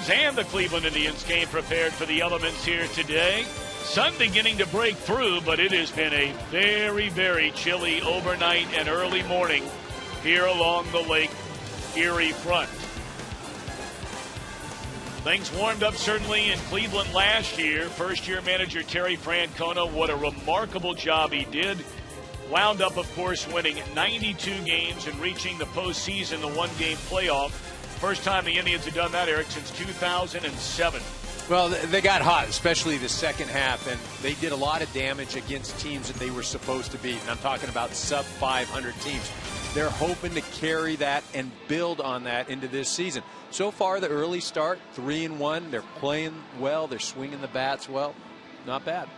Astros and the Cleveland Indians game prepared for the elements here today. Sun beginning to break through, but it has been a very, very chilly overnight and early morning here along the Lake Erie front. Things warmed up certainly in Cleveland last year. First-year manager Terry Francona, what a remarkable job he did. Wound up, of course, winning 92 games and reaching the postseason, the one-game playoff. First time the Indians have done that, Eric, since 2007. Well, they got hot, especially the second half, and they did a lot of damage against teams that they were supposed to beat. And I'm talking about sub-500 teams. They're hoping to carry that and build on that into this season. So far, the early start, 3-1. They're playing well. They're swinging the bats well. Not bad.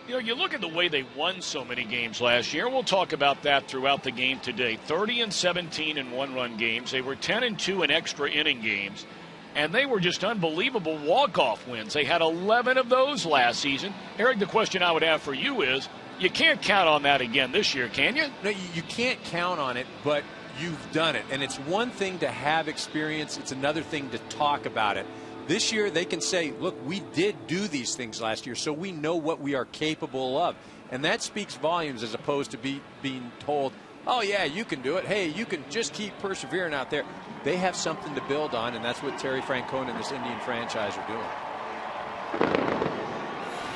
You know, you look at the way they won so many games last year. We'll talk about that throughout the game today. 30-17 in one-run games. They were 10-2 in extra inning games. And they were just unbelievable walk-off wins. They had 11 of those last season. Eric, the question I would have for you is, you can't count on that again this year, can you? No, you can't count on it, but you've done it. And it's one thing to have experience. It's another thing to talk about it. This year, they can say, look, we did do these things last year, so we know what we are capable of. And that speaks volumes as opposed to being told, oh, yeah, you can do it. Hey, you can just keep persevering out there. They have something to build on, and that's what Terry Francona and this Indian franchise are doing.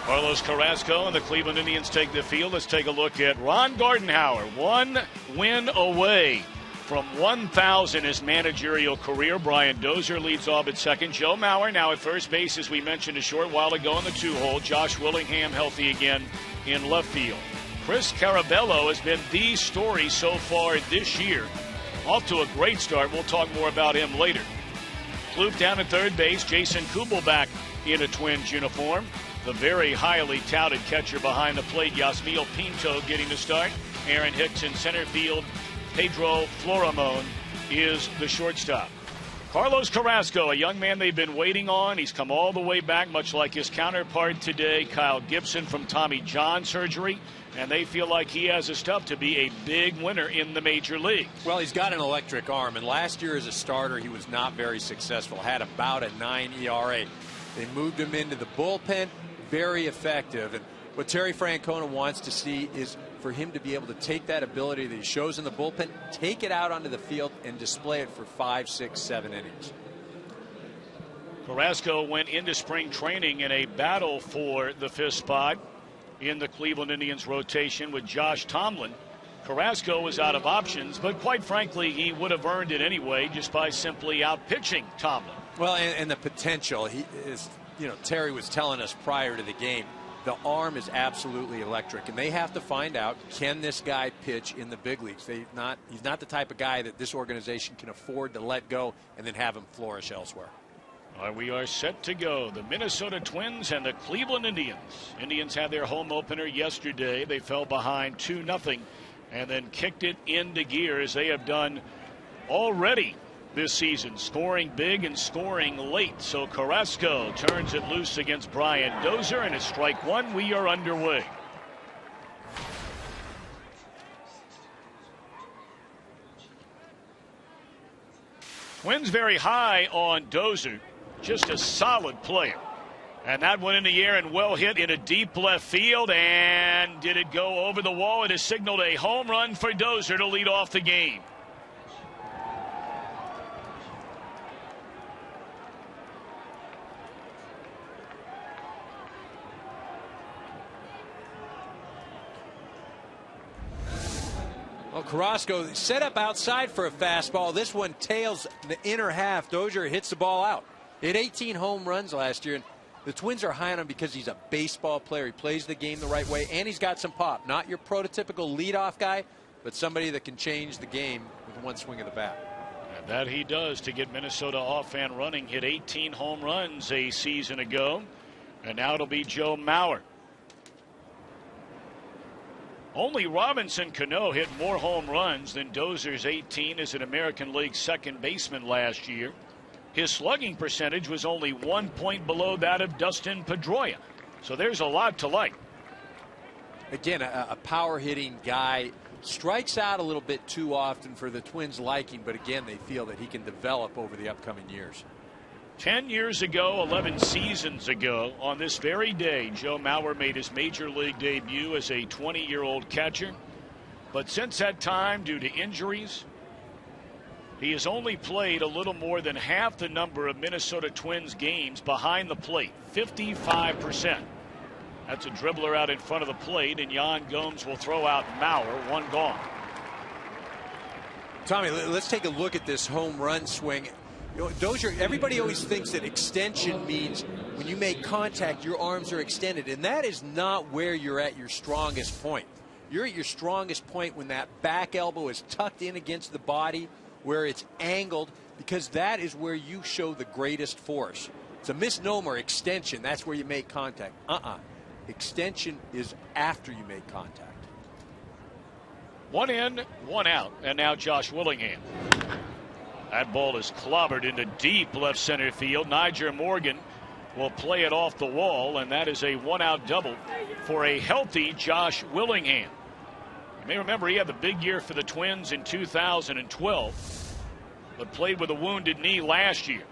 Carlos Carrasco and the Cleveland Indians take the field. Let's take a look at Ron Gardenhauer. One win away from 1,000 his managerial career. Brian Dozier leads off at second. Joe Mauer now at first base, as we mentioned a short while ago in the two-hole. Josh Willingham healthy again in left field. Chris Carabello has been the story so far this year. Off to a great start. We'll talk more about him later. Kloop down at third base. Jason Kubel back in a Twins uniform. The very highly touted catcher behind the plate, Yasmiel Pinto, getting the start. Aaron Hicks in center field. Pedro Florimon is the shortstop. Carlos Carrasco, a young man they've been waiting on. He's come all the way back, much like his counterpart today, Kyle Gibson, from Tommy John surgery. And they feel like he has the stuff to be a big winner in the major leagues. Well, he's got an electric arm, and last year as a starter, he was not very successful. Had about a 9 ERA. They moved him into the bullpen, very effective. And what Terry Francona wants to see is for him to be able to take that ability that he shows in the bullpen, take it out onto the field, and display it for 5, 6, 7 innings. Carrasco went into spring training in a battle for the fifth spot in the Cleveland Indians rotation with Josh Tomlin. Carrasco was out of options, but quite frankly, he would have earned it anyway just by simply out-pitching Tomlin. Well, and the potential, he is, Terry was telling us prior to the game, the arm is absolutely electric, and they have to find out, can this guy pitch in the big leagues? He's not the type of guy that this organization can afford to let go and then have him flourish elsewhere. We are set to go. The Minnesota Twins and the Cleveland Indians. Indians had their home opener yesterday. They fell behind 2-0 and then kicked it into gear, as they have done already this season, scoring big and scoring late. So Carrasco turns it loose against Brian Dozier, and it's strike one. We are underway. Twins very high on Dozier. Just a solid player. And that went in the air and well hit in a deep left field. And did it go over the wall? It has signaled a home run for Dozier to lead off the game. Well, Carrasco set up outside for a fastball. This one tails the inner half. Dozier hits the ball out. He had 18 home runs last year, and the Twins are high on him because he's a baseball player. He plays the game the right way, and he's got some pop. Not your prototypical leadoff guy, but somebody that can change the game with one swing of the bat. And that he does to get Minnesota off and running. Hit 18 home runs a season ago, and now it'll be Joe Mauer. Only Robinson Cano hit more home runs than Dozier's 18 as an American League second baseman last year. His slugging percentage was only 1 point below that of Dustin Pedroia. So there's a lot to like. Again, a power hitting guy, strikes out a little bit too often for the Twins' liking, but again, they feel that he can develop over the upcoming years. 10 years ago, 11 seasons ago, on this very day, Joe Mauer made his major league debut as a 20-year-old catcher. But since that time, due to injuries, he has only played a little more than half the number of Minnesota Twins games behind the plate, 55%. That's a dribbler out in front of the plate, and Yan Gomes will throw out Mauer, one gone. Tommy, let's take a look at this home run swing. Dozier, everybody always thinks that extension means when you make contact, your arms are extended, and that is not where you're at your strongest point. You're at your strongest point when that back elbow is tucked in against the body, where it's angled, because that is where you show the greatest force. It's a misnomer, extension. That's where you make contact. Extension is after you make contact. One in, one out, and now Josh Willingham. That ball is clobbered into deep left center field. Niger Morgan will play it off the wall, and that is a one-out double for a healthy Josh Willingham. You may remember he had the big year for the Twins in 2012, but played with a wounded knee last year.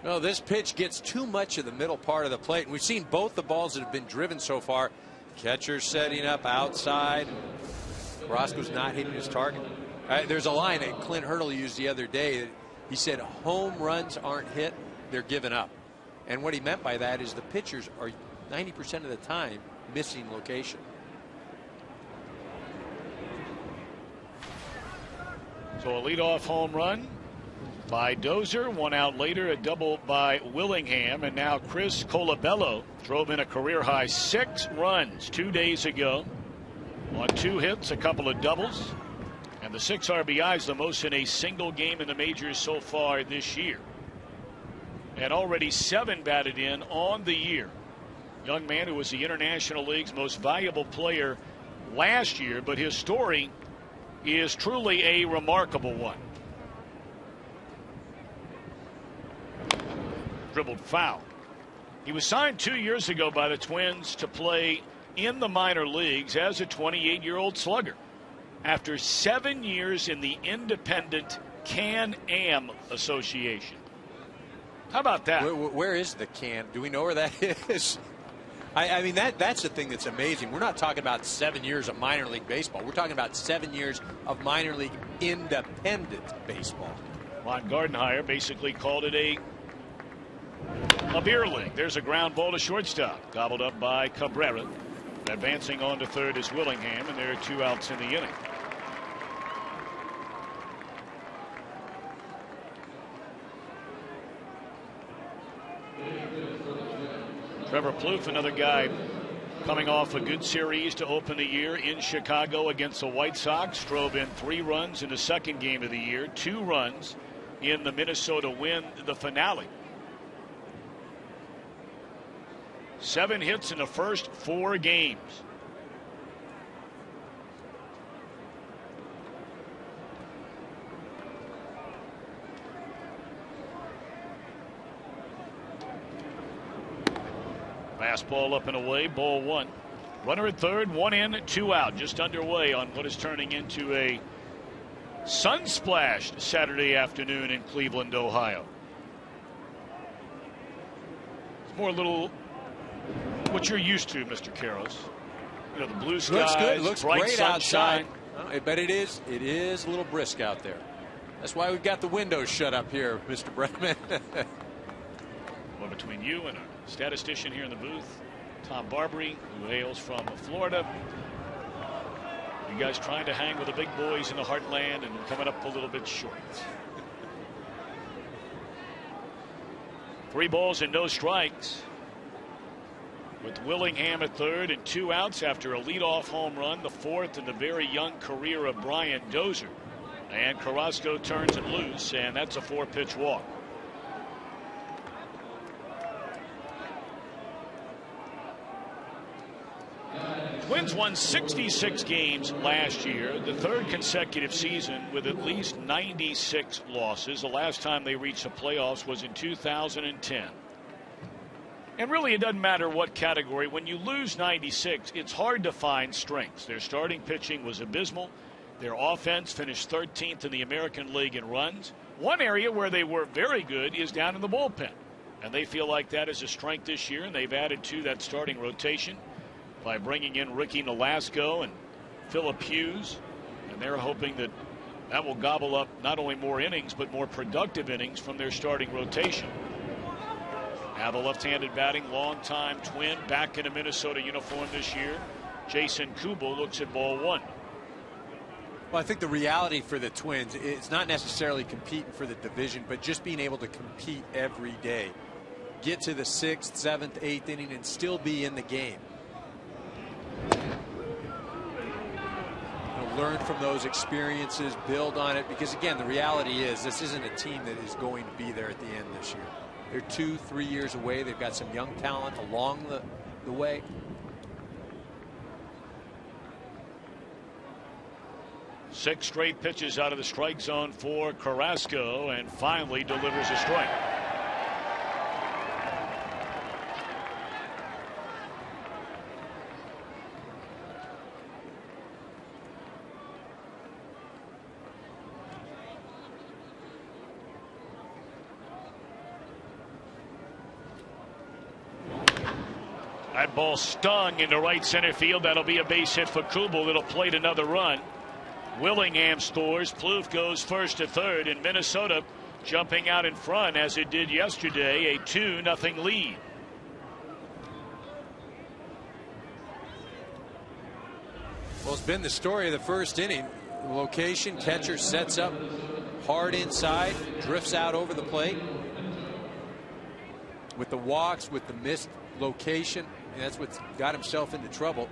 Well, this pitch gets too much of the middle part of the plate, and we've seen both the balls that have been driven so far. Catcher setting up outside. Roscoe's not hitting his target. There's a line that Clint Hurdle used the other day. He said home runs aren't hit, they're given up. And what he meant by that is the pitchers are 90% of the time missing location. So a leadoff home run by Dozier. One out later, a double by Willingham. And now Chris Colabello drove in a career-high 6 runs 2 days ago on 2 hits, a couple of doubles. And the 6 RBIs, the most in a single game in the majors so far this year. And already 7 batted in on the year. Young man who was the International League's most valuable player last year, but his story is truly a remarkable one. Dribbled foul. He was signed 2 years ago by the Twins to play in the minor leagues as a 28-year-old slugger. After 7 years in the independent Can-Am Association. How about that? Where is the Can? Do we know where that is? I mean, that's the thing that's amazing. We're not talking about 7 years of minor league baseball. We're talking about 7 years of minor league independent baseball. Ron Gardenhire basically called it a beer league. There's a ground ball to shortstop, gobbled up by Cabrera. Advancing on to third is Willingham, and there are 2 outs in the inning. Trevor Plouffe, another guy coming off a good series to open the year in Chicago against the White Sox. Drove in 3 runs in the second game of the year, 2 runs in the Minnesota win, the finale. 7 hits in the first 4 games. Fastball up and away, ball 1. Runner at third, 1 in, 2 out. Just underway on what is turning into a sun-splashed Saturday afternoon in Cleveland, Ohio. It's more a little what you're used to, Mr. Karros. You know, the blue skies, looks good. Looks bright great sunshine. Outside. But it is a little brisk out there. That's why we've got the windows shut up here, Mr. Bregman. Well, between you and our statistician here in the booth, Tom Barbary, who hails from Florida, you guys trying to hang with the big boys in the heartland and coming up a little bit short. 3 balls and no strikes, with Willingham at third and 2 outs after a leadoff home run, the 4th in the very young career of Brian Dozier. And Carrasco turns it loose, and that's a 4-pitch walk. Twins won 66 games last year, the 3rd consecutive season with at least 96 losses. The last time they reached the playoffs was in 2010. And really, it doesn't matter what category. When you lose 96, it's hard to find strengths. Their starting pitching was abysmal. Their offense finished 13th in the American League in runs. One area where they were very good is down in the bullpen. And they feel like that is a strength this year, and they've added to that starting rotation by bringing in Ricky Nolasco and Phillip Hughes. And they're hoping that that will gobble up not only more innings, but more productive innings from their starting rotation. Now the left-handed batting, longtime Twin, back in a Minnesota uniform this year. Jason Kubel looks at ball one. Well, I think the reality for the Twins is not necessarily competing for the division, but just being able to compete every day. Get to the 6th, 7th, 8th inning and still be in the game. Learn from those experiences, build on it, because again, the reality is this isn't a team that is going to be there at the end this year. They're 2-3 years away. They've got some young talent along the way. Six straight pitches out of the strike zone for Carrasco, and finally delivers a strike. That ball stung into right center field. That'll be a base hit for Kubel. It'll plate another run. Willingham scores. Plouffe goes first to third, and Minnesota jumping out in front as it did yesterday, a 2-0 lead. Well, it's been the story of the first inning. The location, catcher sets up hard inside, drifts out over the plate. With the walks, with the missed location, and that's what's got himself into trouble.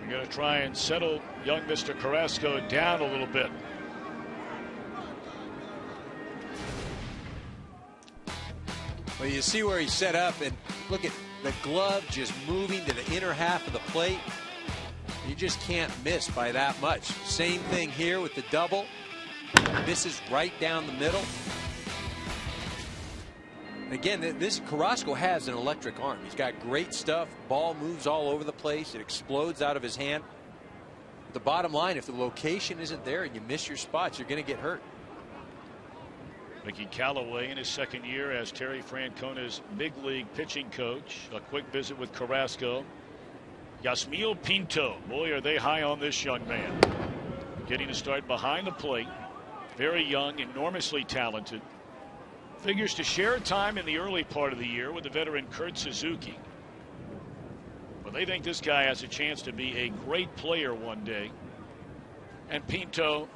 We're going to try and settle young Mr. Carrasco down a little bit. Well, you see where he's set up, and look at the glove just moving to the inner half of the plate. You just can't miss by that much. Same thing here with the double. Misses right down the middle. Again, this Carrasco has an electric arm. He's got great stuff. Ball moves all over the place. It explodes out of his hand. But the bottom line, if the location isn't there and you miss your spots, you're going to get hurt. Mickey Callaway in his second year as Terry Francona's big league pitching coach. A quick visit with Carrasco. Yasmiel Pinto. Boy, are they high on this young man. Getting to start behind the plate. Very young, enormously talented. Figures to share time in the early part of the year with the veteran Kurt Suzuki. But they think this guy has a chance to be a great player one day. And Pinto,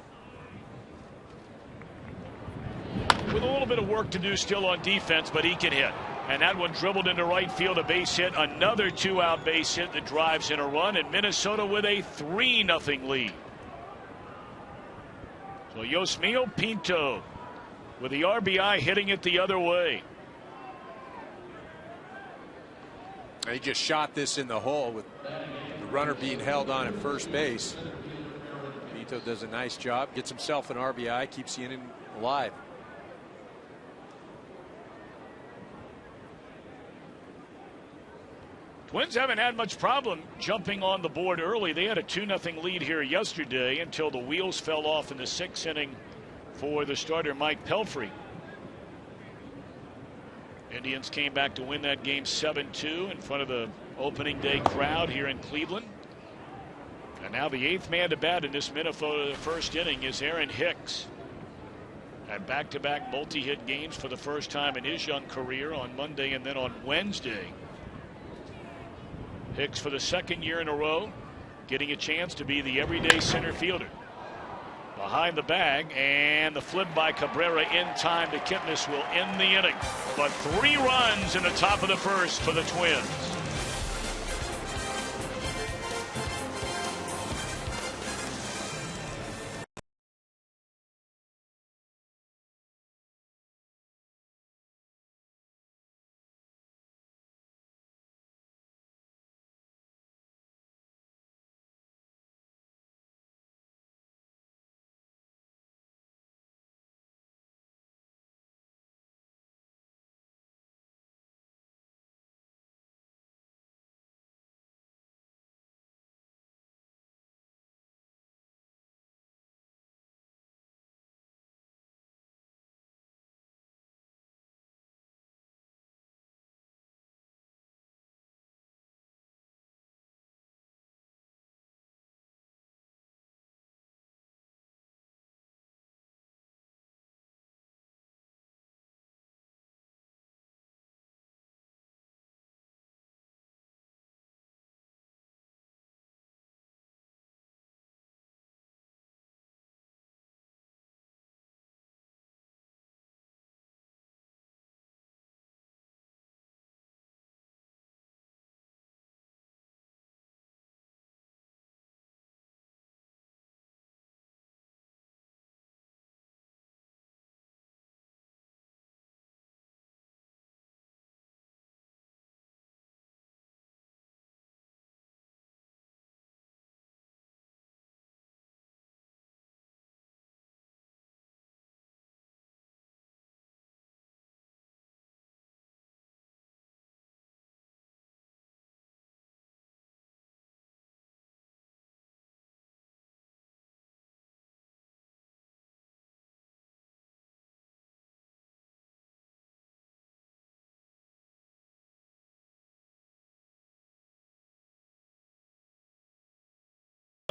with a little bit of work to do still on defense, but he can hit. And that one dribbled into right field, a base hit. Another 2-out base hit that drives in a run. And Minnesota with a 3-0 lead. So Yasmiel Pinto with the RBI hitting it the other way. He just shot this in the hole with the runner being held on at first base. Pinto does a nice job, gets himself an RBI, keeps the inning alive. Twins haven't had much problem jumping on the board early. They had a 2-0 lead here yesterday until the wheels fell off in the 6th inning for the starter Mike Pelfrey. Indians came back to win that game 7-2 in front of the opening day crowd here in Cleveland. And now the 8th man to bat in this Minnesota first inning is Aaron Hicks. Had back-to-back multi-hit games for the first time in his young career on Monday and then on Wednesday. Hicks for the second year in a row getting a chance to be the everyday center fielder. Behind the bag, and the flip by Cabrera in time to Kipnis will end the inning. But 3 runs in the top of the first for the Twins.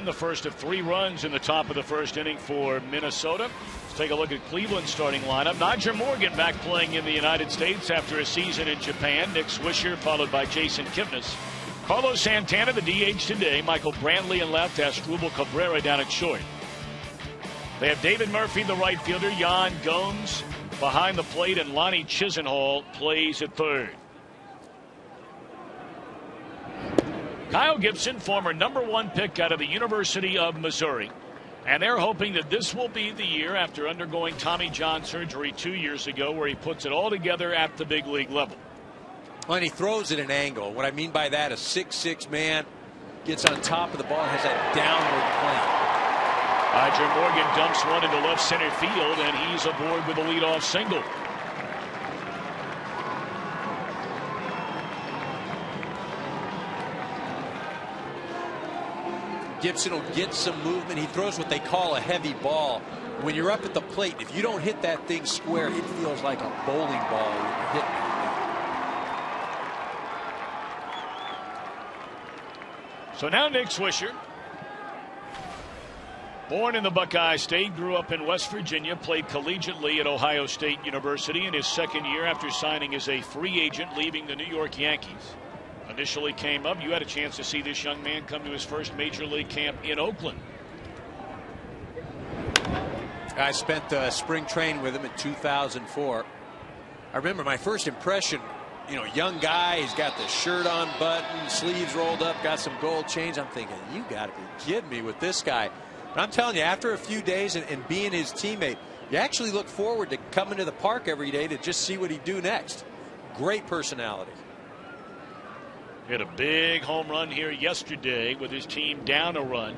The first of 3 runs in the top of the first inning for Minnesota. Let's take a look at Cleveland's starting lineup. Nyjer Morgan back playing in the United States after a season in Japan. Nick Swisher followed by Jason Kipnis. Carlos Santana, the DH today. Michael Brantley in left. Asdrubal Cabrera down at short. They have David Murphy, the right fielder. Yan Gomes behind the plate, and Lonnie Chisenhall plays at third. Kyle Gibson, former #1 pick out of the University of Missouri. And they're hoping that this will be the year after undergoing Tommy John surgery 2 years ago where he puts it all together at the big league level. Well, and he throws at an angle. What I mean by that, a 6'6" man gets on top of the ball, has that downward plane. Nyjer Morgan dumps one into left center field, and he's aboard with a leadoff single. Gibson will get some movement. He throws what they call a heavy ball. When you're up at the plate, if you don't hit that thing square, it feels like a bowling ball when you're hitting it. So now Nick Swisher, born in the Buckeye State, grew up in West Virginia, played collegiately at Ohio State University in his second year after signing as a free agent, leaving the New York Yankees. Initially came up. You had a chance to see this young man come to his first major league camp in Oakland. I spent the spring training with him in 2004. I remember my first impression, young guy, he's got the shirt on button, sleeves rolled up, got some gold chains. I'm thinking, you got to be kidding me with this guy. But I'm telling you, after a few days and being his teammate, you actually look forward to coming to the park every day to just see what he'd do next. Great personality. Hit a big home run here yesterday with his team down a run.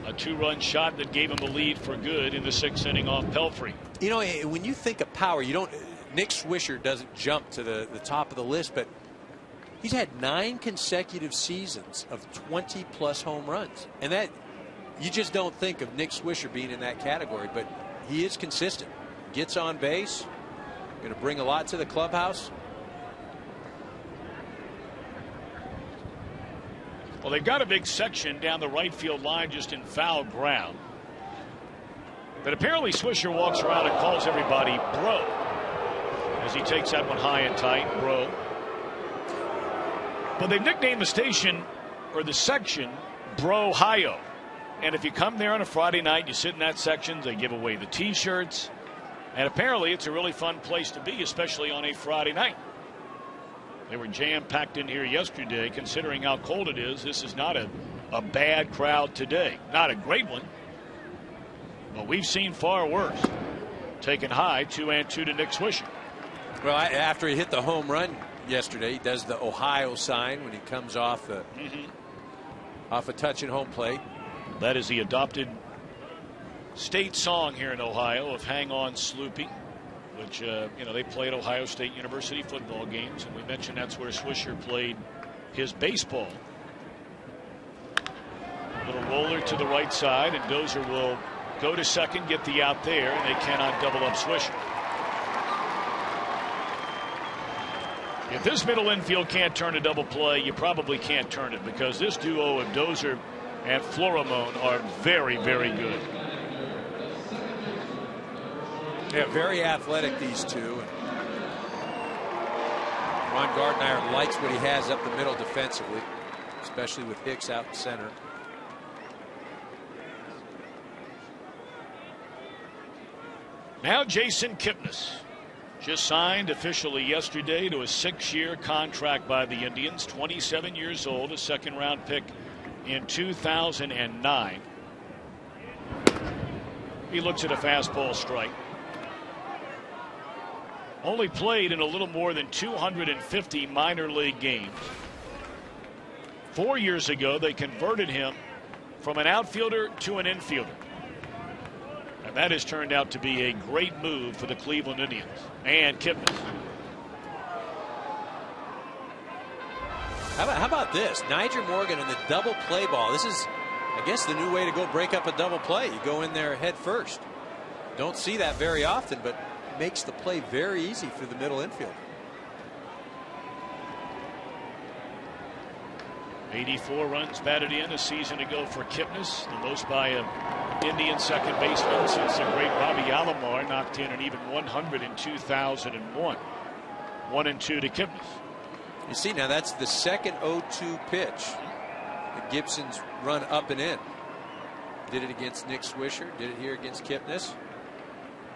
A 2-run shot that gave him the lead for good in the 6th inning off Pelfrey. When you think of power, Nick Swisher doesn't jump to the top of the list, but he's had 9 consecutive seasons of 20+ home runs. And that, you just don't think of Nick Swisher being in that category, but he is consistent. Gets on base, going to bring a lot to the clubhouse. Well, they've got a big section down the right field line just in foul ground. But apparently Swisher walks around and calls everybody bro as he takes that one high and tight, bro. But they've nicknamed the station, or the section, Bro-Hio. And if you come there on a Friday night, you sit in that section, they give away the T-shirts. And apparently it's a really fun place to be, especially on a Friday night. They were jam-packed in here yesterday. Considering how cold it is, this is not a bad crowd today. Not a great one, but we've seen far worse. Taken high, 2-2 to Nick Swisher. Well, after he hit the home run yesterday, he does the Ohio sign when he comes off off a touch at home plate. That is the adopted state song here in Ohio of Hang On Sloopy, which, they play at Ohio State University football games. And we mentioned that's where Swisher played his baseball. Little roller to the right side, and Dozier will go to second, get the out there, and they cannot double up Swisher. If this middle infield can't turn a double play, you probably can't turn it, because this duo of Dozier and Florimon are very, very good. Yeah, very athletic, these two. Ron Gardenhire likes what he has up the middle defensively, especially with Hicks out in center. Now Jason Kipnis just signed officially yesterday to a 6-year contract by the Indians. 27 years old, a 2nd-round pick in 2009. He looks at a fastball strike. Only played in a little more than 250 minor league games. 4 years ago, they converted him from an outfielder to an infielder. And that has turned out to be a great move for the Cleveland Indians. And Kipnis. How about this? Nyjer Morgan and the double play ball. This is, I guess, the new way to go break up a double play. You go in there head first. Don't see that very often, but makes the play very easy for the middle infield. 84 runs batted in a season ago for Kipnis, the most by an Indian second baseman since the great Robbie Alomar knocked in an even 100 in 2001. 1-2 to Kipnis. You see, now that's the second 0-2 pitch that Gibson's run up and in. Did it against Nick Swisher, did it here against Kipnis.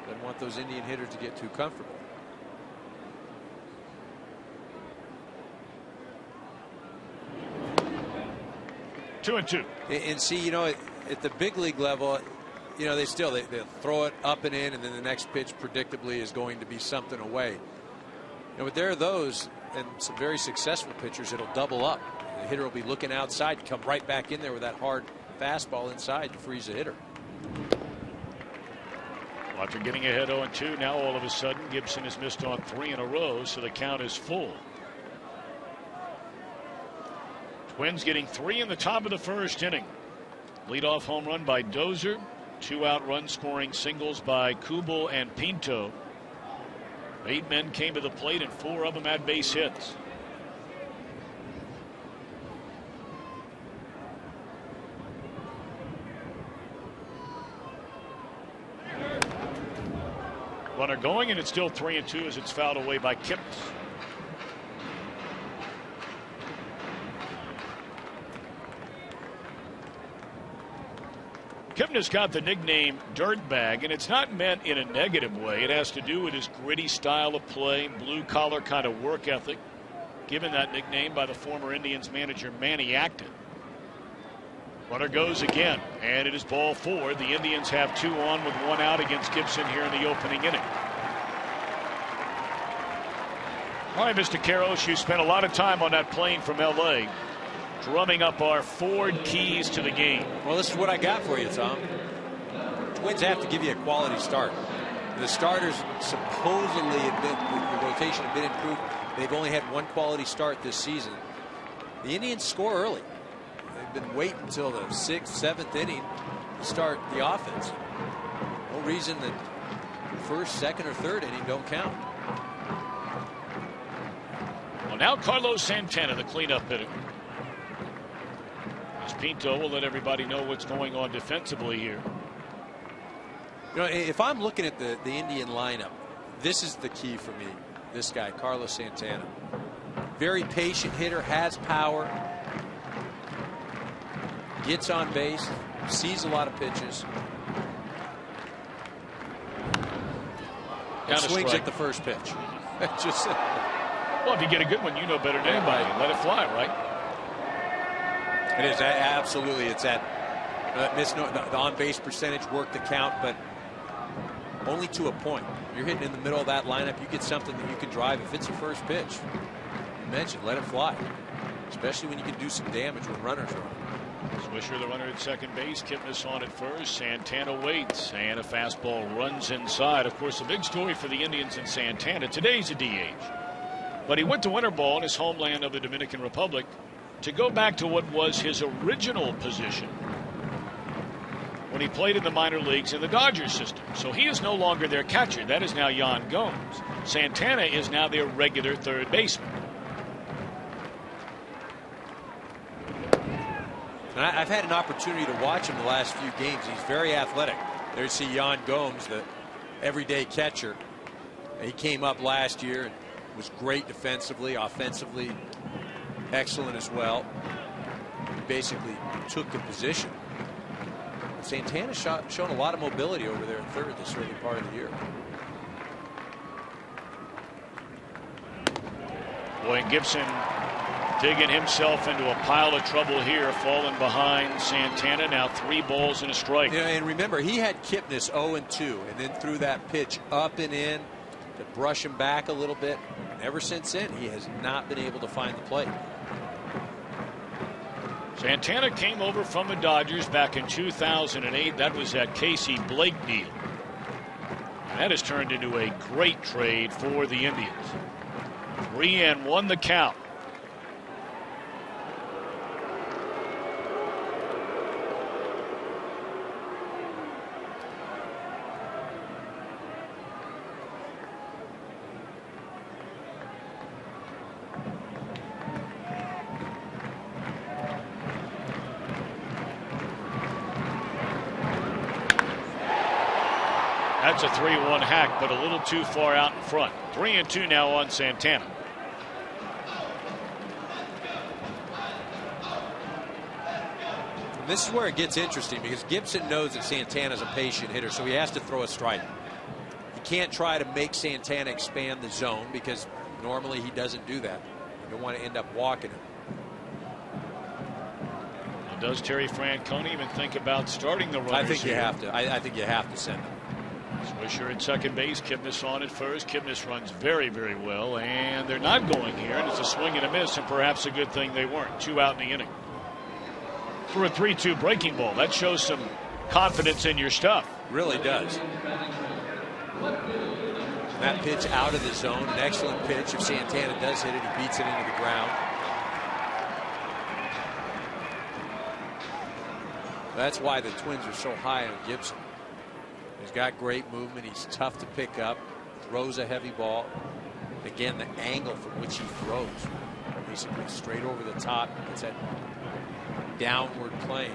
Doesn't want those Indian hitters to get too comfortable. Two and two. And see, you know, at the big league level, you know, they'll throw it up and in, and then the next pitch predictably is going to be something away. You know, but there are those and some very successful pitchers that'll double up. The hitter will be looking outside, come right back in there with that hard fastball inside to freeze the hitter. Well, after getting ahead 0-2, now all of a sudden Gibson has missed on 3 in a row, so the count is full. Twins getting 3 in the top of the first inning. Leadoff home run by Dozier. 2 out run scoring singles by Kubel and Pinto. 8 men came to the plate and 4 of them had base hits. Runner going, and it's still 3-2 as it's fouled away by Kipnis. Kipnis got the nickname Dirtbag, and it's not meant in a negative way. It has to do with his gritty style of play, blue-collar kind of work ethic, given that nickname by the former Indians manager Manny Acton. Runner goes again, and it is ball 4. The Indians have 2 on with 1 out against Gibson here in the opening inning. All right, Mr. Karros, you spent a lot of time on that plane from L.A., drumming up our Ford keys to the game. Well, this is what I got for you, Tom. Twins have to give you a quality start. The starters supposedly have been, the rotation had been improved. They've only had 1 quality start this season. The Indians score early. They've been waiting until the 6th, 7th inning to start the offense. No reason that 1st, 2nd, or 3rd inning don't count. Well, now Carlos Santana, the cleanup hitter. Pinto will let everybody know what's going on defensively here. You know, if I'm looking at the Indian lineup, this is the key for me. This guy, Carlos Santana. Very patient hitter, has power, gets on base, sees a lot of pitches. And swings at the first pitch. Just, well, if you get a good one, you know better than anybody. Let it fly, right? It is absolutely. It's that the on-base percentage work the count, but only to a point. You're hitting in the middle of that lineup. You get something that you can drive. If it's a first pitch, you mentioned, let it fly. Especially when you can do some damage when runners are on. Swisher, the runner at second base. Kipnis on at first. Santana waits, and a fastball runs inside. Of course, the big story for the Indians and Santana. Today's a DH, but he went to winter ball in his homeland of the Dominican Republic to go back to what was his original position when he played in the minor leagues in the Dodgers system. So he is no longer their catcher. That is now Yan Gomes. Santana is now their regular third baseman. And I've had an opportunity to watch him the last few games. He's very athletic. There you see Yan Gomes, the everyday catcher. He came up last year and was great defensively, offensively excellent as well. He basically took the position. Santana's shown a lot of mobility over there at third this early part of the year. Boy, and Gibson digging himself into a pile of trouble here, falling behind Santana. Now 3 balls and a strike. Yeah, and remember, he had Kipnis 0-2, and then threw that pitch up and in to brush him back a little bit. And ever since then, he has not been able to find the plate. Santana came over from the Dodgers back in 2008. That was that Casey Blake deal. And that has turned into a great trade for the Indians. 3-1 the count. That's a 3-1 hack, but a little too far out in front. 3-2 now on Santana. And this is where it gets interesting, because Gibson knows that Santana's a patient hitter, so he has to throw a strike. You can't try to make Santana expand the zone, because normally he doesn't do that. You don't want to end up walking him. Does Terry Francona even think about starting the runners? I think you have to. I think you have to send him. Swisher at second base, Kipnis on at first. Kipnis runs very, very well, and they're not going here, and it's a swing and a miss, and perhaps a good thing they weren't. 2 out in the inning. For a 3-2 breaking ball, that shows some confidence in your stuff. Really does. That pitch out of the zone, an excellent pitch. If Santana does hit it, he beats it into the ground. That's why the Twins are so high on Gibson. He's got great movement. He's tough to pick up. Throws a heavy ball. Again, the angle from which he throws. Basically straight over the top. It's that downward plane.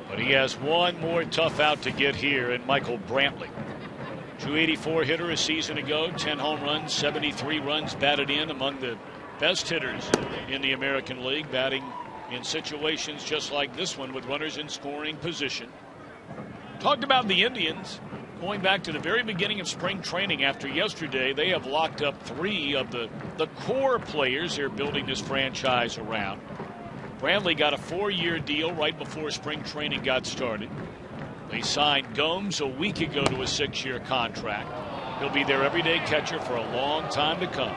But he has one more tough out to get here in Michael Brantley. 284 hitter a season ago. 10 home runs, 73 runs batted in, among the best hitters in the American League, batting in situations just like this one with runners in scoring position. Talked about the Indians going back to the very beginning of spring training. After yesterday, they have locked up 3 of the core players they're building this franchise around. Brantley got a 4-year deal right before spring training got started. They signed Gomes a week ago to a 6-year contract. He'll be their everyday catcher for a long time to come.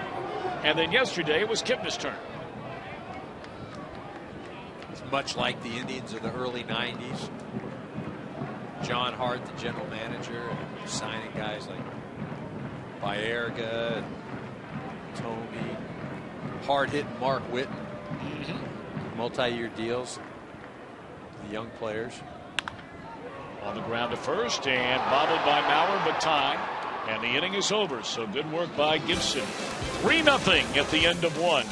And then yesterday it was Kipnis' turn. Much like the Indians of the early 90s. John Hart, the general manager, signing guys like Baerga, Tony, hard-hitting Mark Whitten. Multi-year deals. The young players. On the ground to first and bobbled by Mauer, but time. And the inning is over, so good work by Gibson. 3-0 at the end of 1.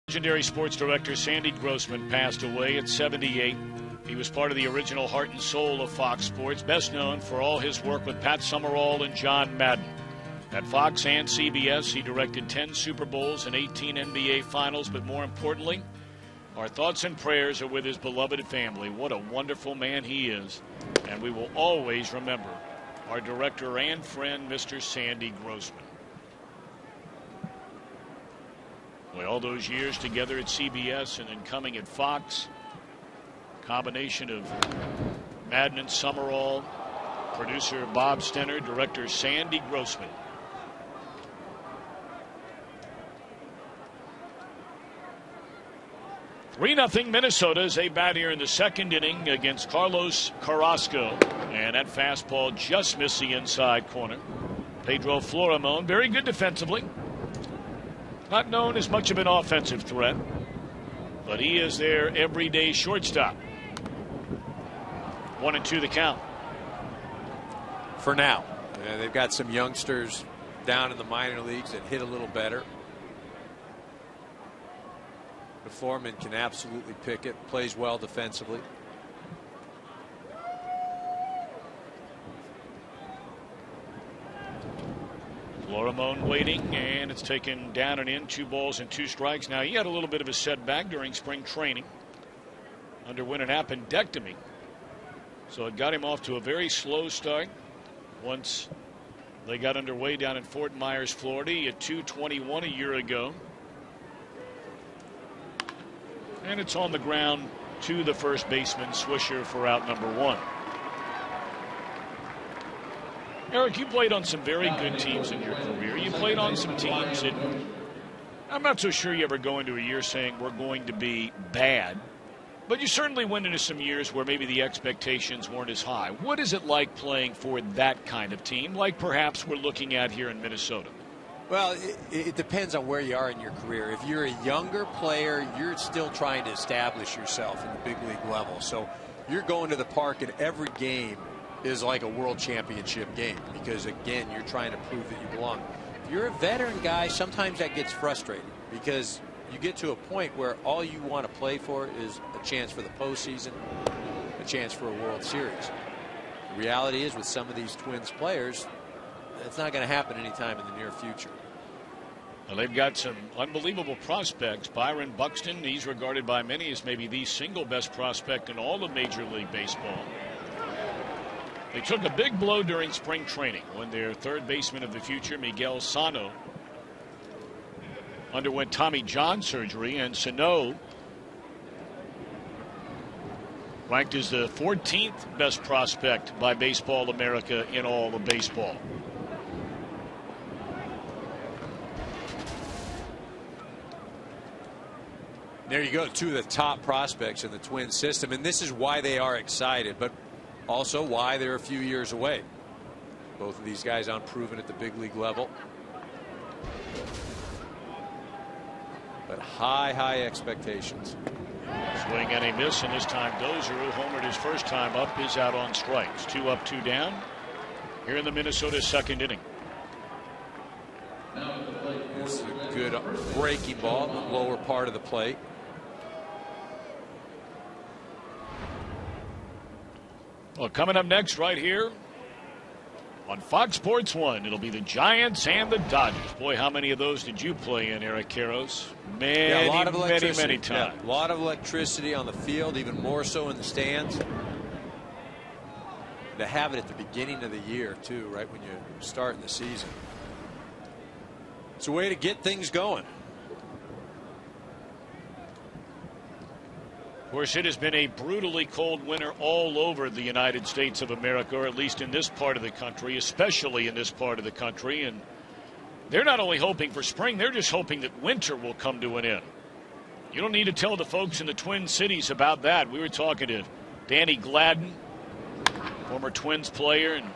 Legendary sports director Sandy Grossman passed away at 78. He was part of the original heart and soul of Fox Sports, best known for all his work with Pat Summerall and John Madden. At Fox and CBS, he directed 10 Super Bowls and 18 NBA Finals, but more importantly, our thoughts and prayers are with his beloved family. What a wonderful man he is, and we will always remember our director and friend, Mr. Sandy Grossman. Well, all those years together at CBS and then coming at Fox, combination of Madden and Summerall, producer Bob Stenner, director Sandy Grossman. 3-0 Minnesota as they bat here in the second inning against Carlos Carrasco. And that fastball just missed the inside corner. Pedro Florimon, very good defensively. Not known as much of an offensive threat, but he is their everyday shortstop. 1-2 the count. For now. They've got some youngsters down in the minor leagues that hit a little better. The Foreman can absolutely pick it, plays well defensively. Florimon waiting, and it's taken down and in, 2 balls and 2 strikes. Now, he had a little bit of a setback during spring training. Underwent an appendectomy. So it got him off to a very slow start. Once they got underway down in Fort Myers, Florida, he had .221 a year ago. And it's on the ground to the first baseman, Swisher, for out number 1. Eric, you played on some very good teams in your career. You played on some teams that I'm not so sure you ever go into a year saying we're going to be bad. But you certainly went into some years where maybe the expectations weren't as high. What is it like playing for that kind of team, like perhaps we're looking at here in Minnesota? Well, it depends on where you are in your career. If you're a younger player, you're still trying to establish yourself in the big league level. So you're going to the park, and every game is like a world championship game because, again, you're trying to prove that you belong. If you're a veteran guy, sometimes that gets frustrating because you get to a point where all you want to play for is a chance for the postseason, a chance for a World Series. The reality is with some of these Twins players, it's not going to happen anytime in the near future. Well, they've got some unbelievable prospects. Byron Buxton, he's regarded by many as maybe the single best prospect in all of Major League Baseball. They took a big blow during spring training when their third baseman of the future, Miguel Sano, underwent Tommy John surgery, and Sano ranked as the 14th best prospect by Baseball America in all of baseball. There you go, 2 of the top prospects in the Twins system, and this is why they are excited, but also why they're a few years away. Both of these guys unproven at the big league level, but high expectations. Swing and a miss, and this time Dozier, who homered his first time up, is out on strikes. 2 up, 2 down here in the Minnesota second inning. This is a good breaking ball in the lower part of the plate. Well, coming up next right here on Fox Sports 1, it'll be the Giants and the Dodgers. Boy, how many of those did you play in, Eric Karros? Many, a lot of many times. Yeah, a lot of electricity on the field, even more so in the stands. To have it at the beginning of the year, too, right when you start the season. It's a way to get things going. Of course, it has been a brutally cold winter all over the United States of America, or at least in this part of the country, especially in this part of the country. And they're not only hoping for spring, they're just hoping that winter will come to an end. You don't need to tell the folks in the Twin Cities about that. We were talking to Danny Gladden, former Twins player, and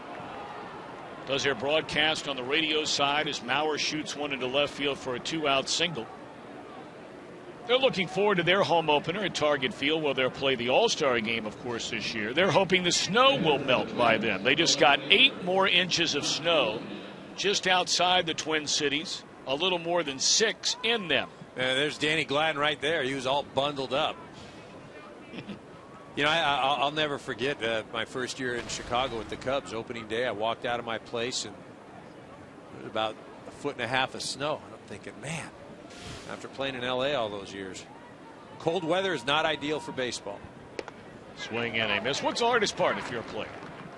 does their broadcast on the radio side as Mauer shoots one into left field for a 2-out single. They're looking forward to their home opener at Target Field, where they'll play the All-Star game, of course, this year. They're hoping the snow will melt by then. They just got 8 more inches of snow just outside the Twin Cities, a little more than 6 in them. There's Danny Gladden right there. He was all bundled up. You know, I'll never forget my first year in Chicago with the Cubs. Opening day, I walked out of my place, and it was about 1.5 feet of snow. And I'm thinking, man, after playing in L.A. all those years, cold weather is not ideal for baseball. Swing and a miss. What's the hardest part if you're a player?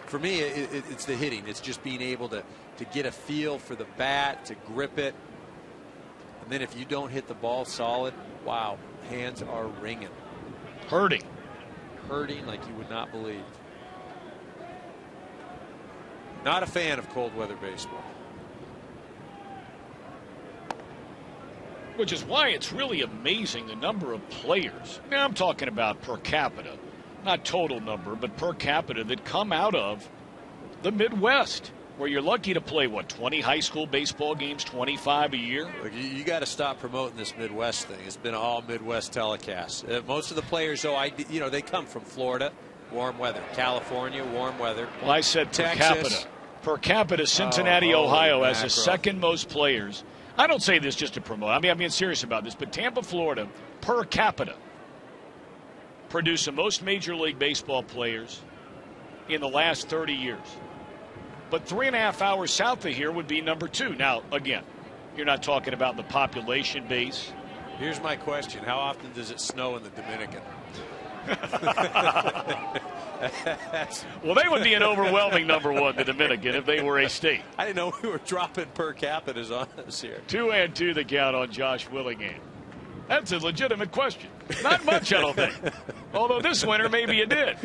For me, it's the hitting. It's just being able to get a feel for the bat, to grip it. And then if you don't hit the ball solid, wow, hands are ringing. Hurting like you would not believe. Not a fan of cold weather baseball. which is why it's really amazing the number of players. Now I'm talking about per capita, not total number, but per capita that come out of the Midwest, where you're lucky to play, 20 high school baseball games, 25 a year? Look, you got to stop promoting this Midwest thing. It's been all Midwest telecasts. Most of the players, though, they come from Florida, warm weather. California, warm weather. Well, I said per Texas. capita. Per capita, Cincinnati, Ohio has the second most players. I don't say this just to promote. I mean, I'm being serious about this. But Tampa, Florida, per capita, produce the most Major League Baseball players in the last 30 years. But 3.5 hours south of here would be number 2. Now, again, you're not talking about the population base. Here's my question. How often does it snow in the Dominican? Well, they would be an overwhelming number 1, the Dominican, if they were a state. I didn't know we were dropping per capitas on us here. 2-2 the count on Josh Willingham. That's a legitimate question. Not much, I don't think. Although this winter, maybe you did.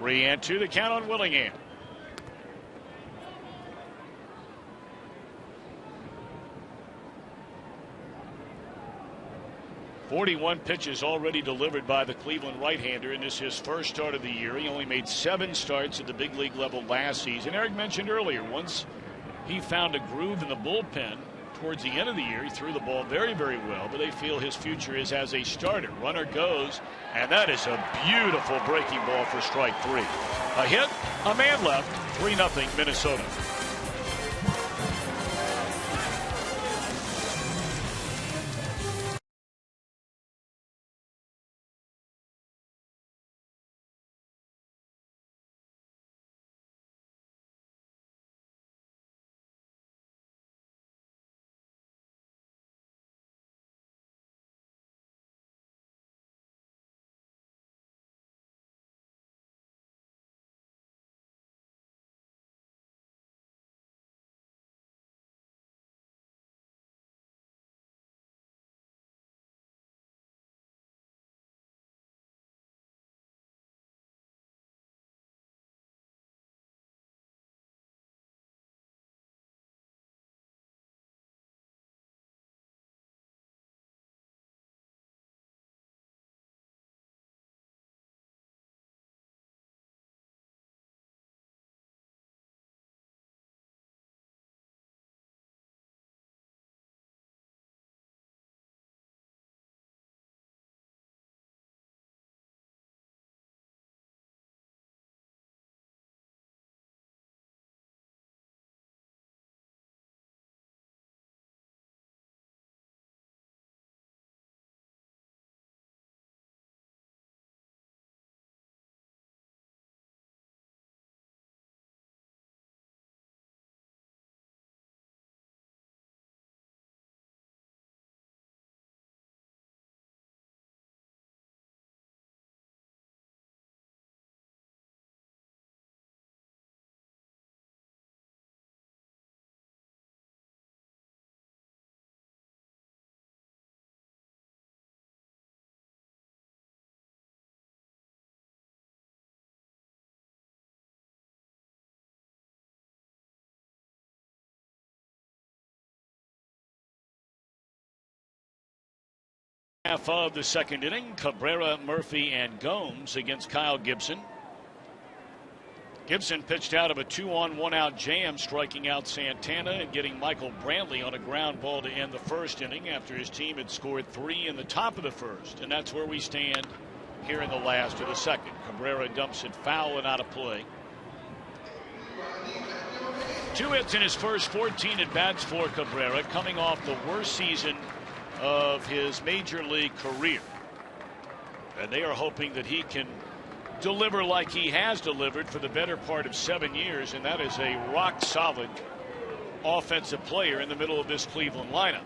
3-2 the count on Willingham. .41 pitches already delivered by the Cleveland right-hander, and this is his first start of the year. He only made 7 starts at the big league level last season. Eric mentioned earlier, once he found a groove in the bullpen towards the end of the year, he threw the ball very, very well, but they feel his future is as a starter. Runner goes, and that is a beautiful breaking ball for strike 3. A hit, a man left, 3-0 Minnesota. Half of the second inning, Cabrera, Murphy, and Gomes against Kyle Gibson. Gibson pitched out of a 2-on, 1-out jam, striking out Santana and getting Michael Brantley on a ground ball to end the first inning after his team had scored 3 in the top of the first. And that's where we stand here in the last of the second. Cabrera dumps it foul and out of play. 2 hits in his first 14 at-bats for Cabrera, coming off the worst season of his major league career, and they are hoping that he can deliver like he has delivered for the better part of 7 years, and that is a rock solid offensive player in the middle of this Cleveland lineup.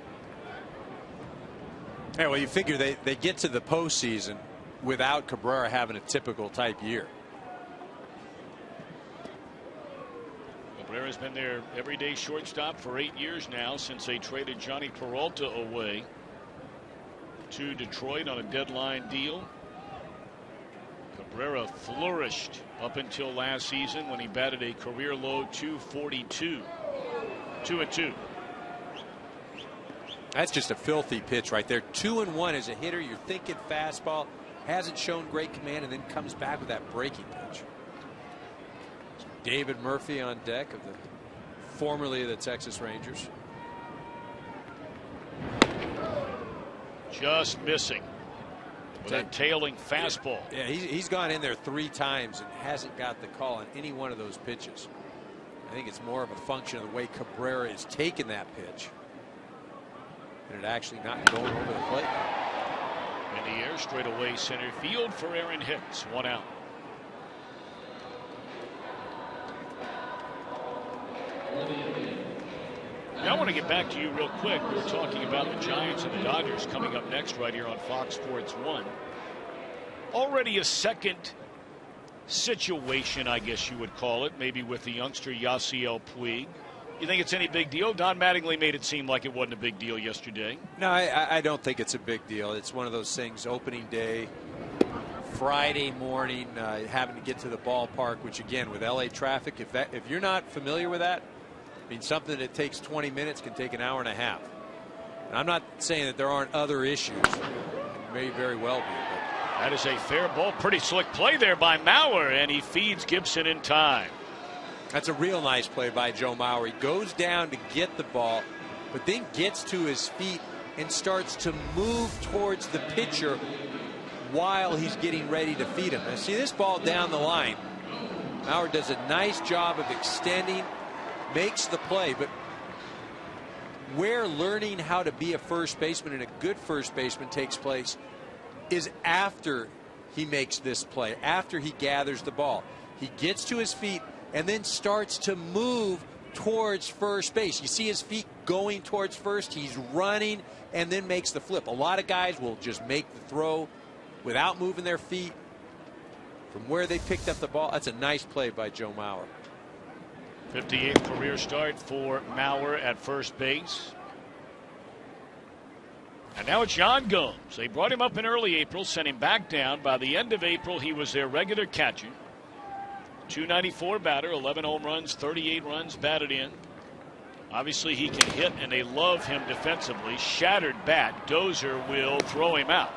Yeah, well, you figure they get to the postseason without Cabrera having a typical type year. Cabrera's been their everyday shortstop for 8 years now, since they traded Johnny Peralta away to Detroit on a deadline deal. Cabrera flourished up until last season when he batted a career low 242. 2-2. That's just a filthy pitch right there. 2-1 as a hitter. You're thinking fastball. Hasn't shown great command and then comes back with that breaking pitch. David Murphy on deck of the formerly of the Texas Rangers. Just missing with a tailing fastball. Yeah, he's gone in there 3 times and hasn't got the call on any one of those pitches. I think it's more of a function of the way Cabrera is taking that pitch and it actually not going over the plate. In the air, straight away center field for Aaron Hicks. 1 out. Now I want to get back to you real quick. We were talking about the Giants and the Dodgers coming up next right here on Fox Sports 1. Already a second situation, I guess you would call it, maybe with the youngster Yasiel Puig. You think it's any big deal? Don Mattingly made it seem like it wasn't a big deal yesterday. No, I don't think it's a big deal. It's one of those things, opening day, Friday morning, having to get to the ballpark, which again, with LA traffic, if you're not familiar with that, I mean, something that takes 20 minutes can take an hour and a half. And I'm not saying that there aren't other issues. It may very well be. But that is a fair ball. Pretty slick play there by Mauer, and he feeds Gibson in time. That's a real nice play by Joe Mauer. He goes down to get the ball, but then gets to his feet and starts to move towards the pitcher while he's getting ready to feed him. Now, see this ball down the line. Mauer does a nice job of extending, makes the play, but where learning how to be a first baseman and a good first baseman takes place is after he makes this play, after he gathers the ball. He gets to his feet and then starts to move towards first base. You see his feet going towards first. He's running and then makes the flip. A lot of guys will just make the throw without moving their feet from where they picked up the ball. That's a nice play by Joe Mauer. 58th career start for Mauer at first base. And now it's Yan Gomes. They brought him up in early April, sent him back down. By the end of April, he was their regular catcher. 294 batter, 11 home runs, 38 runs batted in. Obviously, he can hit, and they love him defensively. Shattered bat. Dozier will throw him out.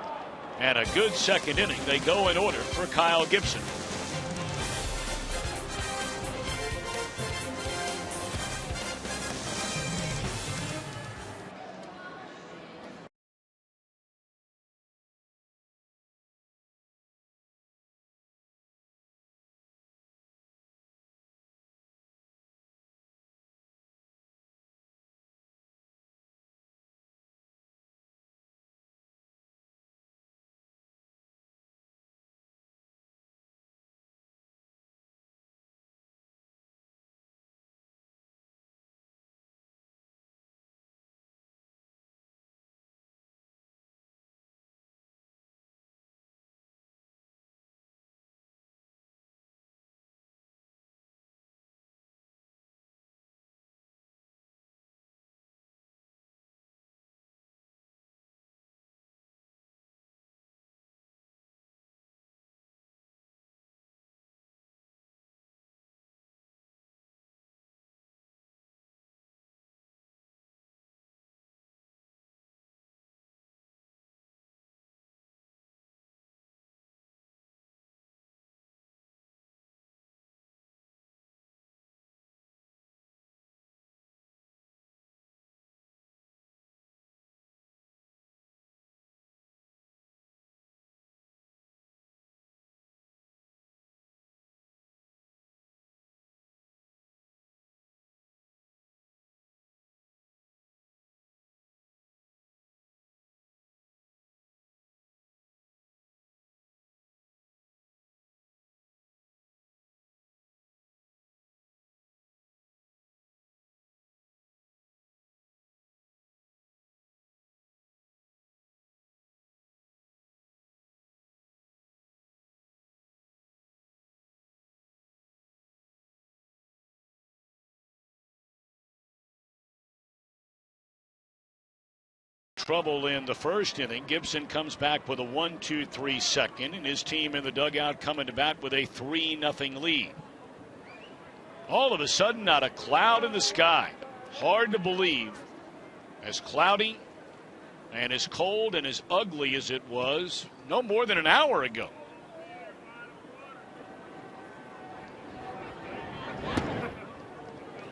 And a good second inning. They go in order for Kyle Gibson. trouble in the first inning. Gibson comes back with a 1-2-3 second, and his team in the dugout coming to bat with a 3-0 lead. All of a sudden, not a cloud in the sky. Hard to believe. As cloudy and as cold and as ugly as it was no more than an hour ago.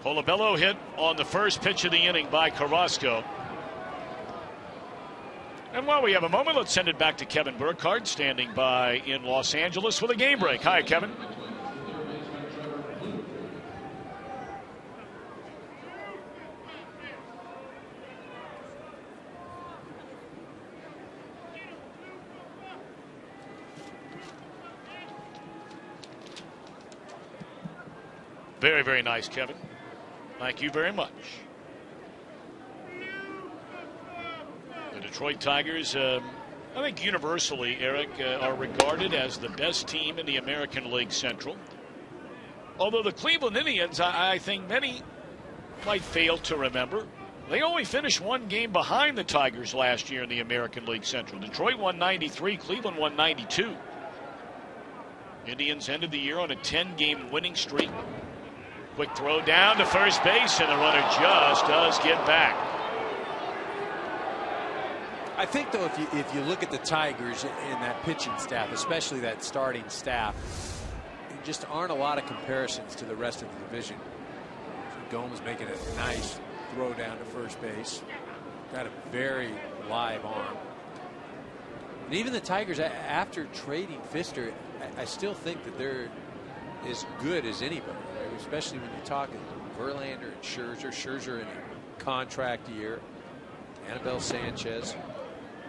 Colabello hit on the first pitch of the inning by Carrasco. And while we have a moment, let's send it back to Kevin Burkhardt, standing by in Los Angeles with a game break. Hi, Kevin. Very, very nice, Kevin. Thank you very much. The Detroit Tigers, I think universally, Eric, are regarded as the best team in the American League Central. Although the Cleveland Indians, I think many might fail to remember, they only finished one game behind the Tigers last year in the American League Central. Detroit won 93, Cleveland won 92. Indians ended the year on a 10-game winning streak. Quick throw down to first base, and the runner just does get back. I think, though, if you look at the Tigers and that pitching staff, especially that starting staff, there just aren't a lot of comparisons to the rest of the division. Gomes making a nice throw down to first base. Got a very live arm. And even the Tigers, after trading Fister, I still think that they're as good as anybody, right? Especially when you're talking Verlander and Scherzer. Scherzer in a contract year. Anibal Sanchez.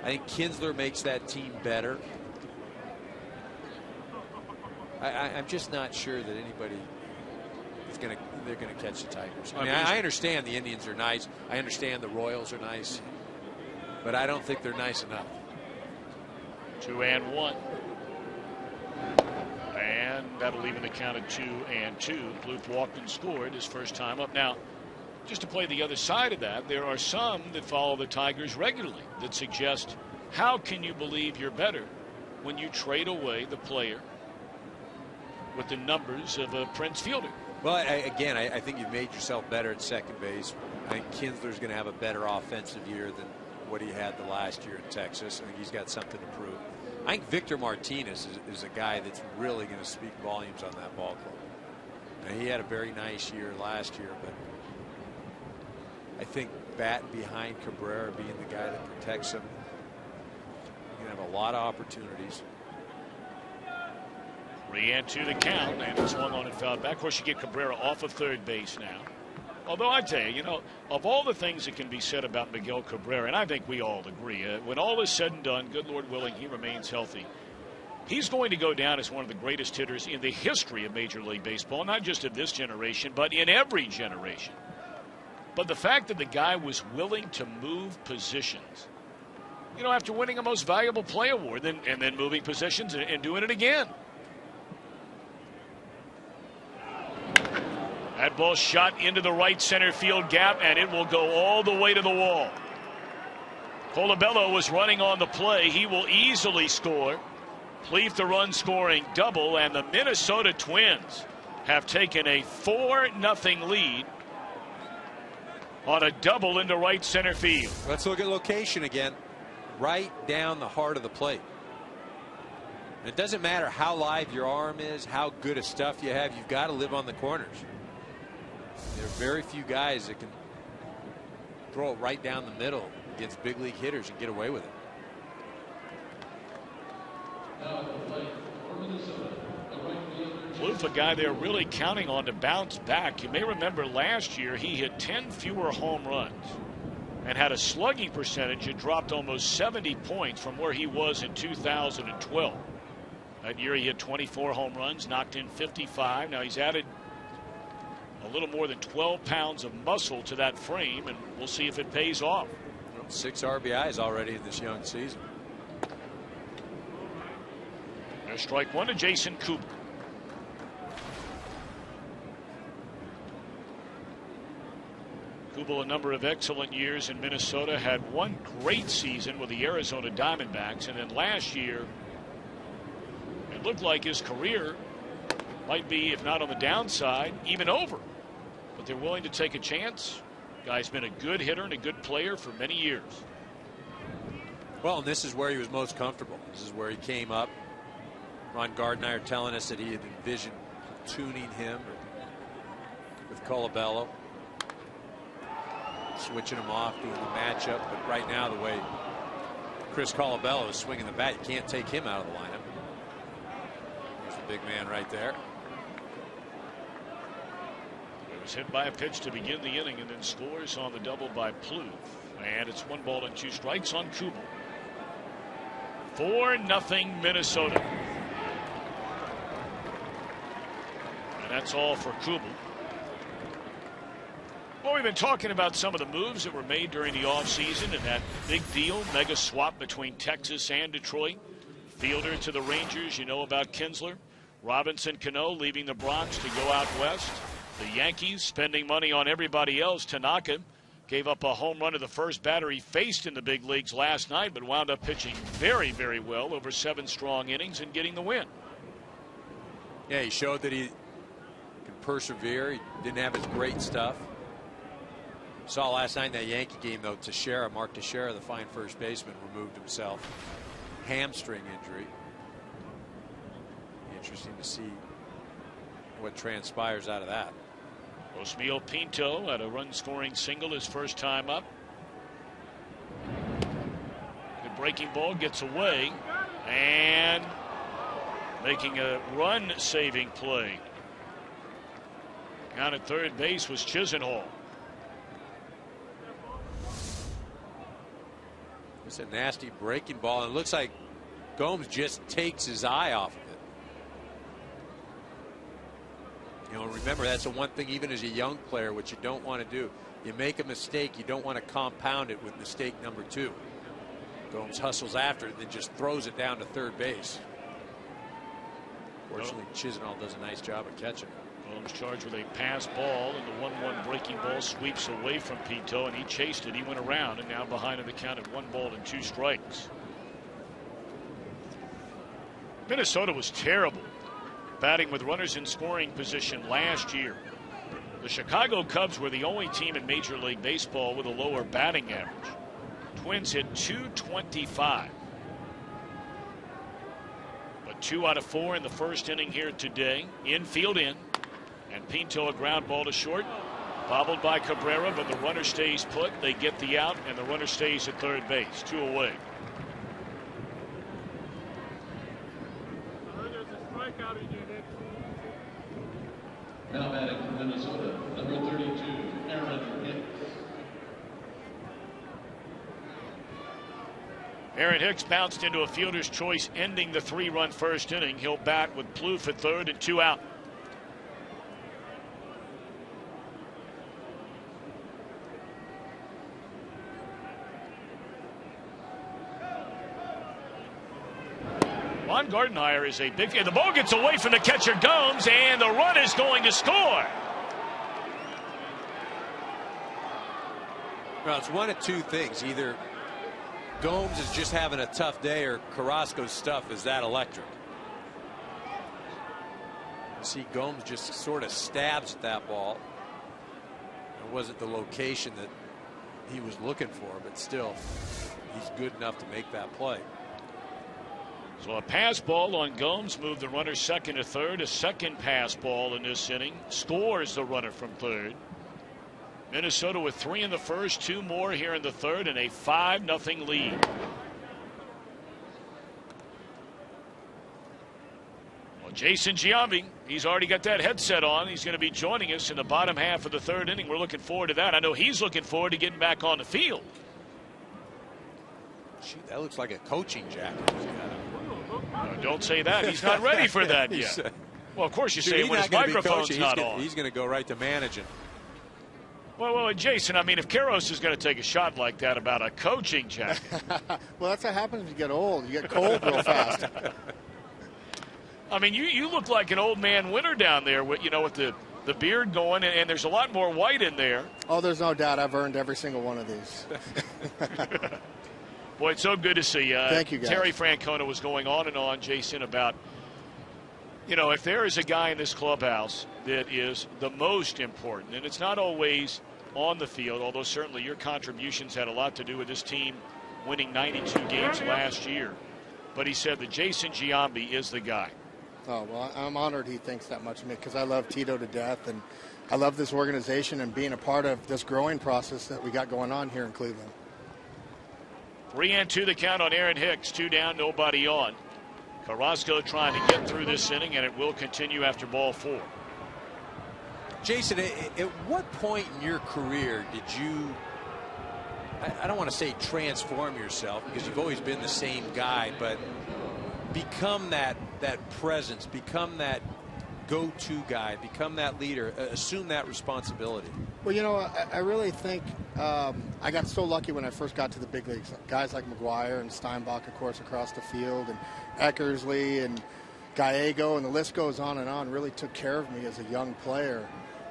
I think Kinsler makes that team better. I'm just not sure that anybody is they're going to catch the Tigers. I mean, I understand the Indians are nice. I understand the Royals are nice. But I don't think they're nice enough. 2-1. And that'll even the count of 2-2. Bluth walked and scored his first time up. Now, just to play the other side of that, there are some that follow the Tigers regularly that suggest, how can you believe you're better when you trade away the player with the numbers of a Prince Fielder? Well, I think you've made yourself better at second base. I think Kinsler's going to have a better offensive year than what he had the last year in Texas. I think he's got something to prove. I think Victor Martinez is a guy that's really going to speak volumes on that ball club. Now, he had a very nice year last year, but I think batting behind Cabrera, being the guy that protects him, you're going to have a lot of opportunities. 3-2 the count, and it's swung on and fouled back. Of course, you get Cabrera off of third base now. Although I tell you, of all the things that can be said about Miguel Cabrera, and I think we all agree, when all is said and done, good Lord willing, he remains healthy. He's going to go down as one of the greatest hitters in the history of Major League Baseball, not just of this generation, but in every generation. But the fact that the guy was willing to move positions, after winning a Most Valuable Play award, and then moving positions and doing it again. That ball shot into the right center field gap, and it will go all the way to the wall. Colabello was running on the play. He will easily score. Please the run scoring double, and the Minnesota Twins have taken a 4-0 lead on a double into right center field. Let's look at location again. Right down the heart of the plate. It doesn't matter how live your arm is, how good a stuff you have, you've got to live on the corners. There are very few guys that can throw it right down the middle against big league hitters and get away with it. Bluth, a guy they're really counting on to bounce back. You may remember last year he hit 10 fewer home runs and had a slugging percentage that dropped almost 70 points from where he was in 2012. That year he hit 24 home runs, knocked in 55. Now he's added a little more than 12 pounds of muscle to that frame, and we'll see if it pays off. 6 RBIs already in this young season. There's strike one to Jason Cooper. Kubel, a number of excellent years in Minnesota, had one great season with the Arizona Diamondbacks, and then last year it looked like his career might be, if not on the downside, even over. But they're willing to take a chance. Guy's been a good hitter and a good player for many years. Well, and this is where he was most comfortable. This is where he came up. Ron Gardner telling us that he had envisioned platooning him with Colabello, switching him off, doing the matchup. But right now, the way Chris Colabello is swinging the bat, you can't take him out of the lineup. There's the big man right there. It was hit by a pitch to begin the inning and then scores on the double by Plouffe. And it's 1-2 strikes on Kubel. 4-0 Minnesota. And that's all for Kubel. Well, we've been talking about some of the moves that were made during the offseason and that big deal, mega swap between Texas and Detroit. Fielder to the Rangers, you know about Kinsler. Robinson Cano leaving the Bronx to go out west. The Yankees spending money on everybody else. Tanaka gave up a home run to the first batter he faced in the big leagues last night, but wound up pitching very, very well over 7 strong innings and getting the win. Yeah, he showed that he can persevere. He didn't have his great stuff. Saw last night in that Yankee game, though, Mark Teixeira, the fine first baseman, removed himself. Hamstring injury. Interesting to see what transpires out of that. Osmeal Pinto had a run-scoring single his first time up. The breaking ball gets away and making a run-saving play. Down at third base was Chisenhall. It's a nasty breaking ball, and it looks like Gomes just takes his eye off of it. You know, remember, that's the one thing, even as a young player, what you don't want to do. You make a mistake, you don't want to compound it with mistake number 2. Gomes hustles after it, then just throws it down to third base. Fortunately, Chisenhall does a nice job of catching it. Gomes charged with a pass ball, and the 1-1 breaking ball sweeps away from Pinto, and he chased it. He went around, and now behind in the count at 1-2 strikes. Minnesota was terrible batting with runners in scoring position last year. The Chicago Cubs were the only team in Major League Baseball with a lower batting average. Twins hit .225. But 2 out of 4 in the first inning here today. Infield in. And Pinto a ground ball to short. Bobbled by Cabrera, but the runner stays put. They get the out, and the runner stays at third base. 2 away. Now batting for Minnesota, number 32, Aaron Hicks. Aaron Hicks bounced into a fielder's choice, ending the 3-run first inning. He'll bat with Plouffe at third and 2 out. Ron Gardenhire is a big. The ball gets away from the catcher Gomes, and the run is going to score. Well, it's one of 2 things. Either Gomes is just having a tough day, or Carrasco's stuff is that electric. You see Gomes just sort of stabs at that ball. It wasn't the location that he was looking for, but still, he's good enough to make that play. So a pass ball on Gomes moved the runner second to third. A second pass ball in this inning scores the runner from third. Minnesota with 3 in the first, 2 more here in the third, and a 5-0 lead. Well, Jason Giambi, he's already got that headset on. He's going to be joining us in the bottom half of the third inning. We're looking forward to that. I know he's looking forward to getting back on the field. Shoot, that looks like a coaching jacket. Don't say that. He's not ready for that yet. Well, of course you say it when his microphone's not on. He's going to go right to managing. Well, Jason, I mean, if Karros is going to take a shot like that about a coaching jacket. Well, that's what happens when you get old. You get cold real fast. I mean, you look like an old man winter down there with, with the the beard going, and there's a lot more white in there. Oh, there's no doubt. I've earned every single one of these. Boy, it's so good to see you. Thank you, guys. Terry Francona was going on and on, Jason, about, if there is a guy in this clubhouse that is the most important, and it's not always on the field, although certainly your contributions had a lot to do with this team winning 92 games last year. But he said that Jason Giambi is the guy. Oh, well, I'm honored he thinks that much of me because I love Tito to death, and I love this organization and being a part of this growing process that we got going on here in Cleveland. 3-2 the count on Aaron Hicks. 2 down, nobody on. Carrasco trying to get through this inning, and it will continue after ball 4. Jason, at what point in your career did you, I don't want to say transform yourself because you've always been the same guy, but become that presence, become that go-to guy, become that leader, assume that responsibility? Well, I really think I got so lucky when I first got to the big leagues. Guys like McGuire and Steinbach, of course, across the field, and Eckersley and Gallego, and the list goes on and on, really took care of me as a young player.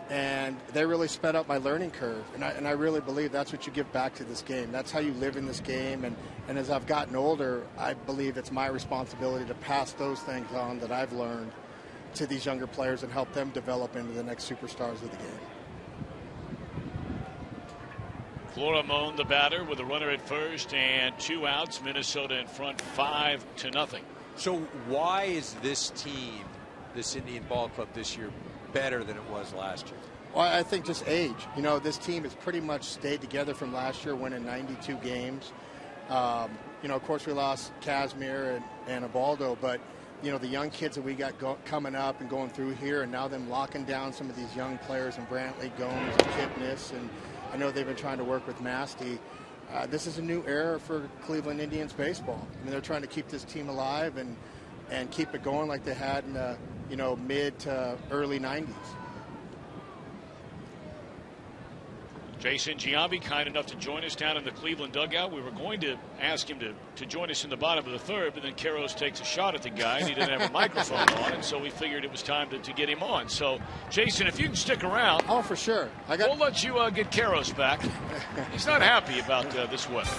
And they really sped up my learning curve. And I really believe that's what you give back to this game. That's how you live in this game. And as I've gotten older, I believe it's my responsibility to pass those things on that I've learned to these younger players and help them develop into the next superstars of the game. Florimon, the batter, with a runner at first and 2 outs. Minnesota in front 5-0. So why is this team, this Indian Ball Club this year, better than it was last year? Well, I think just age. This team has pretty much stayed together from last year, winning 92 games. Of course, we lost Kazmir and Ubaldo, but the young kids that we got coming up and going through here, and now them locking down some of these young players and Brantley, Gomes, and Kipnis, and I know they've been trying to work with Masty. This is a new era for Cleveland Indians baseball. They're trying to keep this team alive and keep it going like they had in the mid to early 90s. Jason Giambi, kind enough to join us down in the Cleveland dugout. We were going to ask him to join us in the bottom of the third, but then Karros takes a shot at the guy, and he didn't have a microphone on, and so we figured it was time to get him on. So, Jason, if you can stick around. Oh, for sure. We'll let you get Karros back. He's not happy about this weather.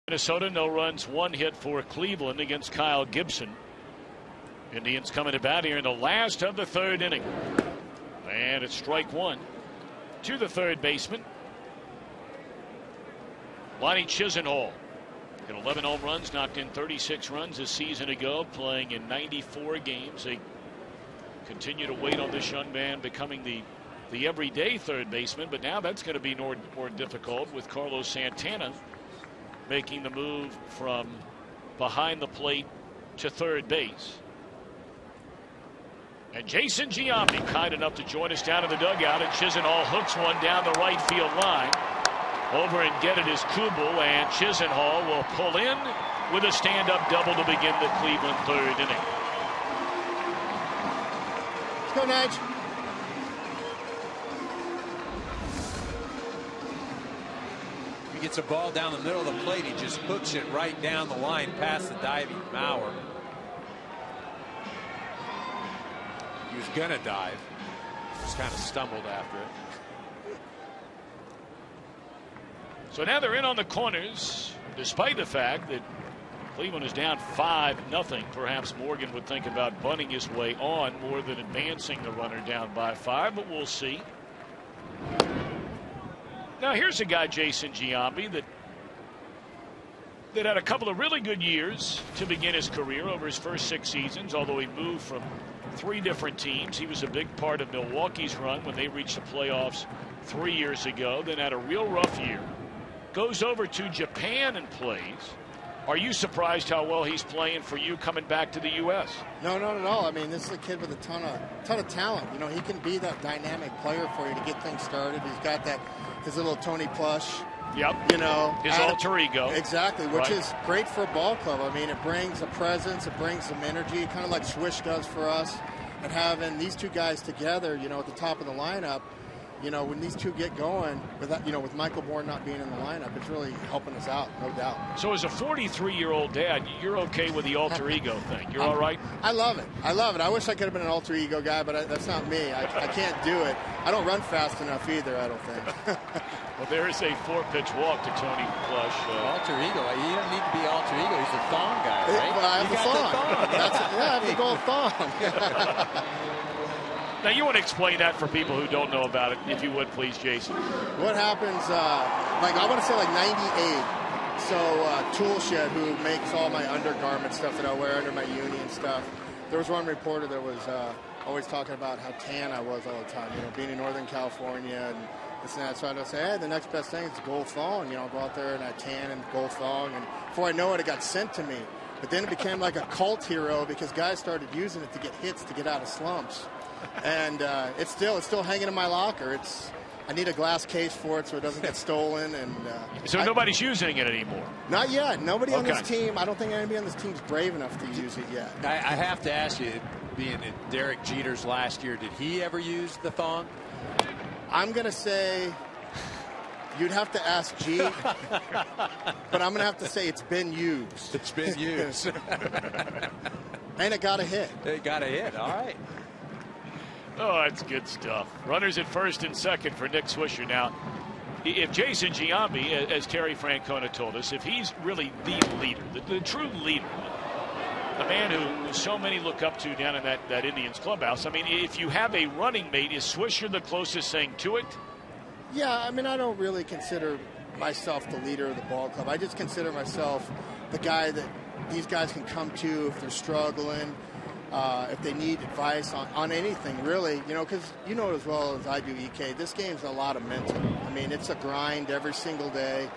Minnesota, no runs, 1 hit for Cleveland against Kyle Gibson. Indians coming to bat here in the last of the third inning. And it's strike 1 to the third baseman, Lonnie Chisenhall. Hit 11 home runs, knocked in 36 runs a season ago, playing in 94 games. They continue to wait on this young man becoming the everyday third baseman, but now that's going to be more difficult with Carlos Santana making the move from behind the plate to third base. And Jason Giambi, kind enough to join us down in the dugout, and Chisenhall hooks one down the right field line. Over and get it is Kubel, and Chisenhall will pull in with a stand-up double to begin the Cleveland third inning. Let's go, Nige. He gets a ball down the middle of the plate. He just hooks it right down the line past the diving Mauer. He was going to dive. Just kind of stumbled after it. So now they're in on the corners, despite the fact that Cleveland is down 5-0. Perhaps Morgan would think about bunting his way on more than advancing the runner down by 5, but we'll see. Now here's a guy, Jason Giambi, that had a couple of really good years to begin his career over his first 6 seasons, although he moved from 3 different teams. He was a big part of Milwaukee's run when they reached the playoffs 3 years ago, then had a real rough year. Goes over to Japan and plays. Are you surprised how well he's playing for you coming back to the U.S.? No, not at all. I mean, this is a kid with a ton of talent. You know, he can be that dynamic player for you to get things started. He's got his little Tony plush. Yep. You know, his alter ego. Exactly, which is great for a ball club. I mean, it brings a presence, it brings some energy, kind of like Swish does for us. And having these two guys together, you know, at the top of the lineup, you know, when these two get going, with Michael Bourne not being in the lineup, it's really helping us out, no doubt. So as a 43-year-old dad, you're okay with the alter ego thing? You're all right? I love it. I wish I could have been an alter ego guy, but that's not me. I can't do it. I don't run fast enough either, I don't think. Well, there is a 4-pitch walk to Tony Plush. Alter ego. You don't need to be alter ego. He's a thong guy, right? Well, I have the thong. I have the gold thong. Now, you want to explain that for people who don't know about it, if you would, please, Jason. What happens, I want to say 98. So Tool Shed, who makes all my undergarment stuff that I wear under my uni and stuff, there was one reporter that was always talking about how tan I was all the time, you know, being in Northern California and this and that. So I'd say, hey, the next best thing is the gold thong. You know, I'll go out there and I tan and gold thong. And before I know it, it got sent to me. But then it became like a cult hero because guys started using it to get hits to get out of slumps. And it's still hanging in my locker. I need a glass case for it so it doesn't get stolen. And so nobody's using it anymore? Not yet. Nobody on this team. I don't think anybody on this team's brave enough to use it yet. I have to ask you, being in Derek Jeter's last year, did he ever use the thong? I'm going to say you'd have to ask G, but I'm going to have to say it's been used. It's been used. And it got a hit. It got a hit. All right. Oh, that's good stuff. Runners at first and second for Nick Swisher. Now, if Jason Giambi, as Terry Francona told us, if he's really the leader, the true leader, the man who so many look up to down in that Indians clubhouse, I mean, if you have a running mate, is Swisher the closest thing to it? Yeah, I mean, I don't really consider myself the leader of the ball club. I just consider myself the guy that these guys can come to if they're struggling. If they need advice on anything, really, you know, because you know as well as I do, EK, this game's a lot of mental. I mean, it's a grind every single day.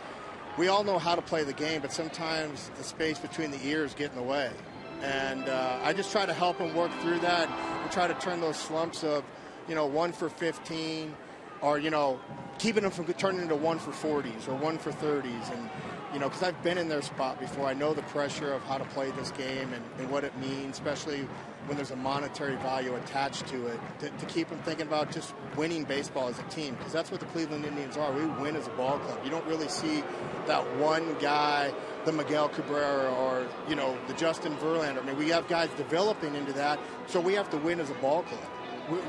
We all know how to play the game, but sometimes the space between the ears get in the way. And I just try to help them work through that and try to turn those slumps of, 1 for 15 or, keeping them from turning into 1 for 40s or 1 for 30s. And, because I've been in their spot before. I know the pressure of how to play this game and what it means, especially when there's a monetary value attached to it, to keep them thinking about just winning baseball as a team, because that's what the Cleveland Indians are. We win as a ball club. You don't really see that one guy, the Miguel Cabrera or, the Justin Verlander. I mean, we have guys developing into that, so we have to win as a ball club.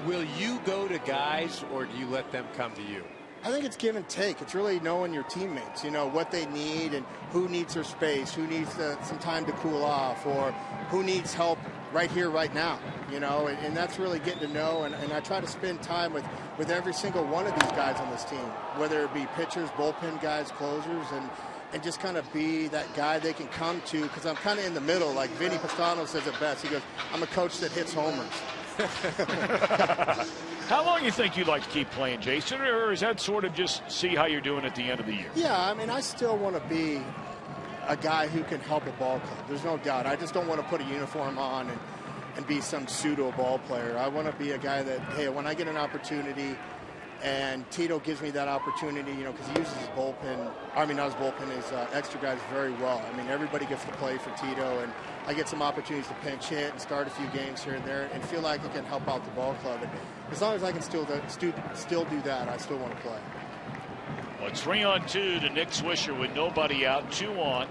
Will you go to guys, or do you let them come to you? I think it's give and take. It's really knowing your teammates, what they need and who needs their space, who needs some time to cool off, or who needs help right here, right now, and that's really getting to know. And I try to spend time with every single one of these guys on this team, whether it be pitchers, bullpen guys, closers, and, and just kind of be that guy they can come to, because I'm kind of in the middle. Like Vinny Pastano says it best. He goes, I'm a coach that hits homers. How long do you think you'd like to keep playing, Jason, or is that sort of just see how you're doing at the end of the year? Yeah, I mean, I still want to be a guy who can help a ball club. There's no doubt. I just don't want to put a uniform on and be some pseudo ball player. I want to be a guy that, hey, when I get an opportunity and Tito gives me that opportunity, you know, because he uses his bullpen, I mean, not his bullpen, his extra guys very well. I mean, everybody gets to play for Tito, and I get some opportunities to pinch hit and start a few games here and there and feel like I can help out the ball club. And as long as I can still do that, I still want to play. Well, it's 3-2 to Nick Swisher with nobody out, 2 on.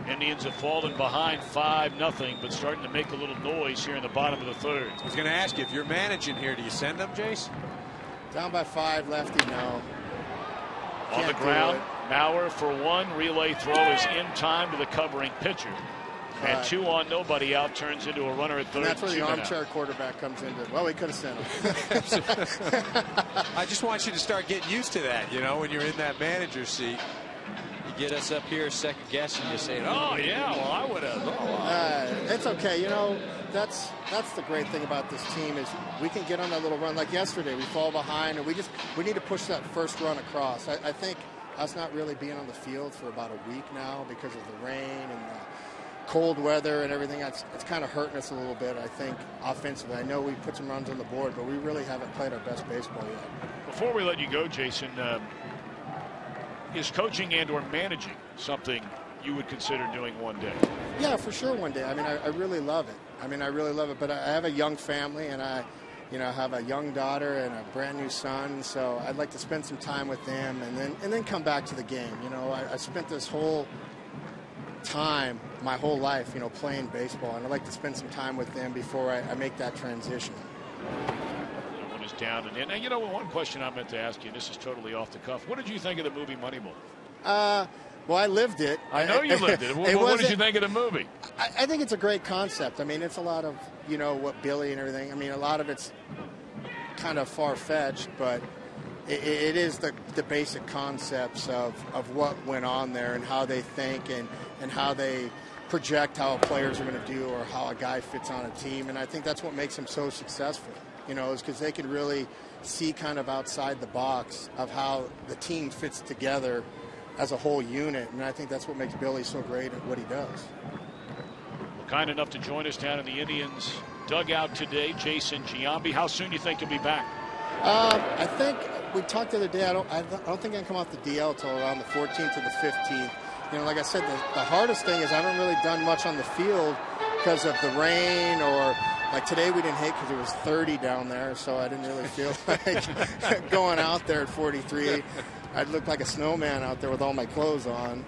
Indians have fallen behind 5-0, but starting to make a little noise here in the bottom of the third. I was going to ask you, if you're managing here, do you send them, Jace? Down by 5, lefty, no. On the ground, Mauer for 1. Relay throw is in time to the covering pitcher. And 2 on, nobody out, turns into a runner at third. And that's where the armchair quarterback comes into. Well, we could have sent him. I just want you to start getting used to that, you know, when you're in that manager's seat. You get us up here second guessing, you say, oh, yeah, well, I would have. It's okay. You know, that's the great thing about this team is we can get on that little run. Like yesterday, we fall behind, and we need to push that first run across. I think us not really being on the field for about a week now because of the rain and the cold weather and everything, it's kind of hurting us a little bit, I think, offensively. I know we put some runs on the board, but we really haven't played our best baseball yet. Before we let you go, Jason, is coaching and or managing something you would consider doing one day? Yeah, for sure one day. I mean, I really love it. But I have a young family, and I have a young daughter and a brand new son, so I'd like to spend some time with them and then come back to the game. You know, I spent this whole time, my whole life, you know, playing baseball, and I'd like to spend some time with them before I make that transition. One is down and in. And, you know, one question I meant to ask you, and this is totally off the cuff. What did you think of the movie Moneyball? Well, I lived it. I know you lived it. What did you think of the movie? I think it's a great concept. I mean, it's a lot of, you know, what Billy and everything. I mean, a lot of it's kind of far-fetched, but it is the basic concepts of what went on there and how they think and how they project how players are going to do or how a guy fits on a team. And I think that's what makes him so successful, you know, is because they can really see kind of outside the box of how the team fits together as a whole unit. And I think that's what makes Billy so great at what he does. Well, kind enough to join us down in the Indians dugout today, Jason Giambi. How soon do you think you'll be back? I think we talked the other day. I don't think I can come off the DL until around the 14th or the 15th. You know, like I said, the hardest thing is I haven't really done much on the field because of the rain, or like today we didn't hit because it was 30 down there, so I didn't really feel like going out there at 43. I'd look like a snowman out there with all my clothes on.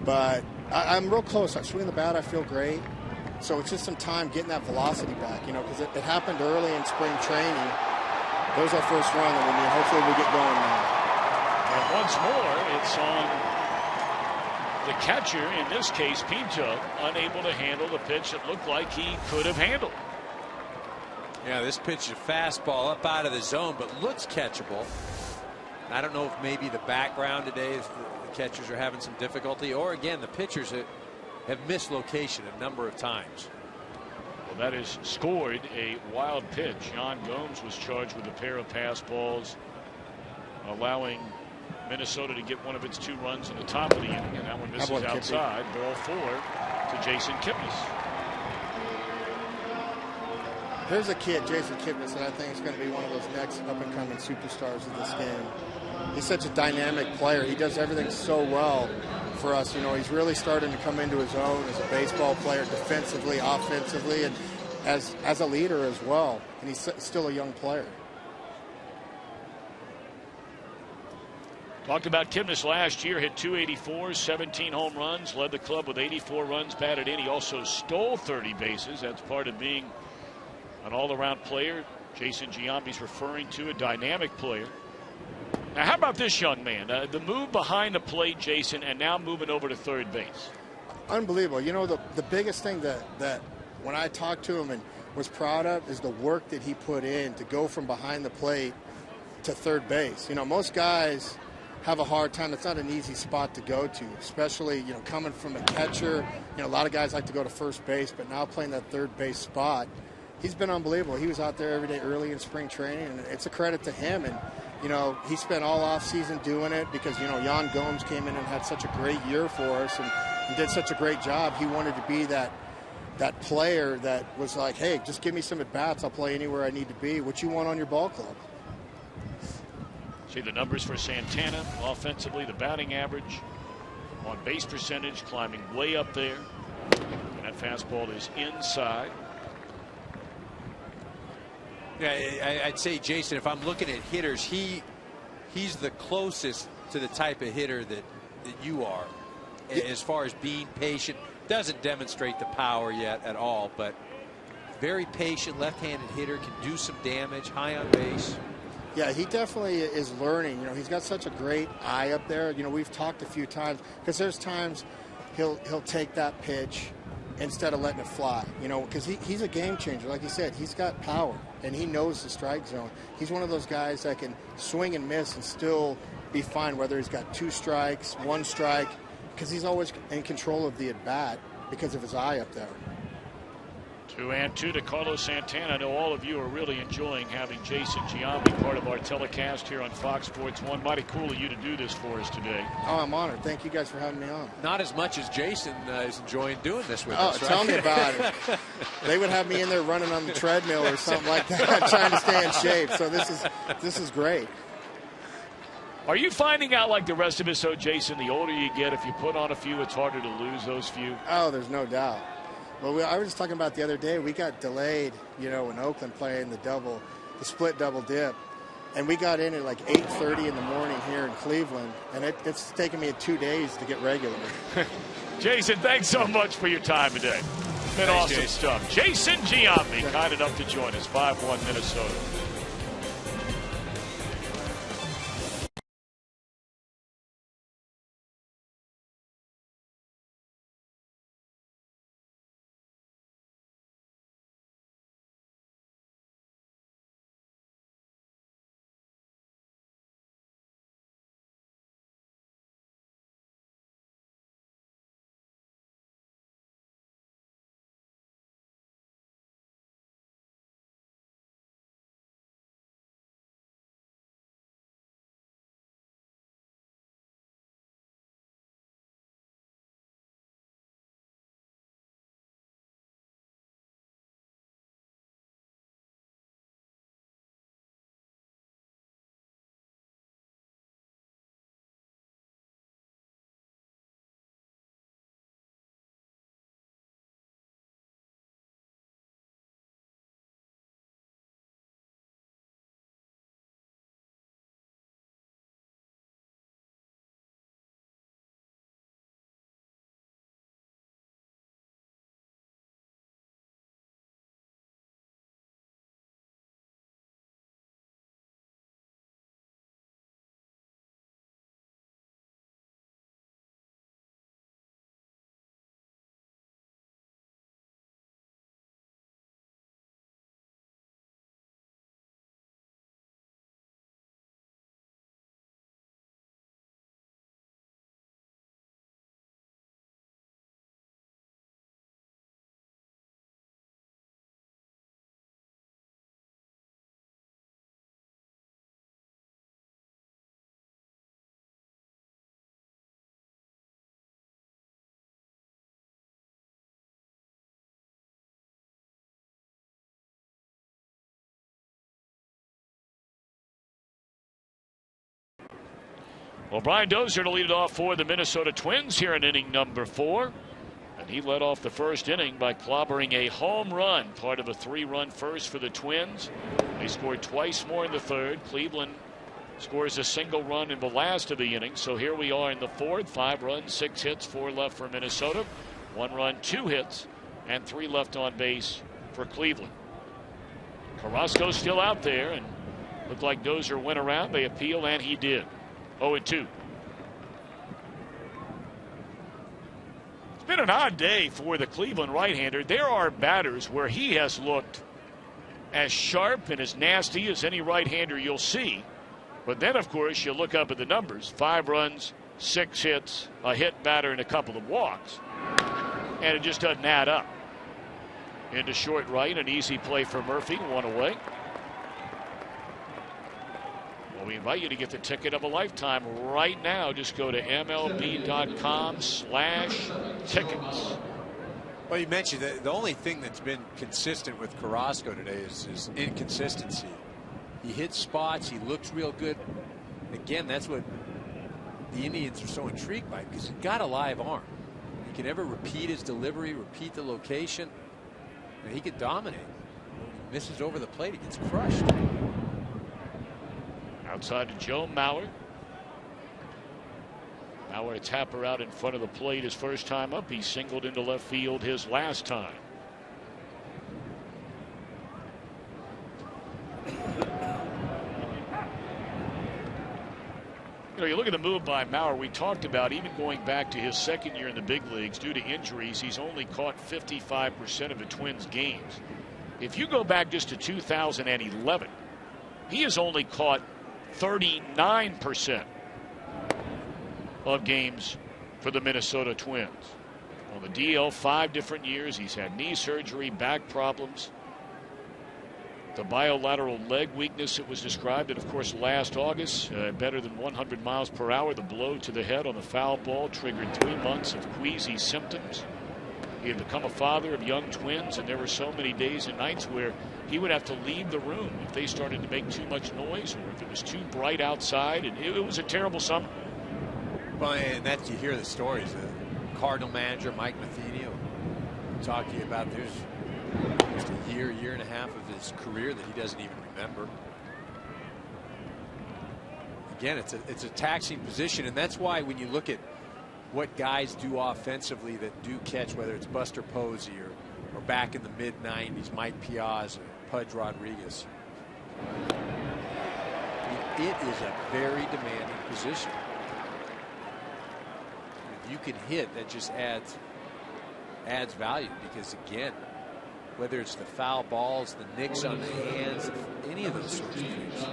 But I'm real close. I swing the bat. I feel great. So it's just some time getting that velocity back, you know, because it happened early in spring training. There's our first run, and hopefully we get going now. And once more, it's on the catcher, in this case Pinto, unable to handle the pitch that looked like he could have handled. Yeah, this pitch is a fastball up out of the zone, but looks catchable. I don't know if maybe the background today is the catchers are having some difficulty, or again, the pitchers have missed location a number of times. Well, that is scored a wild pitch. Yan Gomes was charged with a pair of pass balls, allowing Minnesota to get one of its 2 runs in the top of the inning, and that one misses outside. Ball 4 to Jason Kipnis. There's a kid, Jason Kipnis, that I think is going to be one of those next up-and-coming superstars of this game. He's such a dynamic player. He does everything so well for us. You know, he's really starting to come into his own as a baseball player, defensively, offensively, and as a leader as well. And he's still a young player. Talked about Kipnis last year, hit .284, 17 home runs, led the club with 84 runs batted in. He also stole 30 bases. That's part of being an all-around player. Jason Giambi's referring to a dynamic player. Now, how about this young man? The move behind the plate, Jason, and now moving over to third base. Unbelievable. You know, the biggest thing that when I talked to him and was proud of is the work that he put in to go from behind the plate to third base. You know, most guys have a hard time. It's not an easy spot to go to, especially, coming from a catcher. A lot of guys like to go to first base, but now playing that third base spot, he's been unbelievable. He was out there every day early in spring training, and it's a credit to him. And, he spent all off season doing it because, Yan Gomes came in and had such a great year for us and did such a great job. He wanted to be that player that was like, hey, just give me some at-bats. I'll play anywhere I need to be. What you want on your ball club? See the numbers for Santana. Offensively, the batting average, on base percentage climbing way up there. And that fastball is inside. Yeah, I'd say, Jason, if I'm looking at hitters, he's the closest to the type of hitter that you are. As far as being patient, doesn't demonstrate the power yet at all, but very patient left-handed hitter, can do some damage, high on base. Yeah, he definitely is learning. He's got such a great eye up there. We've talked a few times because there's times he'll take that pitch instead of letting it fly. Because he's a game changer. Like you said, he's got power and he knows the strike zone. He's one of those guys that can swing and miss and still be fine, whether he's got 2 strikes, 1 strike, because he's always in control of the at bat because of his eye up there. 2-2 to Carlos Santana. I know all of you are really enjoying having Jason Giambi part of our telecast here on Fox Sports 1. Mighty cool of you to do this for us today. Oh, I'm honored. Thank you guys for having me on. Not as much as Jason is enjoying doing this with us. Tell me about it. They would have me in there running on the treadmill or something like that, trying to stay in shape. So this is great. Are you finding out, like the rest of us, so Jason, the older you get, if you put on a few, it's harder to lose those few? Oh, there's no doubt. Well, I was just talking about the other day, we got delayed, in Oakland playing the split double dip. And we got in at like 8:30 in the morning here in Cleveland. And it's taken me 2 days to get regular. Jason, thanks so much for your time today. Been awesome Jason. stuff. Jason Giambi, kind enough to join us, 5-1 Minnesota. Well, Brian Dozier to lead it off for the Minnesota Twins here in inning number 4. And he led off the first inning by clobbering a home run, part of a 3-run first for the Twins. They scored twice more in the third. Cleveland scores a single run in the last of the inning. So here we are in the 4th. 5 runs, 6 hits, 4 left for Minnesota. 1 run, 2 hits, and 3 left on base for Cleveland. Carrasco's still out there, and looked like Dozier went around. They appeal, and he did. 0-2. It's been an odd day for the Cleveland right-hander. There are batters where he has looked as sharp and as nasty as any right-hander you'll see. But then, of course, you look up at the numbers. 5 runs, 6 hits, a hit batter, and a couple of walks. And it just doesn't add up. Into short right, an easy play for Murphy, 1 away. Well, we invite you to get the ticket of a lifetime right now. Just go to MLB.com/tickets. Well, you mentioned that the only thing that's been consistent with Carrasco today is his inconsistency. He hits spots. He looks real good. Again, that's what the Indians are so intrigued by, because he's got a live arm. He can ever repeat his delivery, repeat the location, and he could dominate. When he misses over the plate, he gets crushed. Outside to Joe Mauer. Mauer a tapper out in front of the plate his first time up. He singled into left field his last time. You know, you look at the move by Mauer. We talked about even going back to his second year in the big leagues. Due to injuries, he's only caught 55% of the Twins' games. If you go back just to 2011, he has only caught 39% of games for the Minnesota Twins. On the DL, 5 different years. He's had knee surgery, back problems, the bilateral leg weakness that was described. And of course, last August, better than 100 miles per hour, the blow to the head on the foul ball triggered 3 months of queasy symptoms. He had become a father of young twins, and there were so many days and nights where he would have to leave the room if they started to make too much noise or if it was too bright outside. And it was a terrible summer. Well, and that you hear the stories. The Cardinal manager Mike Matheny will talk to you about there's just a year and a half of his career that he doesn't even remember. Again, it's a taxing position, and that's why when you look at what guys do offensively that do catch, whether it's Buster Posey or back in the mid-90s, Mike Piazza, Pudge Rodriguez, it is a very demanding position. If you can hit, that just adds value, because again, whether it's the foul balls, the nicks on the hands, any of those sorts of things,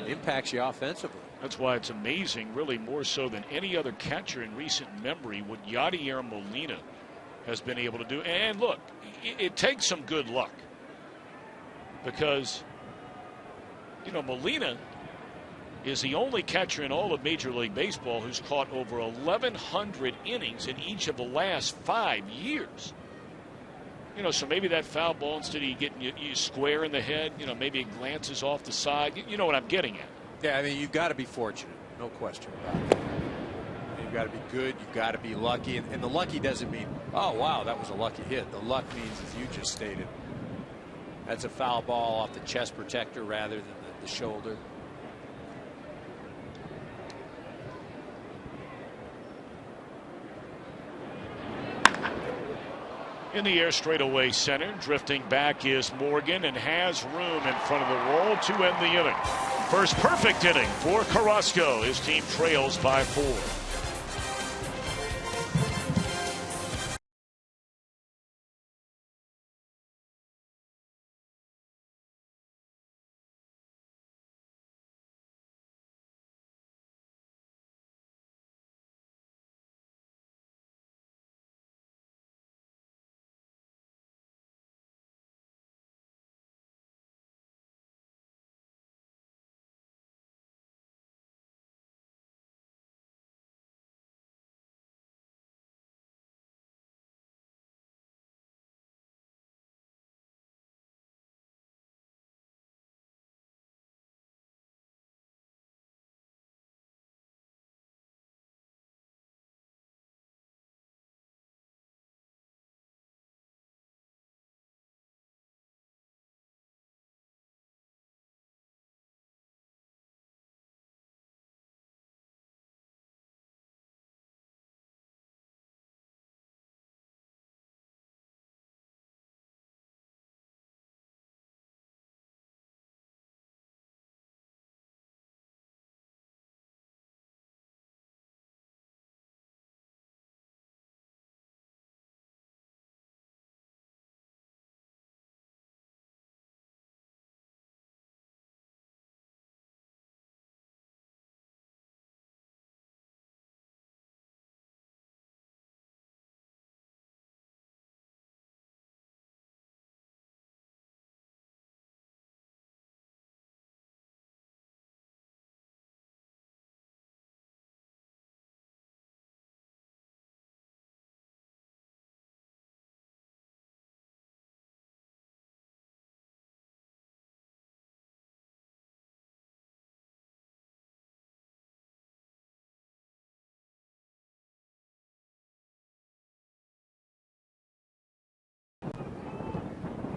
it impacts you offensively. That's why it's amazing, really more so than any other catcher in recent memory, what Yadier Molina has been able to do. And look, it takes some good luck, because, you know, Molina is the only catcher in all of Major League Baseball who's caught over 1,100 innings in each of the last 5 years. You know, so maybe that foul ball, instead of you getting you square in the head, you know, maybe it glances off the side. You know what I'm getting at. Yeah, I mean, you've got to be fortunate, no question about it. You've got to be good, you've got to be lucky, and the lucky doesn't mean, oh wow, that was a lucky hit. The luck means, as you just stated, that's a foul ball off the chest protector rather than the shoulder. In the air, straightaway center. Drifting back is Morgan, and has room in front of the wall to end the inning. First perfect inning for Carrasco. His team trails by 4.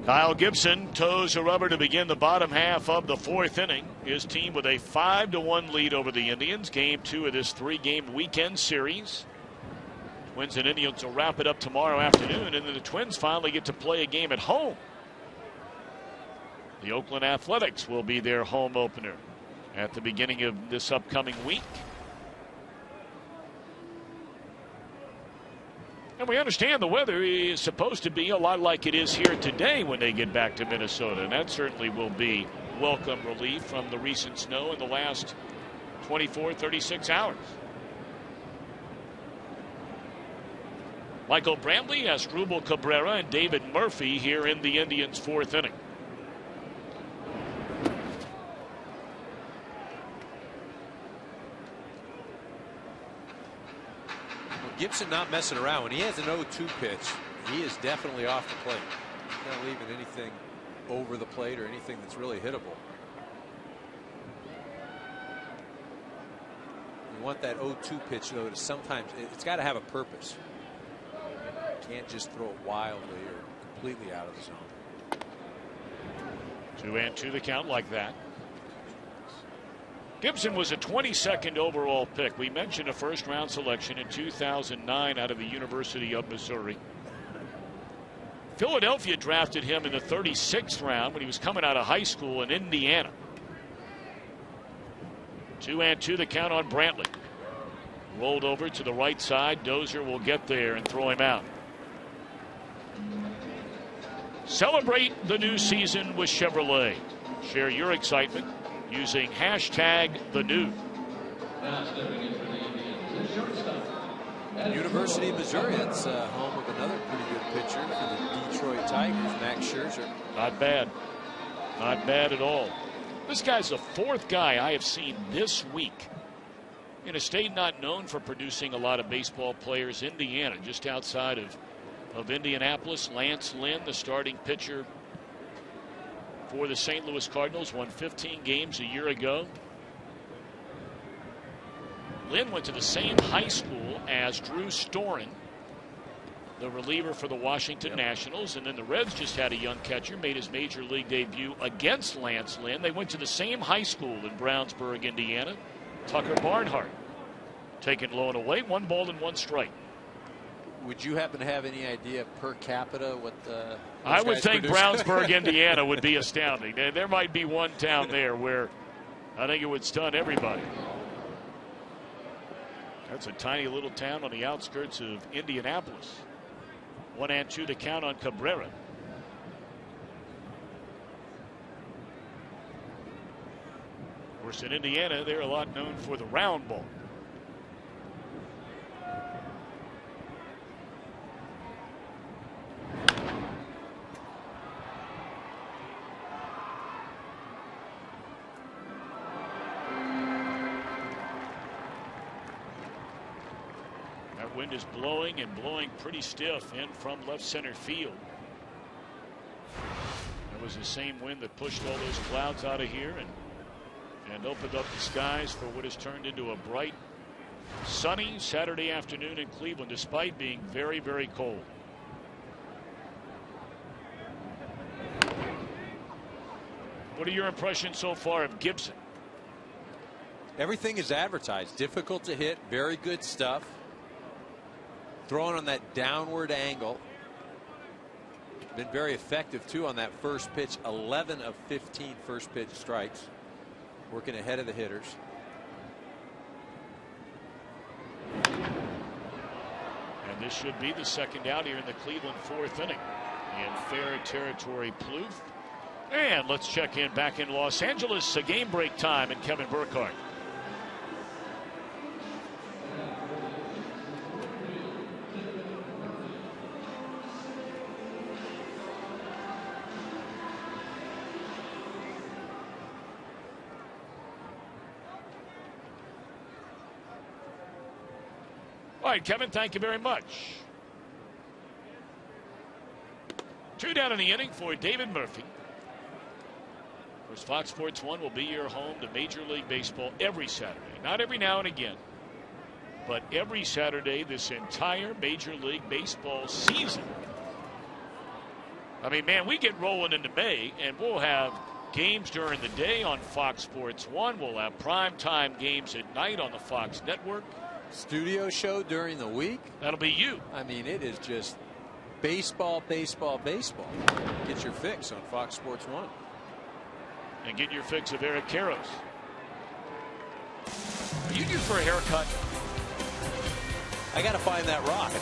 Kyle Gibson toes a rubber to begin the bottom half of the 4th inning. His team with a 5-1 lead over the Indians. Game 2 of this 3-game weekend series. Twins and Indians will wrap it up tomorrow afternoon, and then the Twins finally get to play a game at home. The Oakland Athletics will be their home opener at the beginning of this upcoming week. And we understand the weather is supposed to be a lot like it is here today when they get back to Minnesota. And that certainly will be welcome relief from the recent snow in the last 24, 36 hours. Michael Brantley, Asdrubal Cabrera, and David Murphy here in the Indians' 4th inning. Gibson not messing around. When he has an 0-2 pitch, he is definitely off the plate. He's not leaving anything over the plate or anything that's really hittable. You want that 0-2 pitch, though, to sometimes it's got to have a purpose. You can't just throw it wildly or completely out of the zone. 2-2 the count like that. Gibson was a 22nd overall pick. We mentioned a first-round selection in 2009 out of the University of Missouri. Philadelphia drafted him in the 36th round when he was coming out of high school in Indiana. 2-2 the count on Brantley. Rolled over to the right side. Dozier will get there and throw him out. Celebrate the new season with Chevrolet. Share your excitement using #TheNew. University of Missouri, that's home of another pretty good pitcher for the Detroit Tigers, Max Scherzer. Not bad. Not bad at all. This guy's the 4th guy I have seen this week in a state not known for producing a lot of baseball players, Indiana, just outside of Indianapolis. Lance Lynn, the starting pitcher for the St. Louis Cardinals, won 15 games a year ago. Lynn went to the same high school as Drew Storen, the reliever for the Washington Nationals, and then the Reds just had a young catcher, made his major league debut against Lance Lynn. They went to the same high school in Brownsburg, Indiana. Tucker Barnhart taken low and away, 1 ball and 1 strike. Would you happen to have any idea per capita what the I would think produce? Brownsburg, Indiana would be astounding. There might be one town there where I think it would stun everybody. That's a tiny little town on the outskirts of Indianapolis. 1-2 the count on Cabrera. Of course, in Indiana, they're a lot known for the round ball. Wind is blowing and blowing pretty stiff in from left center field. That was the same wind that pushed all those clouds out of here and opened up the skies for what has turned into a bright, sunny Saturday afternoon in Cleveland, despite being very, very cold. What are your impressions so far of Gibson? Everything is advertised. Difficult to hit, very good stuff. Throwing on that downward angle. Been very effective, too, on that first pitch. 11 of 15 first pitch strikes. Working ahead of the hitters. And this should be the second out here in the Cleveland 4th inning. In fair territory, Plouffe. And let's check in back in Los Angeles. A game break time and Kevin Burkhardt. All right, Kevin, thank you very much. 2 down in the inning for David Murphy. Of course, Fox Sports 1 will be your home to Major League Baseball every Saturday. Not every now and again, but every Saturday this entire Major League Baseball season. I mean, man, we get rolling into May, and we'll have games during the day on Fox Sports 1. We'll have primetime games at night on the Fox Network. Studio show during the week. That'll be you. I mean, it is just baseball, baseball, baseball. Get your fix on Fox Sports 1. And get your fix of Eric Karros. Are you due for a haircut? I got to find that rock.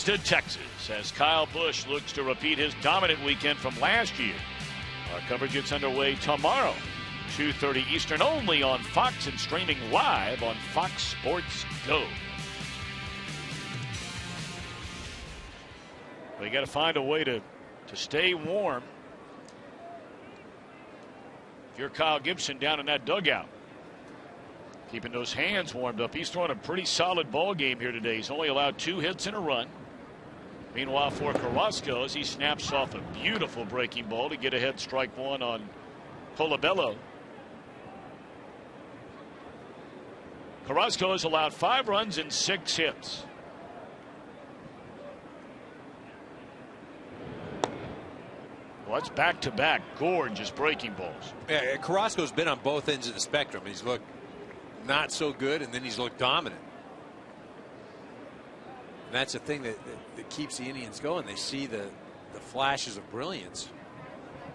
To Texas as Kyle Busch looks to repeat his dominant weekend from last year. Our coverage gets underway tomorrow, 2:30 Eastern, only on Fox and streaming live on Fox Sports Go. They got to find a way to stay warm. If you're Kyle Gibson down in that dugout, keeping those hands warmed up. He's throwing a pretty solid ball game here today. He's only allowed 2 hits and a run. Meanwhile, for Carrasco, as he snaps off a beautiful breaking ball to get ahead, strike one on Colabello. Carrasco has allowed 5 runs and 6 hits. Well, that's back-to-back gorgeous breaking balls. Yeah, Carrasco's been on both ends of the spectrum. He's looked not so good, and then he's looked dominant. And that's the thing that keeps the Indians going. They see the flashes of brilliance.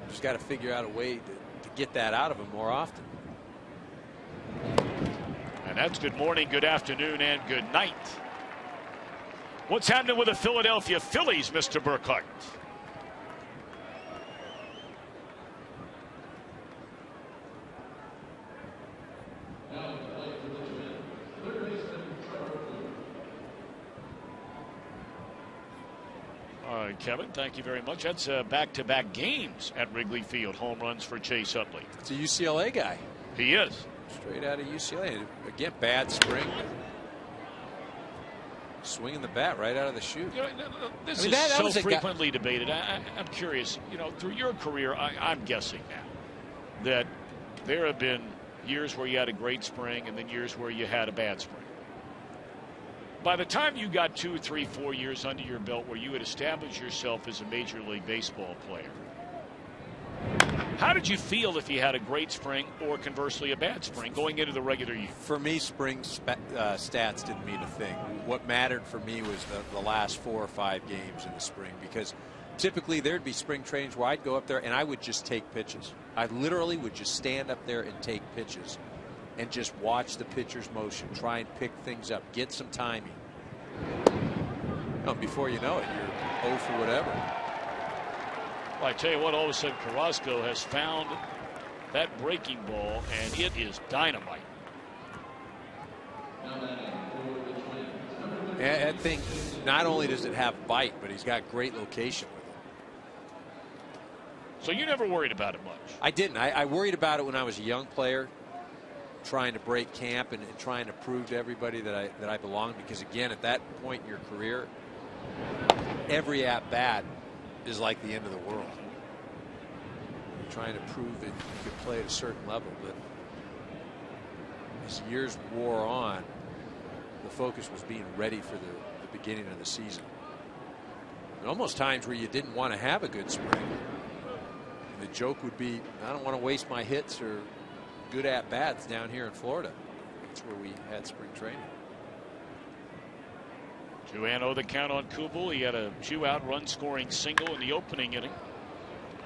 Just got to figure out a way to get that out of him more often. And that's good morning, good afternoon, and good night. What's happening with the Philadelphia Phillies, Mr. Burkhart? Kevin, thank you very much. That's back-to-back games at Wrigley Field. Home runs for Chase Utley. It's a UCLA guy. He is. Straight out of UCLA. Again, bad spring. Swinging the bat right out of the chute. You know, this is so frequently debated. I'm curious, you know, through your career, I'm guessing now that there have been years where you had a great spring and then years where you had a bad spring. By the time you got 2, 3, 4 years under your belt where you had established yourself as a Major League Baseball player, how did you feel if you had a great spring or conversely a bad spring going into the regular year? For me, spring stats didn't mean a thing. What mattered for me was the last 4 or 5 games in the spring, because typically there'd be spring trainings where I'd go up there and I would just take pitches. I literally would just stand up there and take pitches and just watch the pitcher's motion, try and pick things up, get some timing. Before you know it, you're 0 for whatever. Well, I tell you what, all of a sudden Carrasco has found that breaking ball, and it is dynamite. And I think not only does it have bite, but he's got great location with it. So you never worried about it much? I didn't. I worried about it when I was a young player, trying to break camp and trying to prove to everybody that I belonged. Because again, at that point in your career, every at bat is like the end of the world. You're trying to prove that you could play at a certain level, but as years wore on, the focus was being ready for the beginning of the season. And almost times where you didn't want to have a good spring. And the joke would be, I don't want to waste my hits or good at bats down here in Florida. That's where we had spring training. 2-0 the count on Kubel. He had a 2-out run scoring single in the opening inning.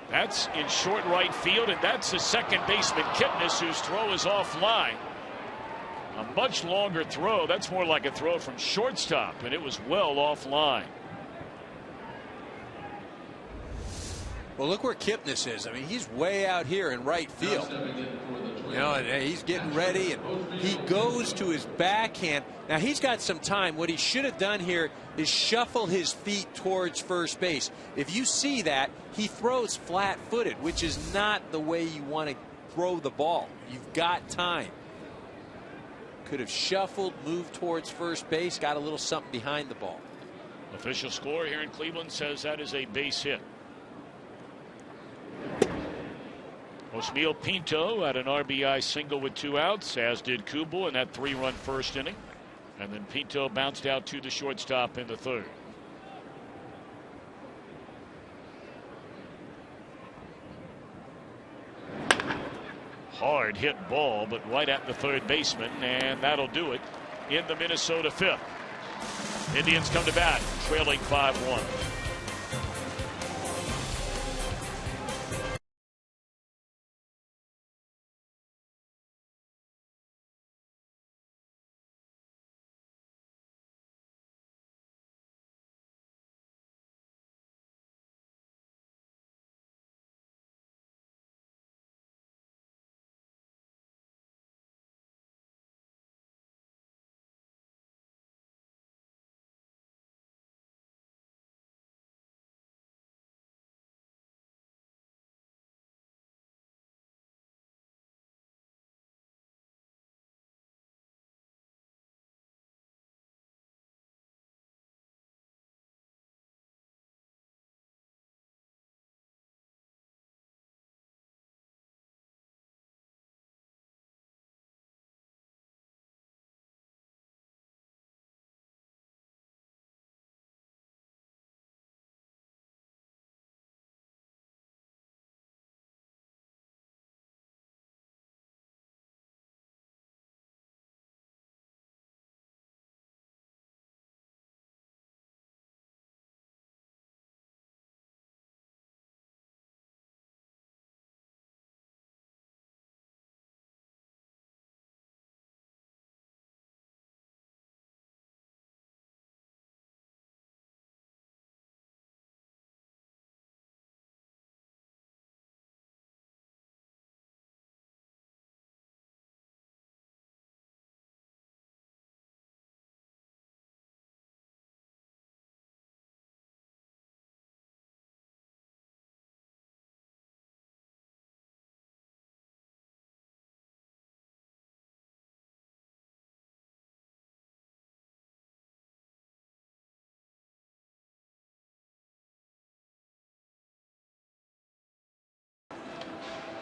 That's in short right field, and that's the second baseman Kipnis, whose throw is offline. A much longer throw. That's more like a throw from shortstop, and it was well offline. Well, look where Kipnis is. I mean, he's way out here in right field. You know, and he's getting ready, and he goes to his backhand. Now, he's got some time. What he should have done here is shuffle his feet towards first base. If you see that, he throws flat-footed, which is not the way you want to throw the ball. You've got time. Could have shuffled, moved towards first base, got a little something behind the ball. Official score here in Cleveland says that is a base hit. Osmeal Pinto had an RBI single with 2 outs, as did Kubel in that 3-run first inning. And then Pinto bounced out to the shortstop in the third. Hard hit ball, but right at the third baseman, and that'll do it in the Minnesota fifth. Indians come to bat, trailing 5-1.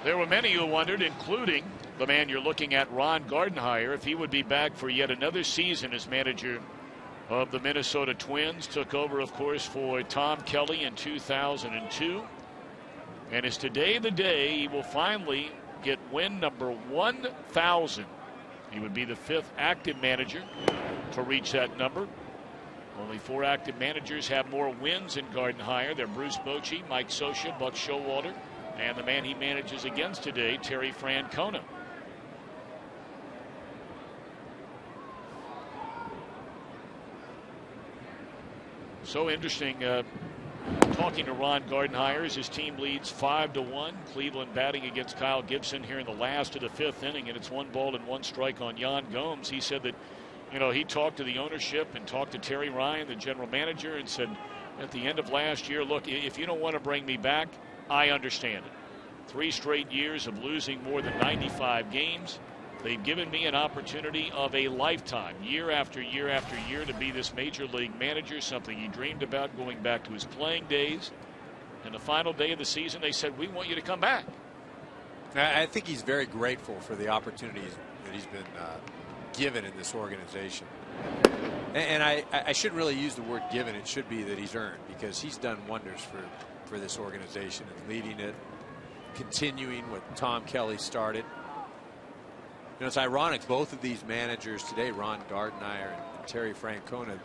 There were many who wondered, including the man you're looking at, Ron Gardenhire, if he would be back for yet another season as manager of the Minnesota Twins. Took over, of course, for Tom Kelly in 2002. And is today the day he will finally get win number 1,000. He would be the 5th active manager to reach that number. Only 4 active managers have more wins than Gardenhire. They're Bruce Bochy, Mike Scioscia, Buck Showalter, and the man he manages against today, Terry Francona. So interesting. Talking to Ron Gardenhire as his team leads 5-1. Cleveland batting against Kyle Gibson here in the last of the 5th inning, and it's 1 ball and 1 strike on Yan Gomes. He said that, he talked to the ownership and talked to Terry Ryan, the general manager, and said at the end of last year, look, if you don't want to bring me back, I understand it. 3 straight years of losing more than 95 games. They've given me an opportunity of a lifetime, year after year after year, to be this major league manager, something he dreamed about going back to his playing days. And the final day of the season, they said, we want you to come back. I think he's very grateful for the opportunities that he's been given in this organization. And I shouldn't really use the word given. It should be that he's earned, because he's done wonders for this organization and leading it, continuing what Tom Kelly started. It's ironic, both of these managers today, Ron Gardenhire and Terry Francona,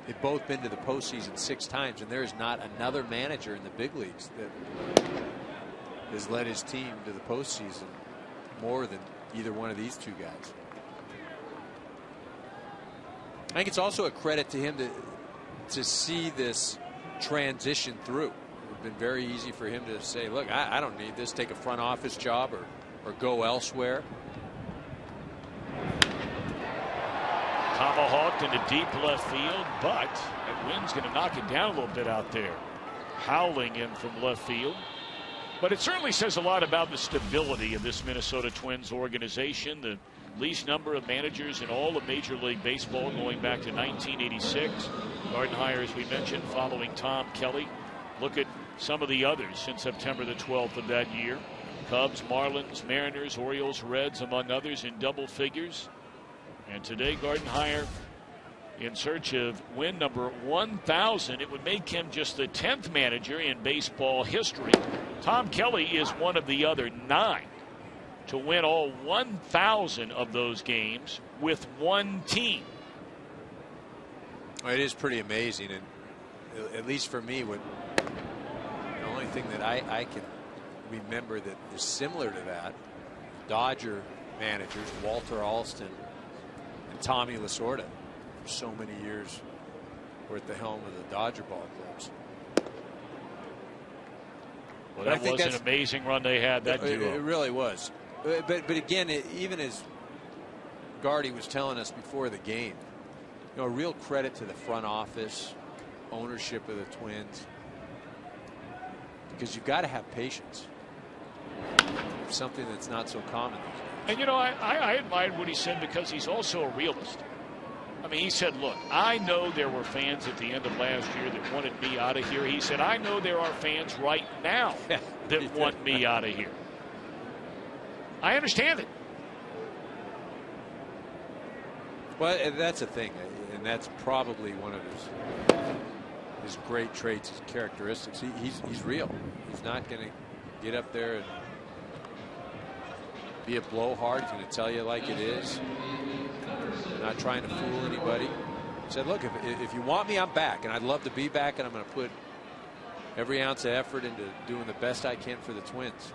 they've both been to the postseason 6 times, and there is not another manager in the big leagues that has led his team to the postseason more than either one of these 2 guys. I think it's also a credit to him to see this transition through. It would have been very easy for him to say, look, I don't need this, take a front office job or go elsewhere. Tomahawked into deep left field, but that wind's going to knock it down a little bit out there. Howling in from left field. But it certainly says a lot about the stability of this Minnesota Twins organization. The least number of managers in all of Major League Baseball going back to 1986. Gardenhire, as we mentioned, following Tom Kelly. Look at some of the others since September the 12th of that year. Cubs, Marlins, Mariners, Orioles, Reds, among others, in double figures. And today, Gardenhire in search of win number 1,000. It would make him just the 10th manager in baseball history. Tom Kelly is one of the other 9 to win all 1,000 of those games with one team. Well, it is pretty amazing, and at least for me, the only thing that I can remember that is similar to that, Dodger managers Walter Alston and Tommy Lasorda, for so many years, were at the helm of the Dodger ball clubs. Well, that was an amazing run they had, that duo. It really was. But again, even as Gardy was telling us before the game, a real credit to the front office, ownership of the Twins, because you've got to have patience. Something that's not so common these days. And I admired what he said, because he's also a realist. I mean, he said, look, I know there were fans at the end of last year that wanted me out of here. He said, I know there are fans right now that want me out of here. I understand it. Well, that's the thing, and that's probably one of his great traits, his characteristics. He's real. He's not going to get up there and be a blowhard. He's going to tell you like it is. Not trying to fool anybody. He said, look, if you want me, I'm back, and I'd love to be back, and I'm going to put every ounce of effort into doing the best I can for the Twins.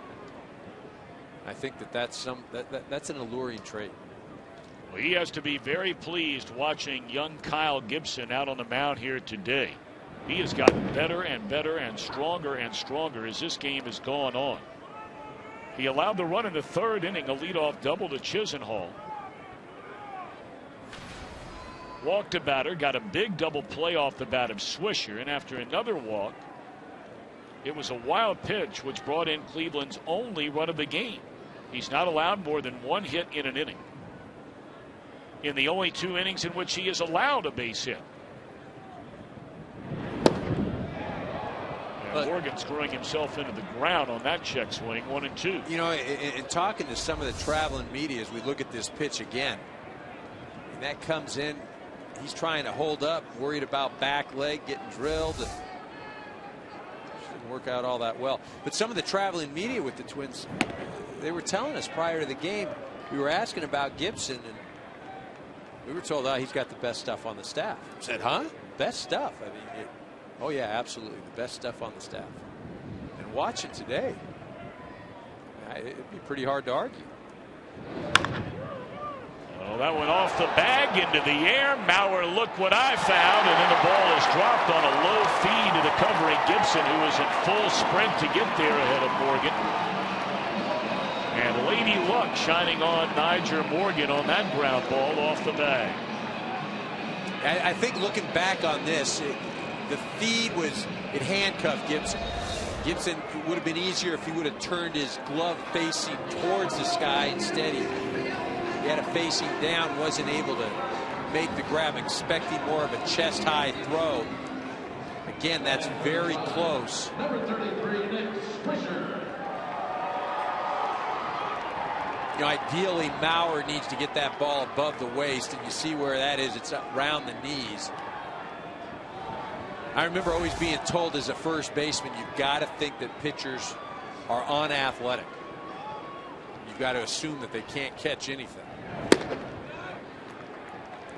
I think that's an alluring trait. Well, he has to be very pleased watching young Kyle Gibson out on the mound here today. He has gotten better and better and stronger as this game has gone on. He allowed the run in the 3rd inning, a leadoff double to Chisenhall. Walked a batter, got a big double play off the bat of Swisher, and after another walk, it was a wild pitch which brought in Cleveland's only run of the game. He's not allowed more than 1 hit in an inning, in the only 2 innings in which he is allowed a base hit. And Morgan screwing himself into the ground on that check swing, 1-2. In talking to some of the traveling media as we look at this pitch again, and that comes in, he's trying to hold up, worried about back leg getting drilled. Didn't work out all that well. But some of the traveling media with the Twins, they were telling us prior to the game, we were asking about Gibson, and we were told, he's got the best stuff on the staff. I said, huh? Best stuff? I mean, oh yeah, absolutely, the best stuff on the staff. And watch it today, it'd be pretty hard to argue. Well, that went off the bag into the air. Mauer, look what I found. And then the ball is dropped on a low feed to the covering Gibson, who was in full sprint to get there ahead of Morgan. And Lady Luck shining on Nyjer Morgan on that ground ball off the bag. I think looking back on this, the feed it handcuffed Gibson. Gibson would have been easier if he would have turned his glove facing towards the sky. Instead, he had it facing down, wasn't able to make the grab, expecting more of a chest high throw. Again, that's very close. Number 33, Nick Swisher. Ideally, Mauer needs to get that ball above the waist, and you see where that is. It's around the knees. I remember always being told as a first baseman, you've got to think that pitchers are unathletic. You've got to assume that they can't catch anything.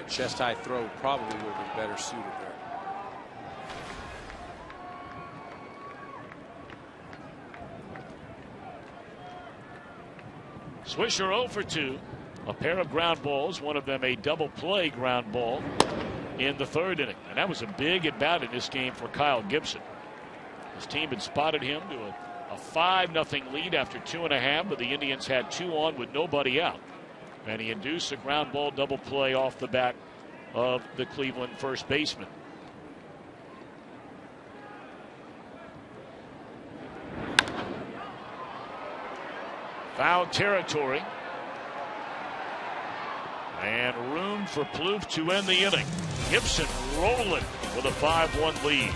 A chest high throw probably would have been better suited there. Swisher 0 for 2. A pair of ground balls, one of them a double play ground ball in the third inning. And that was a big at bat in this game for Kyle Gibson. His team had spotted him to a 5-0 lead after 2.5, but the Indians had 2 on with nobody out. And he induced a ground ball double play off the bat of the Cleveland first baseman. Foul territory. And room for Plouffe to end the inning. Gibson rolling with a 5-1 lead.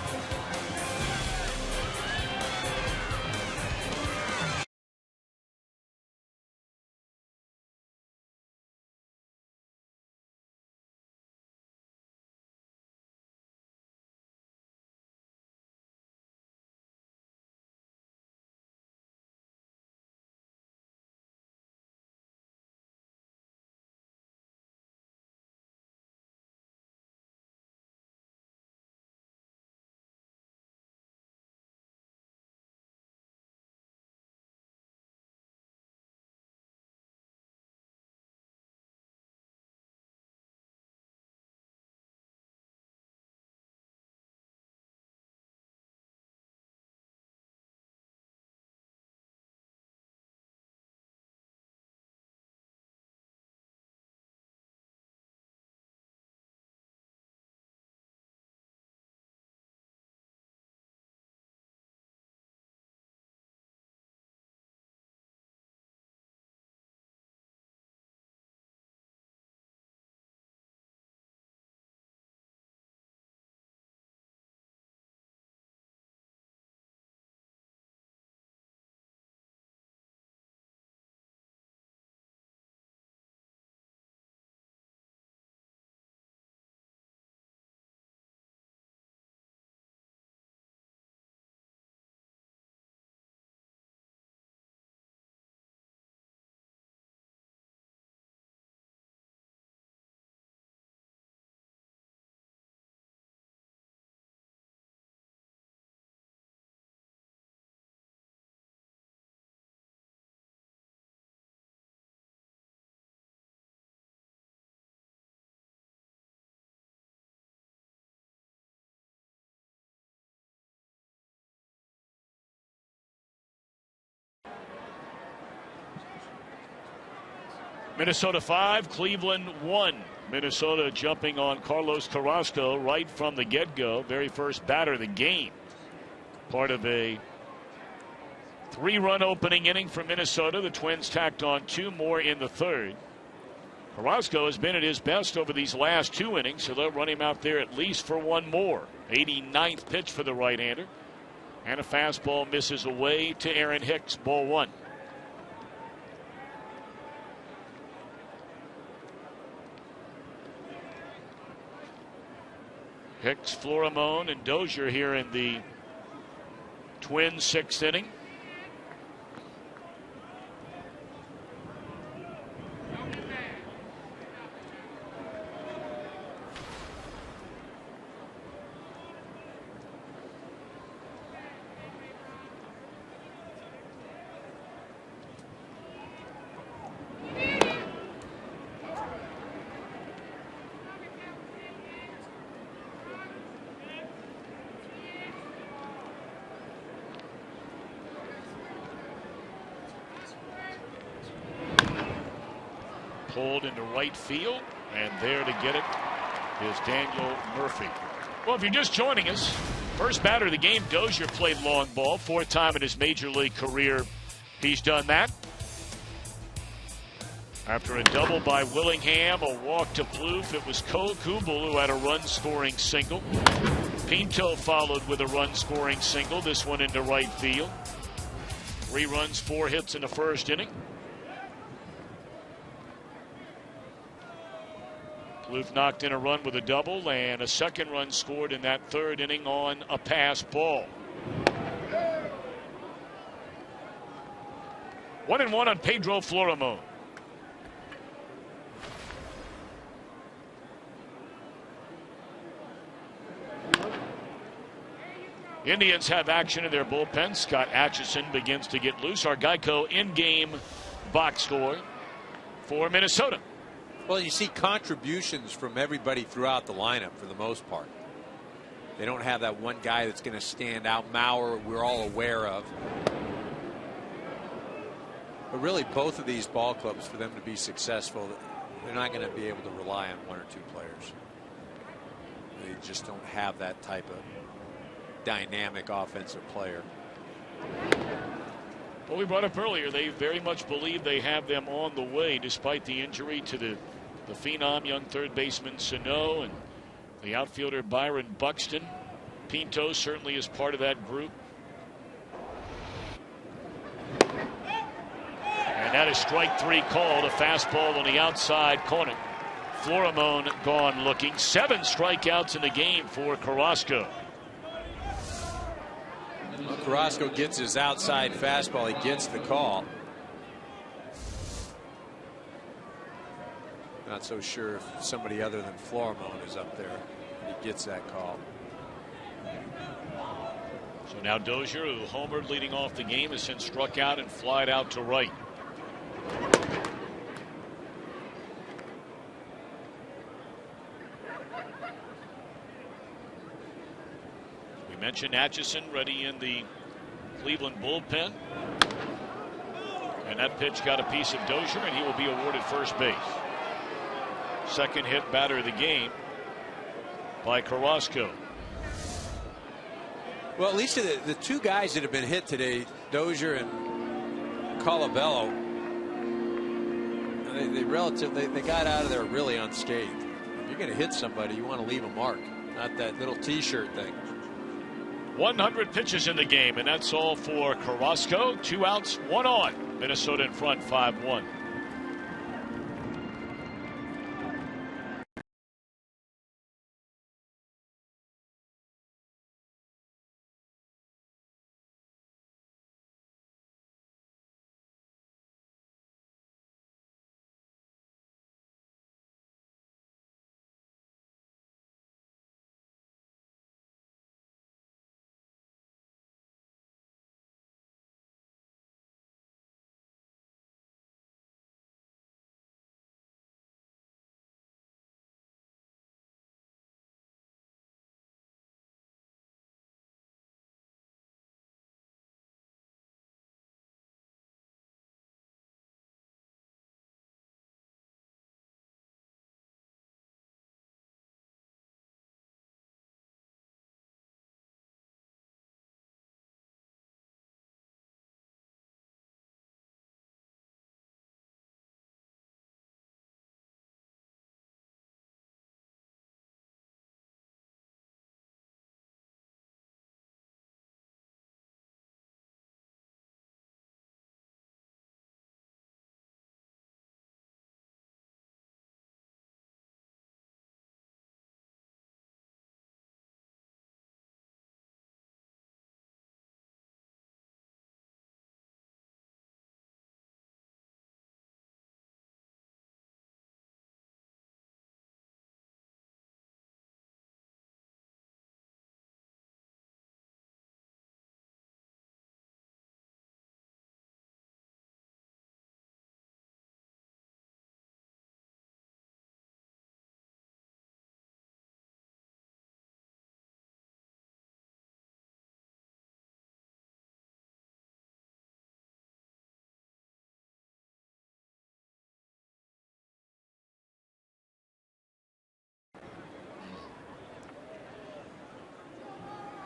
Minnesota 5, Cleveland 1. Minnesota jumping on Carlos Carrasco right from the get-go. Very first batter of the game. Part of a 3-run opening inning for Minnesota. The Twins tacked on 2 more in the third. Carrasco has been at his best over these last 2 innings, so they'll run him out there at least for 1 more. 89th pitch for the right-hander. And a fastball misses away to Aaron Hicks. Ball 1. Hicks, Florimon, and Dozier here in the Twins' 6th inning. pulled into right field, and there to get it is Daniel Murphy. Well, if you're just joining us, first batter of the game, Dozier played long ball. Fourth time in his major league career he's done that. After a double by Willingham, a walk to Plouffe, it was Kubel who had a run-scoring single. Pinto followed with a run-scoring single, this one into right field. 3 runs, 4 hits in the first inning. Plouffe knocked in a run with a double, and a second run scored in that third inning on a pass ball. 1-1 on Pedro Florimon. Indians have action in their bullpen. Scott Atchison begins to get loose. Our Geico in-game box score for Minnesota. Well, you see contributions from everybody throughout the lineup for the most part. They don't have that one guy that's going to stand out. Mauer, we're all aware of. But really, both of these ball clubs, for them to be successful, they're not going to be able to rely on 1 or 2 players. They just don't have that type of dynamic offensive player. Well, we brought up earlier, they very much believe they have them on the way despite the injury to the phenom young third baseman Sano and the outfielder Byron Buxton. Pinto certainly is part of that group. And that is strike 3 called, a fastball on the outside corner. Florimon gone looking. 7 strikeouts in the game for Carrasco. Well, Carrasco gets his outside fastball. He gets the call. Not so sure if somebody other than Florimon is up there. He gets that call. So now Dozier, who homered leading off the game, has since struck out and flied out to right. We mentioned Atchison ready in the Cleveland bullpen. And that pitch got a piece of Dozier, and he will be awarded first base. Second hit batter of the game by Carrasco. Well, at least the 2 guys that have been hit today, Dozier and Colabello, they got out of there really unscathed. If you're going to hit somebody, you want to leave a mark, not that little T-shirt thing. 100 pitches in the game, and that's all for Carrasco. 2 outs, 1 on. Minnesota in front, 5-1.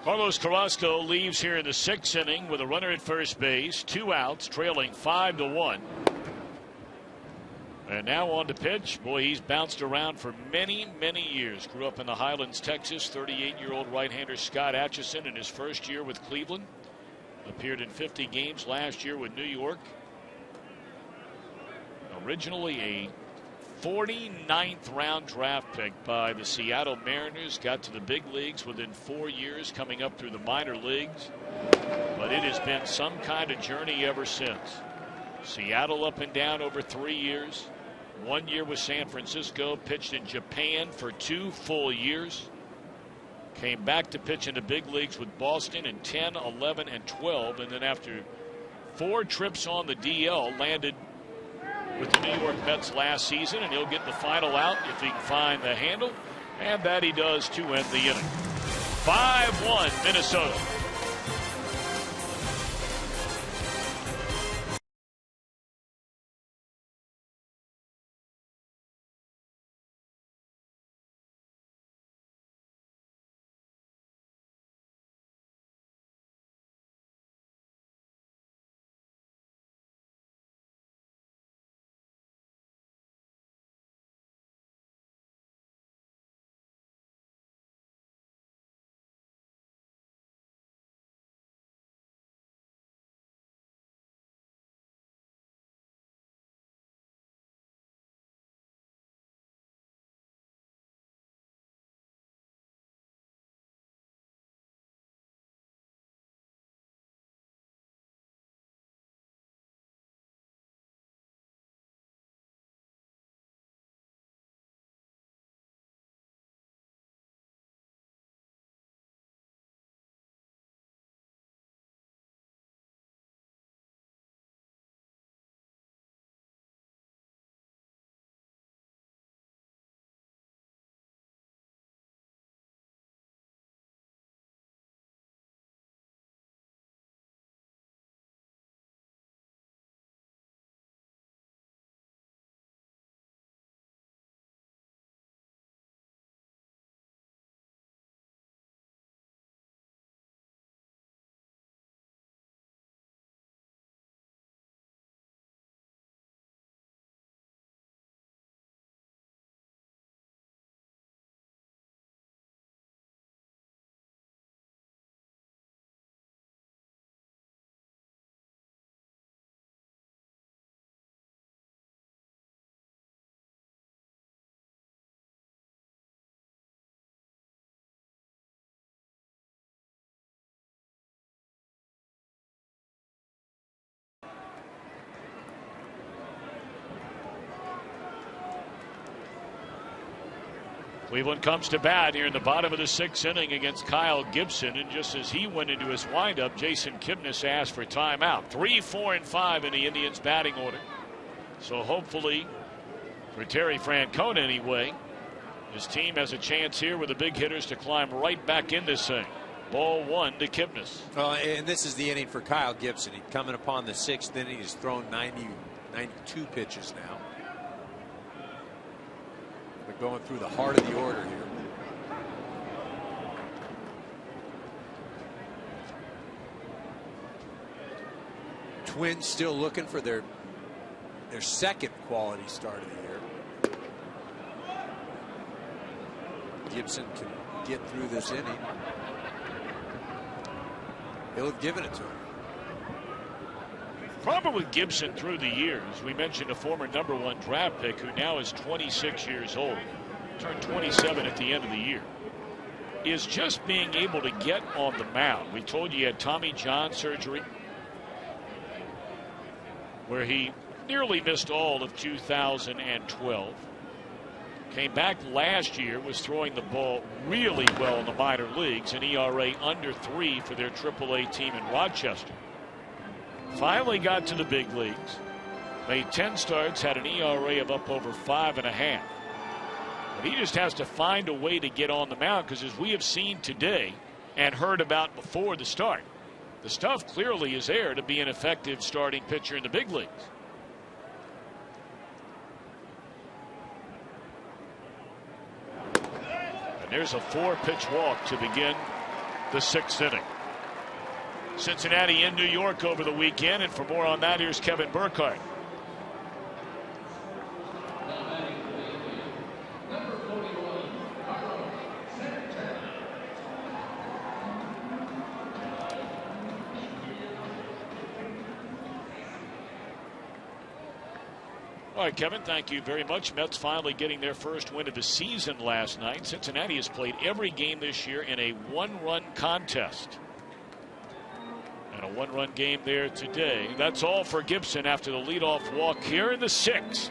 Carlos Carrasco leaves here in the 6th inning with a runner at first base, 2 outs, trailing 5-1. And now on to pitch. Boy, he's bounced around for many, many years. Grew up in the Highlands, Texas. 38-year-old right-hander Scott Atchison in his first year with Cleveland. Appeared in 50 games last year with New York. Originally a 49th round draft pick by the Seattle Mariners. Got to the big leagues within 4 years, coming up through the minor leagues. But it has been some kind of journey ever since. Seattle up and down over 3 years. 1 year with San Francisco. Pitched in Japan for 2 full years. Came back to pitch in the big leagues with Boston in 10, 11, and 12. And then after 4 trips on the DL, landed with the New York Mets last season, and he'll get the final out if he can find the handle, and that he does to end the inning. 5-1 Minnesota. Cleveland comes to bat here in the bottom of the 6th inning against Kyle Gibson. And just as he went into his windup, Jason Kipnis asked for timeout. 3, 4, and 5 in the Indians batting order. So hopefully, for Terry Francona anyway, his team has a chance here with the big hitters to climb right back in this thing. Ball 1 to Kipnis. And this is the inning for Kyle Gibson. He's coming upon the 6th inning. He's thrown 92 pitches now. We're going through the heart of the order here. Twins still looking for their second quality start of the year. Gibson can get through this inning. He'll have given it to him. Problem with Gibson through the years, we mentioned a former #1 draft pick who now is 26 years old, turned 27 at the end of the year, is just being able to get on the mound. We told you he had Tommy John surgery, where he nearly missed all of 2012. Came back last year, was throwing the ball really well in the minor leagues, an ERA under 3 for their AAA team in Rochester. Finally got to the big leagues, made 10 starts, had an ERA of up over 5.5. But he just has to find a way to get on the mound, because as we have seen today and heard about before the start, the stuff clearly is there to be an effective starting pitcher in the big leagues. And there's a 4-pitch walk to begin the 6th inning. Cincinnati in New York over the weekend, and for more on that, here's Kevin Burkhardt. All right, Kevin, thank you very much. Mets finally getting their first win of the season last night. Cincinnati has played every game this year in a one-run contest. And a one-run game there today. That's all for Gibson after the leadoff walk here in the 6th.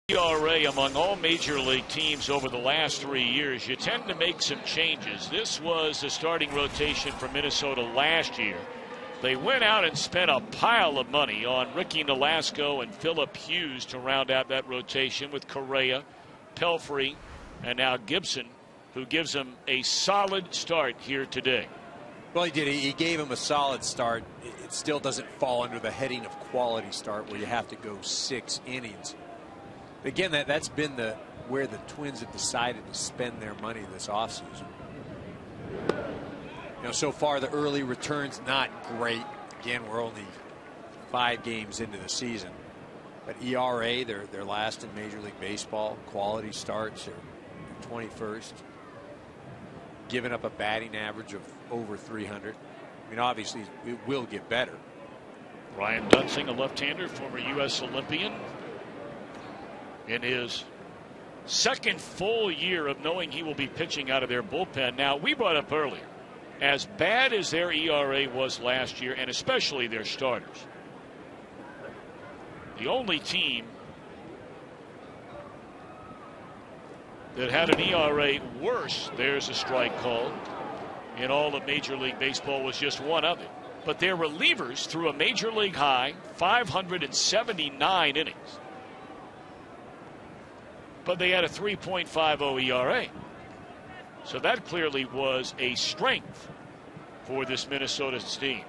ERA among all major league teams over the last 3 years, you tend to make some changes. This was the starting rotation for Minnesota last year. They went out and spent a pile of money on Ricky Nolasco and Phillip Hughes to round out that rotation with Correa, Pelfrey, and now Gibson, who gives them a solid start here today. Well, he did. He gave him a solid start. It still doesn't fall under the heading of quality start where you have to go 6 innings. Again, that's been where the Twins have decided to spend their money this offseason. So far the early return's not great. Again, we're only 5 games into the season. But ERA, they're last in Major League Baseball. Quality starts, they're 21st. Giving up a batting average of over 300. I mean, obviously, it will get better. Ryan Dunsing, a left-hander, former U.S. Olympian. In his second full year of knowing he will be pitching out of their bullpen. Now, we brought up earlier, as bad as their ERA was last year, and especially their starters, the only team that had an ERA worse, there's a strike called, in all of Major League Baseball was just one of it. But their relievers threw a Major League high 579 innings. But they had a 3.50 ERA. So that clearly was a strength for this Minnesota team.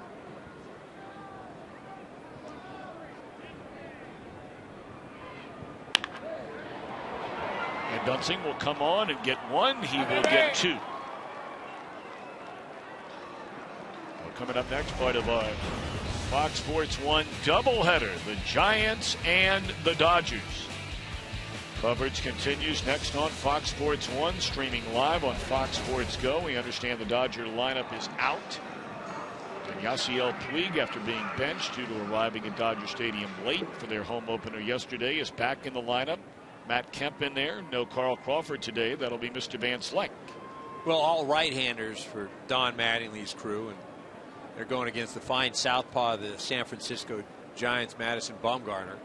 And Dunsing will come on and get 1. He will get 2. Well, coming up next, part of our Fox Sports 1 doubleheader, the Giants and the Dodgers. Coverage continues next on Fox Sports 1, streaming live on Fox Sports Go. We understand the Dodger lineup is out And Yasiel Puig, after being benched due to arriving at Dodger Stadium late for their home opener yesterday, is back in the lineup. Matt Kemp in there. No Carl Crawford today. That'll be Mr. Van Slyke. Well, all right-handers for Don Mattingly's crew, and they're going against the fine southpaw of the San Francisco Giants, Madison Bumgarner.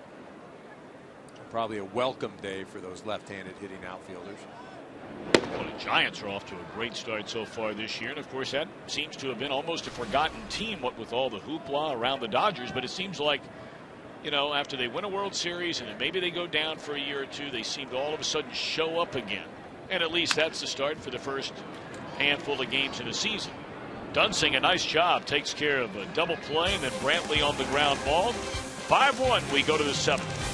Probably a welcome day for those left-handed hitting outfielders. Well, the Giants are off to a great start so far this year, and of course that seems to have been almost a forgotten team, what with all the hoopla around the Dodgers. But it seems like, you know, after they win a World Series and then maybe they go down for a year or two, they seem to all of a sudden show up again. And at least that's the start for the first handful of games in the season. Dunsing, a nice job, takes care of a double play, and then Brantley on the ground ball. 5-1, we go to the 7th.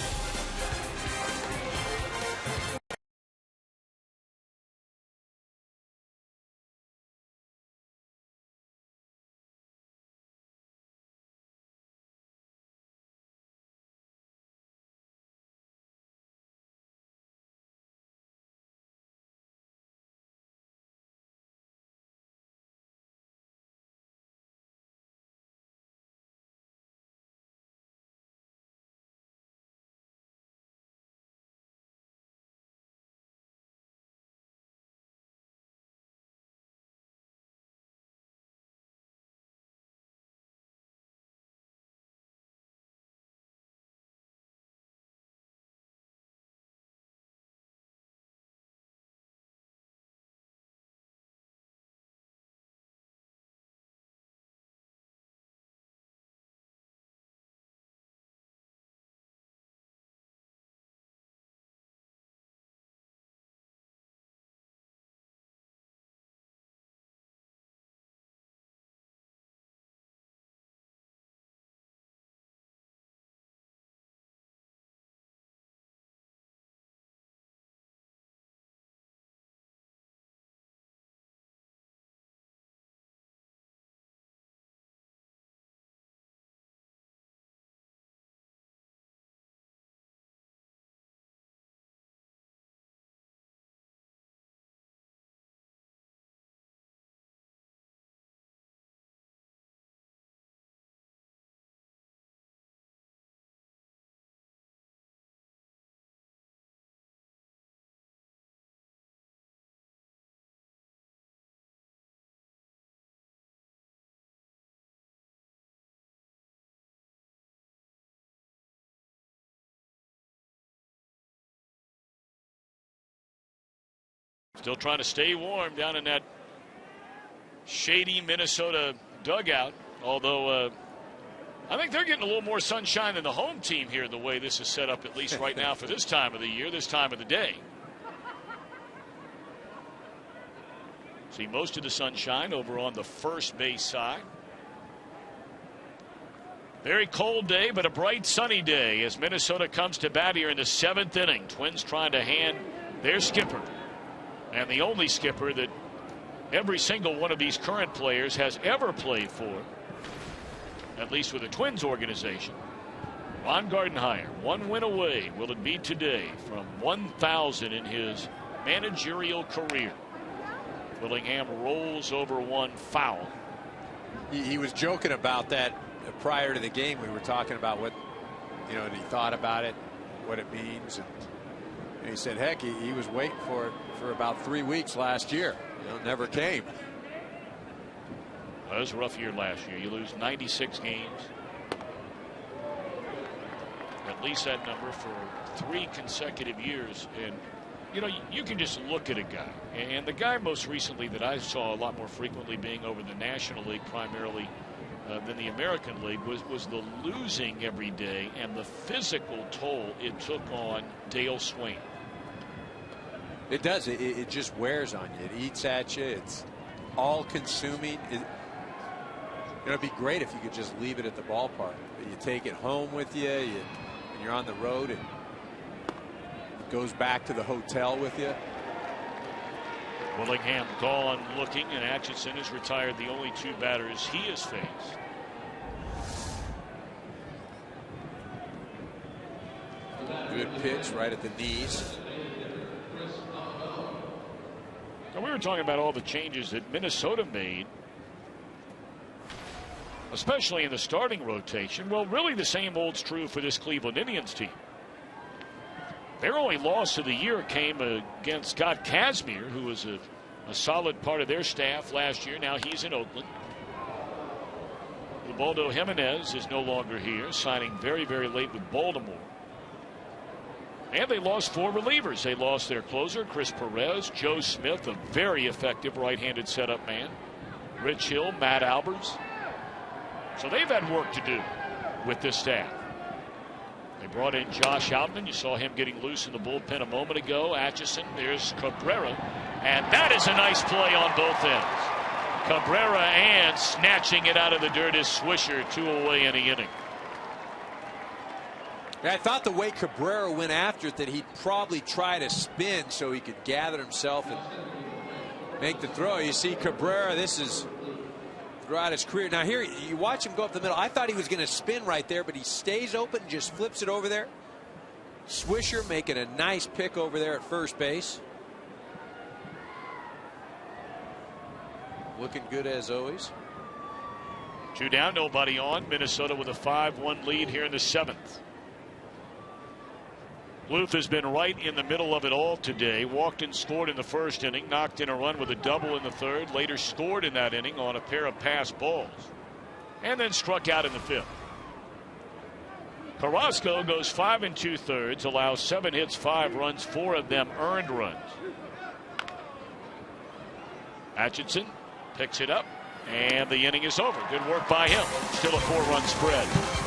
Still trying to stay warm down in that shady Minnesota dugout. Although I think they're getting a little more sunshine than the home team here, the way this is set up, at least right now for this time of the year, this time of the day. See most of the sunshine over on the first base side. Very cold day, but a bright sunny day as Minnesota comes to bat here in the 7th inning. Twins trying to hand their skipper, and the only skipper that every single one of these current players has ever played for, at least with the Twins organization. Ron Gardenhire, 1 win away will it be today from 1,000 in his managerial career. Willingham rolls over one foul. He was joking about that prior to the game. We were talking about what, you know, he thought about it, what it means, and he said, heck, he was waiting for it for about 3 weeks last year. You know, it never came. Well, it was a rough year last year. You lose 96 games. At least that number for 3 consecutive years. And, you know, you can just look at a guy. And the guy most recently that I saw a lot more frequently being over the National League primarily than the American League was the losing every day and the physical toll it took on Dale Swain. It does. It just wears on you. It eats at you. It's all consuming. It'd be great if you could just leave it at the ballpark. But you take it home with you, and you're on the road, and it goes back to the hotel with you. Willingham gone looking, and Atchison has retired the only 2 batters he has faced. Good pitch right at the knees. Now, we were talking about all the changes that Minnesota made especially in the starting rotation. Well, really the same holds true for this Cleveland Indians team. Their only loss of the year came against Scott Kazmir, who was a solid part of their staff last year. Now he's in Oakland. Ubaldo Jimenez is no longer here, signing very, very late with Baltimore. And they lost 4 relievers. They lost their closer, Chris Perez, Joe Smith, a very effective right-handed setup man, Rich Hill, Matt Albers. So they've had work to do with this staff. They brought in Josh Outman. You saw him getting loose in the bullpen a moment ago. Atchison, there's Cabrera. And that is a nice play on both ends. Cabrera and snatching it out of the dirt is Swisher, 2 away in the inning. I thought the way Cabrera went after it that he'd probably try to spin so he could gather himself and make the throw. You see Cabrera, this is throughout his career. Now here you watch him go up the middle. I thought he was going to spin right there, but he stays open and just flips it over there. Swisher making a nice pick over there at first base. Looking good as always. 2 down, nobody on. Minnesota with a 5-1 lead here in the 7th. Bluth has been right in the middle of it all today. Walked and scored in the first inning, knocked in a run with a double in the third, later scored in that inning on a pair of pass balls, and then struck out in the 5th. Carrasco goes 5 2/3, allows 7 hits, 5 runs, 4 of them earned runs. Atchison picks it up, and the inning is over. Good work by him. Still a 4-run spread.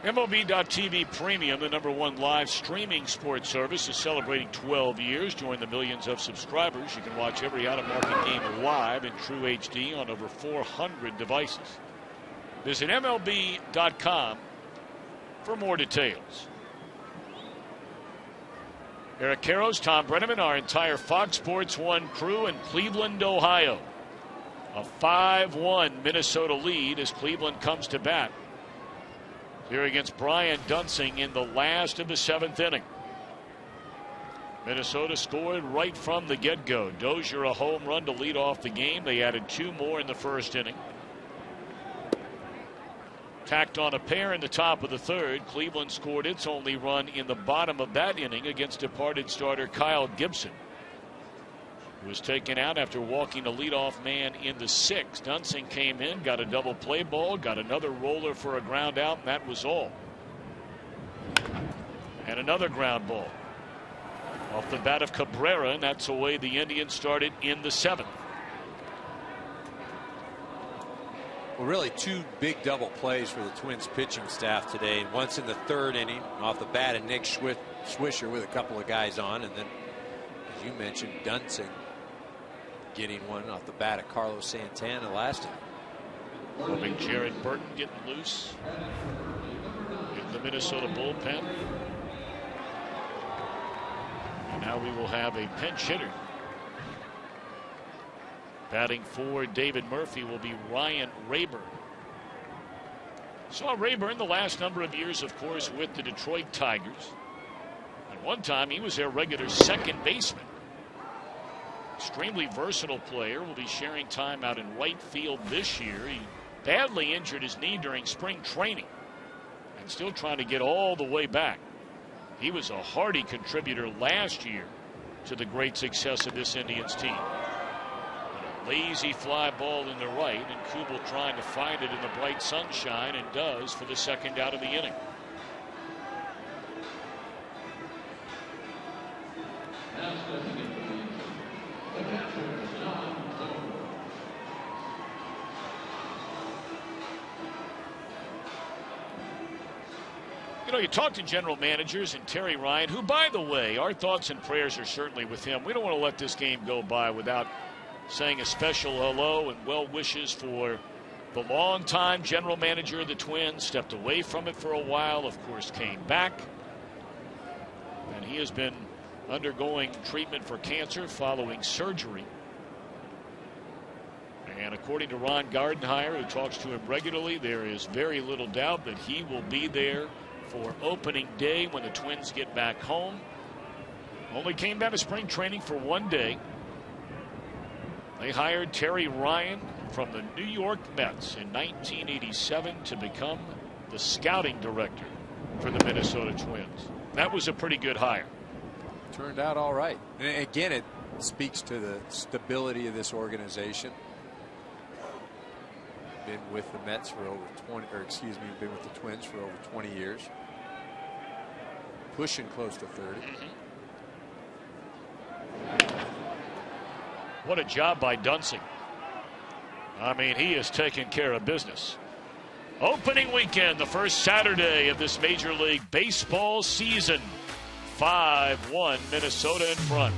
MLB.TV Premium, the #1 live streaming sports service, is celebrating 12 years. Join the millions of subscribers. You can watch every out-of-market game live in true HD on over 400 devices. Visit MLB.com for more details. Eric Karros, Tom Brenneman, our entire Fox Sports 1 crew in Cleveland, Ohio. A 5-1 Minnesota lead as Cleveland comes to bat here against Brian Dunsing in the last of the 7th inning. Minnesota scored right from the get-go. Dozier a home run to lead off the game. They added 2 more in the first inning. Tacked on a pair in the top of the 3rd. Cleveland scored its only run in the bottom of that inning against departed starter Kyle Gibson, who was taken out after walking the leadoff man in the 6th. Dunsing came in, got a double play ball, got another roller for a ground out, and that was all. And another ground ball Off the bat of Cabrera, and that's the way the Indians started in the 7th. Well, really 2 big double plays for the Twins pitching staff today. Once in the 3rd inning off the bat of Nick Swisher with a couple of guys on, and then, as you mentioned, Dunsing getting one off the bat of Carlos Santana last inning. Hoping Jared Burton getting loose in the Minnesota bullpen. And now we will have a pinch hitter. Batting for David Murphy will be Ryan Rayburn. Saw Rayburn the last number of years, of course, with the Detroit Tigers. At one time, he was their regular second baseman. Extremely versatile player. Will be sharing time out in right field this year. He badly injured his knee during spring training and still trying to get all the way back. He was a hearty contributor last year to the great success of this Indians team. But a lazy fly ball in the right, and Kubel trying to find it in the bright sunshine, and does for the 2nd out of the inning. You know, you talk to general managers and Terry Ryan, who, by the way, our thoughts and prayers are certainly with him. We don't want to let this game go by without saying a special hello and well wishes for the longtime general manager of the Twins. Stepped away from it for a while, of course, came back. And he has been undergoing treatment for cancer following surgery. And according to Ron Gardenhire, who talks to him regularly, there is very little doubt that he will be there for opening day when the Twins get back home. Only came down to spring training for 1 day. They hired Terry Ryan from the New York Mets in 1987 to become the scouting director for the Minnesota Twins. That was a pretty good hire. Turned out all right. And again, it speaks to the stability of this organization. Been with the Mets for over 20, or excuse me, been with the Twins for over 20 years. Pushing close to 30. What a job by Dunsing. I mean, he is taking care of business. Opening weekend, the first Saturday of this Major League Baseball season. 5-1 Minnesota in front.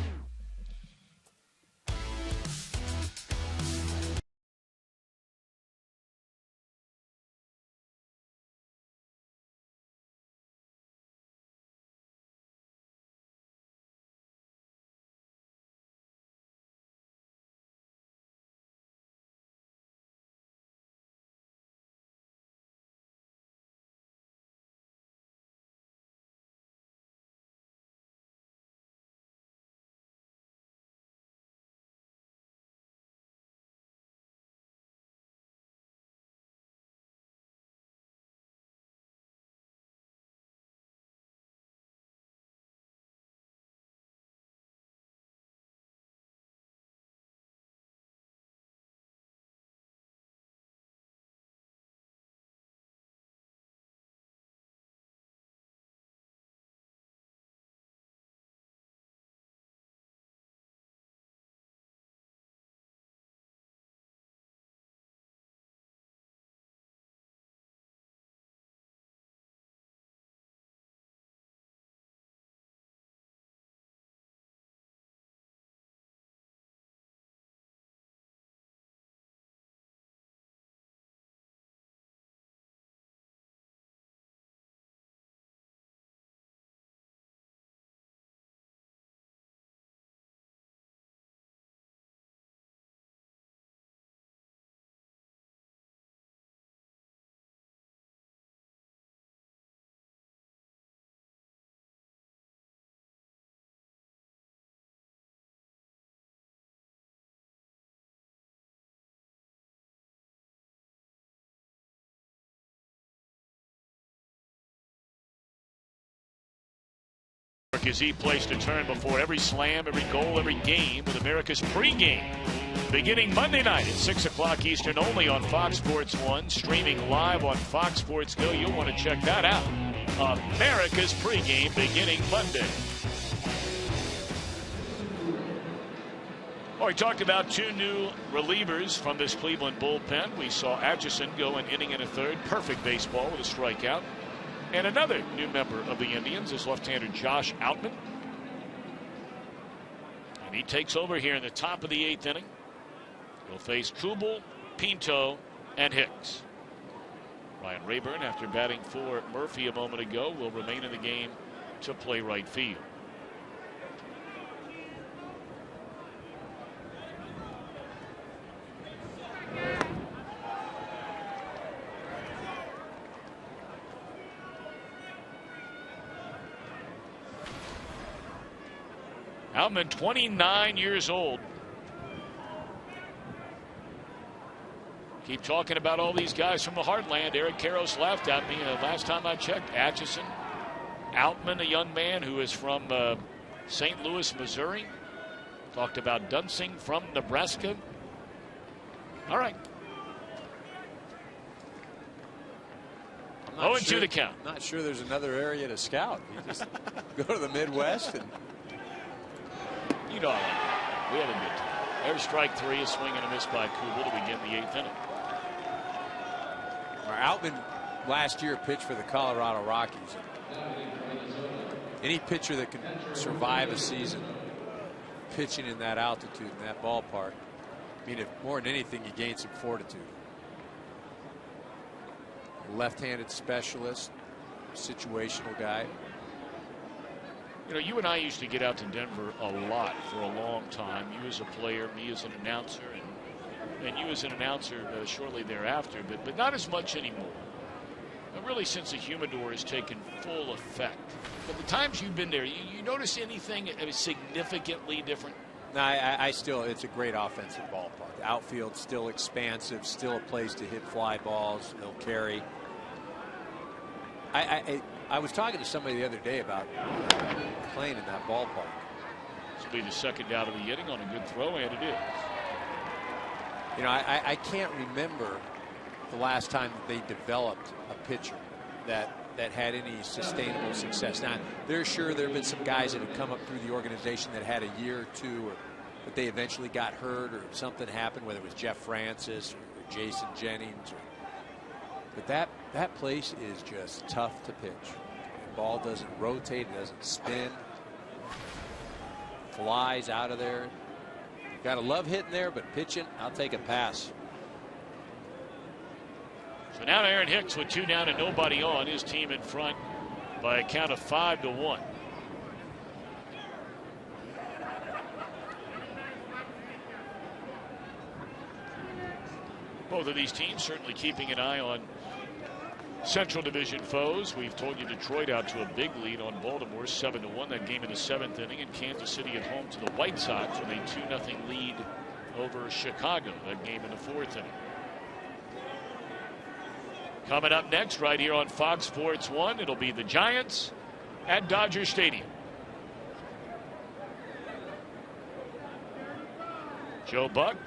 As he placed a turn before every slam, every goal, every game with America's pregame. Beginning Monday night at 6 o'clock Eastern, only on Fox Sports 1, streaming live on Fox Sports Go. You'll want to check that out. America's pregame beginning Monday. We talked about two new relievers from this Cleveland bullpen. We saw Atchison go an inning and a third. Perfect baseball with a strikeout. And another new member of the Indians is left-hander Josh Outman. And he takes over here in the top of the 8th inning. He'll face Kubel, Pinto, and Hicks. Ryan Rayburn, after batting for Murphy a moment ago, will remain in the game to play right field. Outman, 29 years old. Keep talking about all these guys from the heartland. Eric Karros laughed at me last time I checked. Atchison, Outman, a young man who is from St. Louis, Missouri. Talked about Dunsing from Nebraska. All right. 0-2 the count. I'm not sure there's another area to scout. You just go to the Midwest and. You know, we have a good time. There's strike 3, a swing and a miss by Kubel to begin the 8th inning. Outman last year pitched for the Colorado Rockies. Any pitcher that can survive a season pitching in that altitude, in that ballpark, I mean, if more than anything, you gain some fortitude. Left-handed specialist, situational guy. You know, you and I used to get out to Denver a lot for a long time. You as a player, me as an announcer, and you as an announcer shortly thereafter, but not as much anymore. Really, since the humidor has taken full effect. But the times you've been there, you notice anything significantly different? No, I still, it's a great offensive ballpark. The outfield's still expansive, still a place to hit fly balls. They'll carry. I was talking to somebody the other day about playing in that ballpark. This will be the second out of the inning on a good throw, and it is. You know, I can't remember the last time that they developed a pitcher that had any sustainable success. Now, there have been some guys that have come up through the organization that had a year or two, but they eventually got hurt or something happened, whether it was Jeff Francis or Jason Jennings. But that place is just tough to pitch. The ball doesn't rotate, it doesn't spin, flies out of there. Got to love hitting there, but pitching, I'll take a pass. So now Aaron Hicks with 2 down and nobody on. His team in front by a count of 5-1. Both of these teams certainly keeping an eye on Central Division foes. We've told you Detroit out to a big lead on Baltimore, 7-1. That game in the 7th inning, and Kansas City at home to the White Sox with a 2-0 lead over Chicago. That game in the 4th inning. Coming up next, right here on Fox Sports 1, it'll be the Giants at Dodger Stadium. Joe Buck,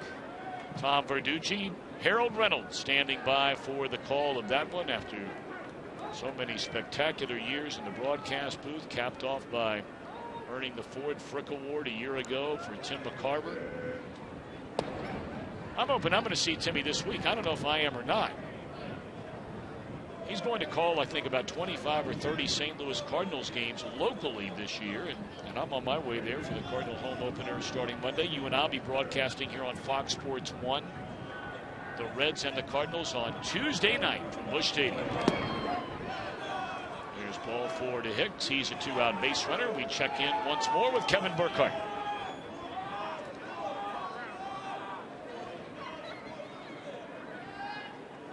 Tom Verducci, Harold Reynolds standing by for the call of that one after so many spectacular years in the broadcast booth, capped off by earning the Ford Frick Award a year ago for Tim McCarver. I'm hoping I'm going to see Timmy this week. I don't know if I am or not. He's going to call, I think, about 25 or 30 St. Louis Cardinals games locally this year, and I'm on my way there for the Cardinal home opener starting Monday. You and I'll be broadcasting here on Fox Sports 1. The Reds and the Cardinals on Tuesday night from Busch Stadium. Here's ball 4 to Hicks. He's a 2-out base runner. We check in once more with Kevin Burkhardt.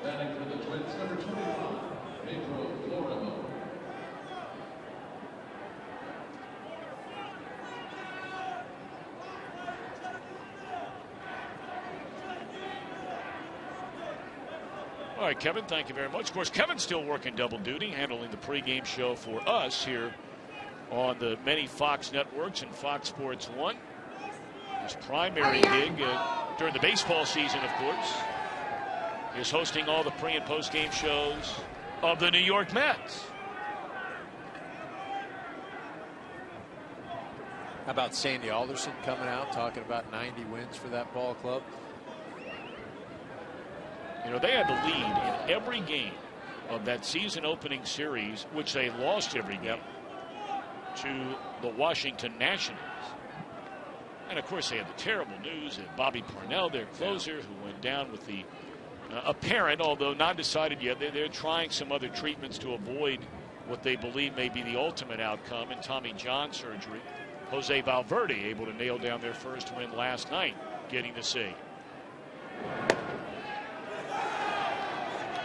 Batting for the Twins, number 25, Pedro Florimo. All right, Kevin, thank you very much. Of course, Kevin's still working double duty, handling the pregame show for us here on the many Fox networks and Fox Sports 1. His primary gig during the baseball season, of course, is hosting all the pre- and post-game shows of the New York Mets. How about Sandy Alderson coming out talking about 90 wins for that ball club? You know, they had the lead in every game of that season opening series, which they lost every game to the Washington Nationals. And of course, they had the terrible news that Bobby Parnell, their closer, who went down with the apparent, although not decided yet, they're trying some other treatments to avoid what they believe may be the ultimate outcome in Tommy John surgery. Jose Valverde able to nail down their first win last night, getting the save.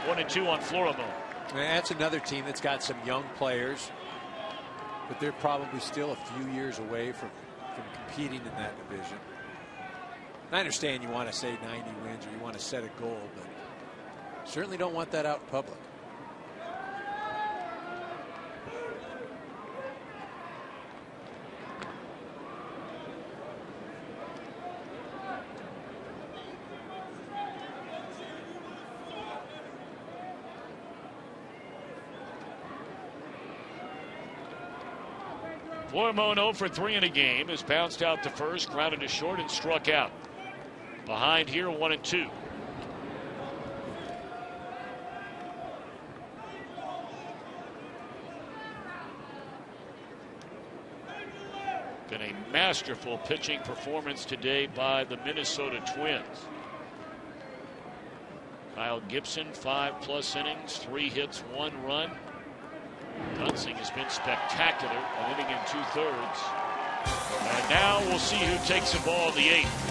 1-2 on Florimon. That's another team that's got some young players, but they're probably still a few years away from competing in that division. I understand you want to say 90 wins or you want to set a goal, but certainly don't want that out in public. Florimon 0 for 3 in a game, has bounced out to first, grounded to short, and struck out. Behind here, 1-2. Been a masterful pitching performance today by the Minnesota Twins. Kyle Gibson, 5+ innings, 3 hits, 1 run. Dunsing has been spectacular, an inning and 2/3. And now we'll see who takes the ball in the 8th.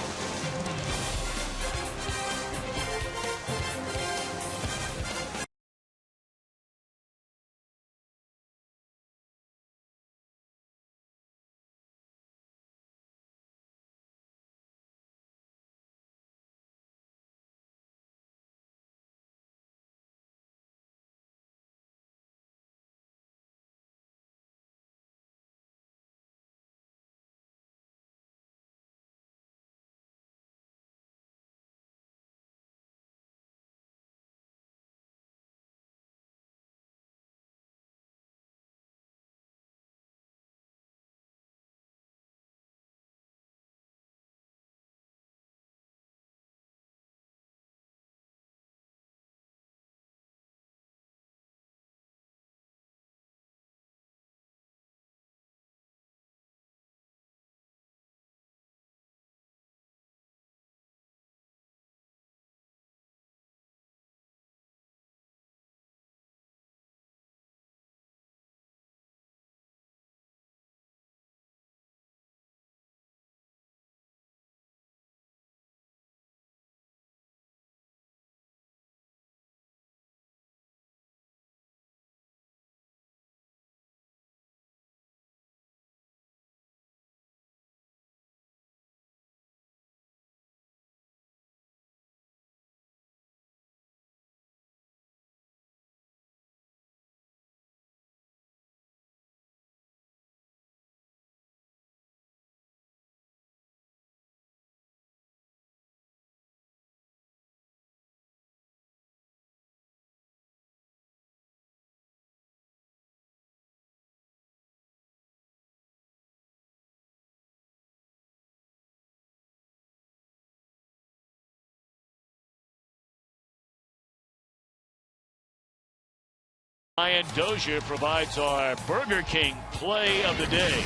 Ryan Dozier provides our Burger King play of the day.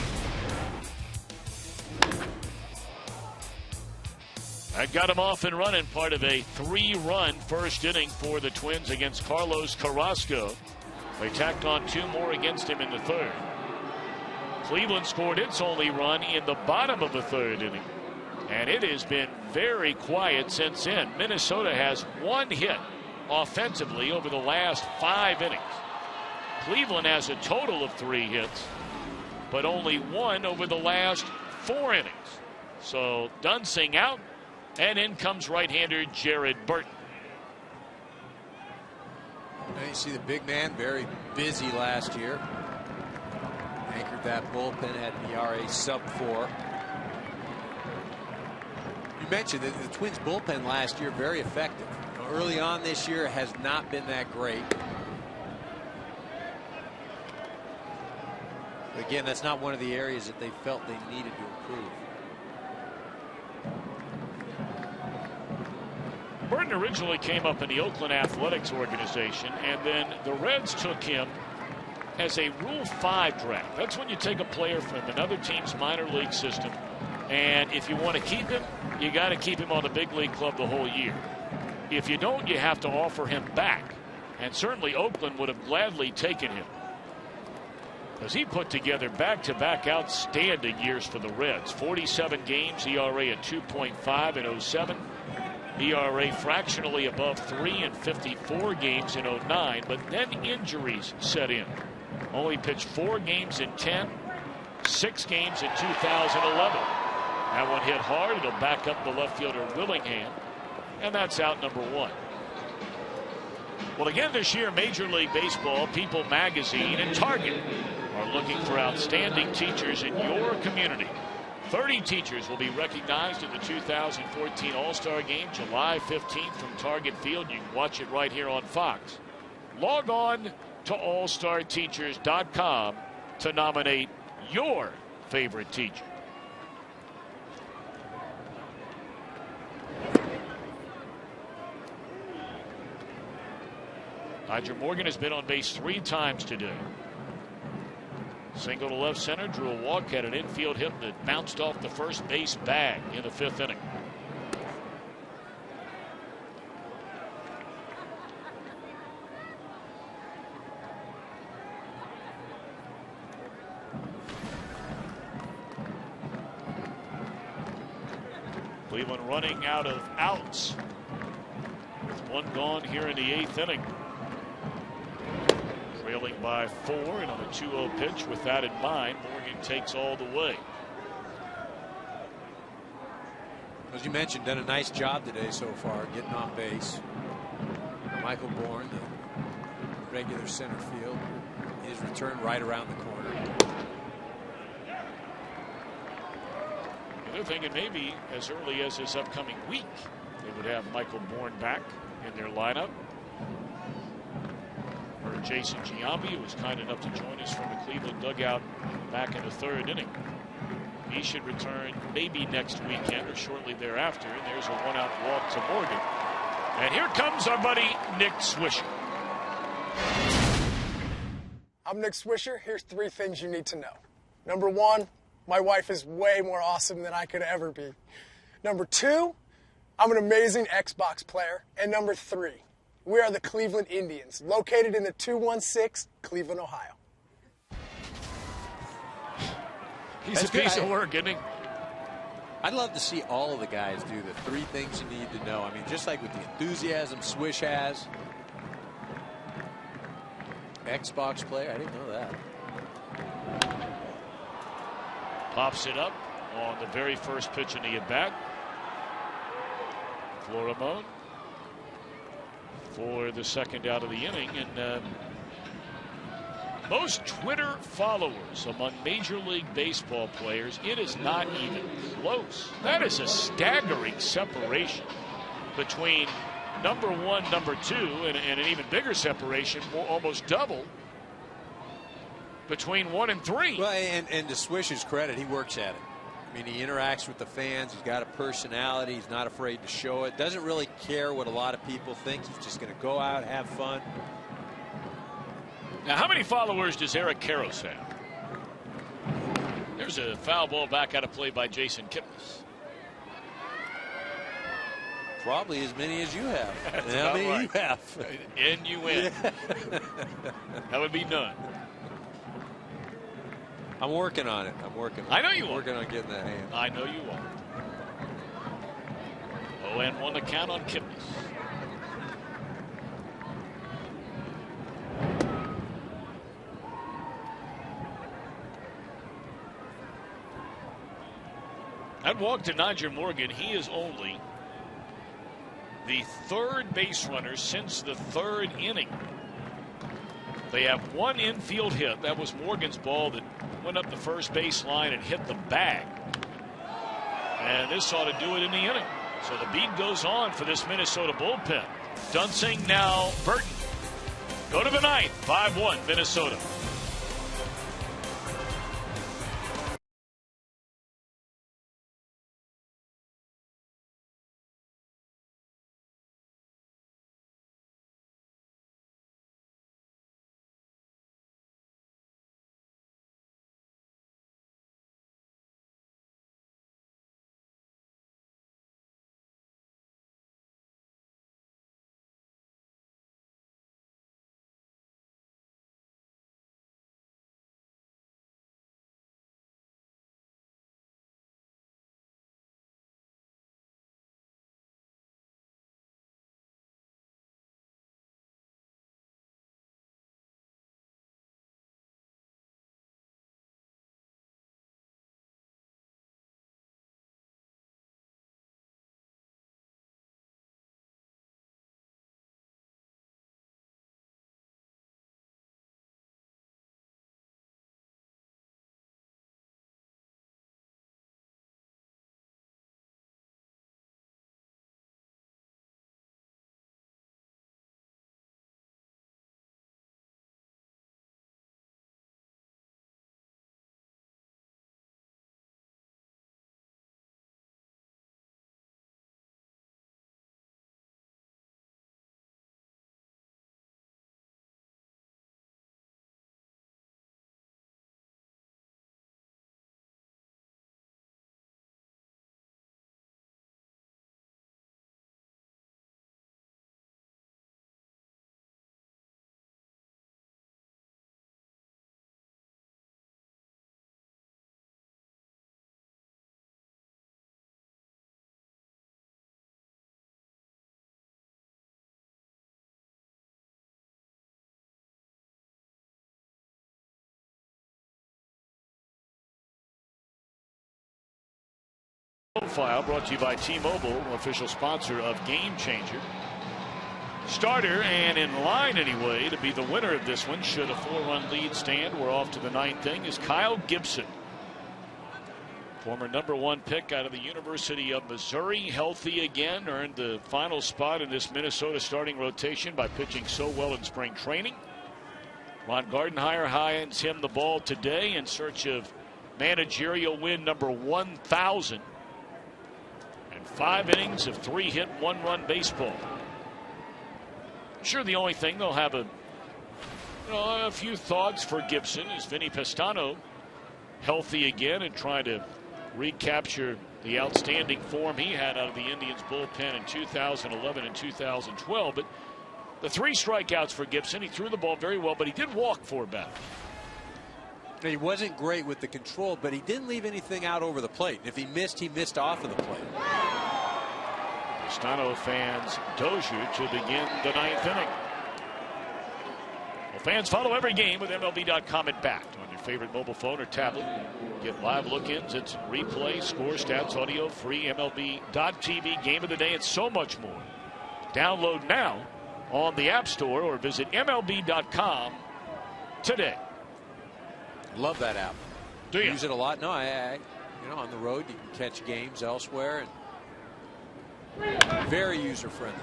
That got him off and running, part of a 3-run first inning for the Twins against Carlos Carrasco. They tacked on 2 more against him in the 3rd. Cleveland scored its only run in the bottom of the 3rd inning, and it has been very quiet since then. Minnesota has 1 hit offensively over the last 5 innings. Cleveland has a total of 3 hits, but only 1 over the last 4 innings. So Dunsing out, and in comes right-hander Jared Burton. Now you see the big man, very busy last year. Anchored that bullpen at an ERA sub-4. You mentioned that the Twins bullpen last year very effective. Early on this year has not been that great. Again, that's not one of the areas that they felt they needed to improve. Burton originally came up in the Oakland Athletics organization, and then the Reds took him as a Rule 5 draft. That's when you take a player from another team's minor league system, and if you want to keep him, you got to keep him on the big league club the whole year. If you don't, you have to offer him back, and certainly Oakland would have gladly taken him, because he put together back-to-back outstanding years for the Reds. 47 games, ERA at 2.5 in 07. ERA fractionally above 3 in 54 games in 09, but then injuries set in. Only pitched 4 games in 10, 6 games in 2011. That one hit hard. It'll back up the left fielder Willingham, and that's out number 1. Well, again this year, Major League Baseball, People Magazine, and Target are looking for outstanding teachers in your community. 30 teachers will be recognized at the 2014 All-Star Game, July 15th from Target Field. You can watch it right here on Fox. Log on to allstarteachers.com to nominate your favorite teacher. Nyjer Morgan has been on base 3 times today. Single to left center, drew a walk, had an infield hit that bounced off the first base bag in the 5th inning. Cleveland running out of outs with 1 gone here in the 8th inning. Trailing by 4, and on a 2-0 pitch with that in mind, Morgan takes all the way. As you mentioned, done a nice job today so far getting on base. Michael Bourne, the regular center field, his return right around the corner. They're thinking maybe as early as this upcoming week they would have Michael Bourne back in their lineup. Jason Giambi, who was kind enough to join us from the Cleveland dugout back in the 3rd inning. He should return maybe next weekend or shortly thereafter. And there's a 1-out walk to Morgan. And here comes our buddy Nick Swisher. I'm Nick Swisher. Here's 3 things you need to know. Number 1, my wife is way more awesome than I could ever be. Number 2, I'm an amazing Xbox player. And number 3, we are the Cleveland Indians, located in the 216, Cleveland, Ohio. He's a piece of work, isn't he? I'd love to see all of the guys do the 3 things you need to know. I mean, just like with the enthusiasm Swish has. Xbox player, I didn't know that. Pops it up on the very first pitch in the at-bat. Florimone for the 2nd out of the inning. And most Twitter followers among Major League Baseball players, it is not even close. That is a staggering separation between number 1, number 2, and an even bigger separation, almost double, between 1 and 3. Well, and to Swish's credit, he works at it. I mean, he interacts with the fans. He's got a personality. He's not afraid to show it. Doesn't really care what a lot of people think. He's just going to go out, have fun. Now, how many followers does Eric Karros have? There's a foul ball back out of play by Jason Kipnis. Probably as many as you have. That's how many right. you have? N-U-N. Yeah. That would be none. I'm working on it. I know you are. Working on getting that hand. I know you are. 0-1 to count on Kipnis. That walk to Nyjer Morgan, he is only the 3rd base runner since the 3rd inning. They have 1 infield hit. That was Morgan's ball that went up the first base line and hit the bag. And this ought to do it in the inning. So the beat goes on for this Minnesota bullpen. Dunsing now Burton. Go to the 9th, 5-1 Minnesota. Profile brought to you by T-Mobile, official sponsor of Game Changer. Starter and in line anyway to be the winner of this one, should a 4-run lead stand. We're off to the ninth inning, is Kyle Gibson. Former #1 pick out of the University of Missouri, healthy again, earned the final spot in this Minnesota starting rotation by pitching so well in spring training. Ron Gardenhire hands him the ball today in search of managerial win number 1,000. And 5 innings of 3-hit, 1-run baseball. Sure, the only thing they'll have a few thoughts for Gibson is Vinny Pestano healthy again and trying to recapture the outstanding form he had out of the Indians bullpen in 2011 and 2012. But the 3 strikeouts for Gibson, he threw the ball very well, but he did walk 4 batters. He wasn't great with the control, but he didn't leave anything out over the plate. If he missed off of the plate. Pestano fans Dozier to begin the 9th inning. Well, fans follow every game with MLB.com and Backed on your favorite mobile phone or tablet. Get live look-ins, it's replay, score, stats, audio, free MLB.tv game of the day, and so much more. Download now on the App Store or visit MLB.com today. Love that app. Do you? Use it a lot? No, I on the road you can catch games elsewhere. And very user-friendly.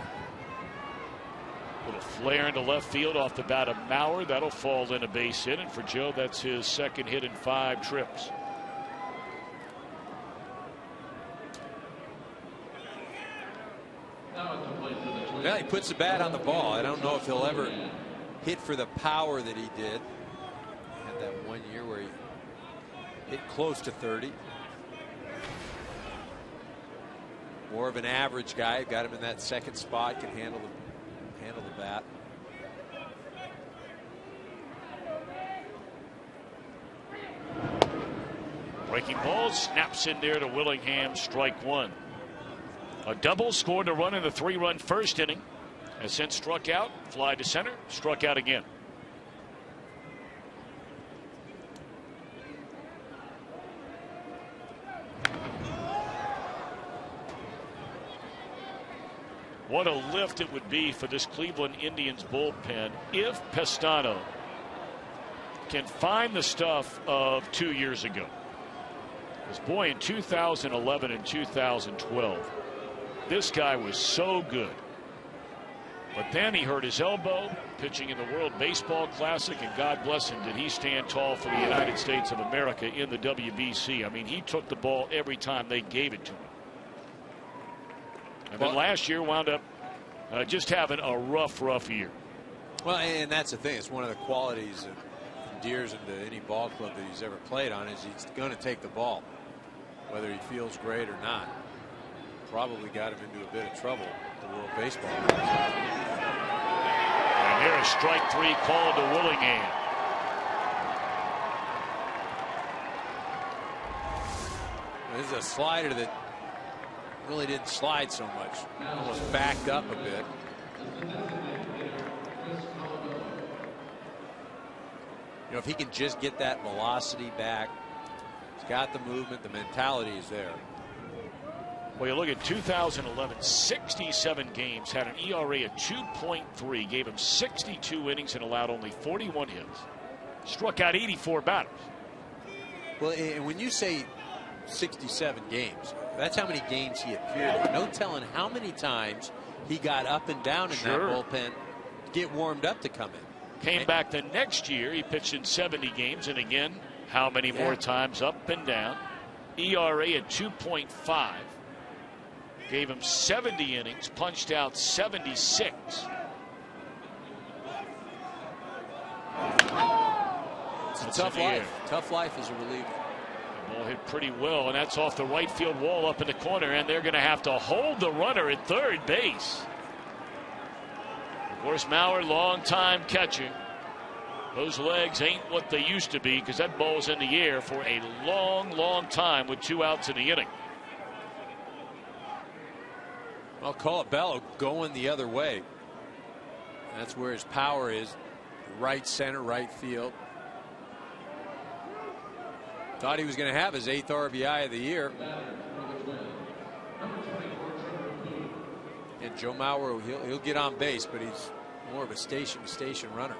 Little flare into left field off the bat of Mauer. That'll fall in a base hit. And for Joe, that's his 2nd hit in 5 trips. Yeah, he puts the bat on the ball. I don't know if he'll ever hit for the power that he did. Had that 1 year where he hit close to 30. More of an average guy. Got him in that 2nd spot. Can handle the bat. Breaking ball snaps in there to Willingham. Strike 1. A double scored a run in the 3-run first inning. Has since struck out. Fly to center. Struck out again. What a lift it would be for this Cleveland Indians bullpen if Pestano can find the stuff of 2 years ago. Because boy, in 2011 and 2012, this guy was so good. But then he hurt his elbow pitching in the World Baseball Classic, and God bless him, did he stand tall for the United States of America in the WBC. I mean, he took the ball every time they gave it to him. And then last year wound up just having a rough year. Well, and that's the thing. It's one of the qualities that endears him to any ball club that he's ever played on is he's going to take the ball, whether he feels great or not. Probably got him into a bit of trouble at the World Baseball. And here's strike 3 called to Willingham. This is a slider that really didn't slide so much. Almost backed up a bit. If he can just get that velocity back, he's got the movement, the mentality is there. Well, you look at 2011, 67 games, had an ERA of 2.3, gave him 62 innings and allowed only 41 hits. Struck out 84 batters. Well, and when you say 67 games, that's how many games he appeared in. No telling how many times he got up and down in that bullpen to get warmed up to come in. Came back the next year. He pitched in 70 games, and again, how many more times up and down. ERA at 2.5. Gave him 70 innings, punched out 76. It's a tough life. Tough life as a reliever. The ball hit pretty well, and that's off the right field wall up in the corner, and they're going to have to hold the runner at third base. Of course, Mauer, long-time catcher. Those legs ain't what they used to be because that ball's in the air for a long time with 2 outs in the inning. Well, Colabello going the other way. That's where his power is. Right center, right field. Thought he was going to have his 8th RBI of the year. And Joe Mauer, he'll get on base, but he's more of a station-to-station runner.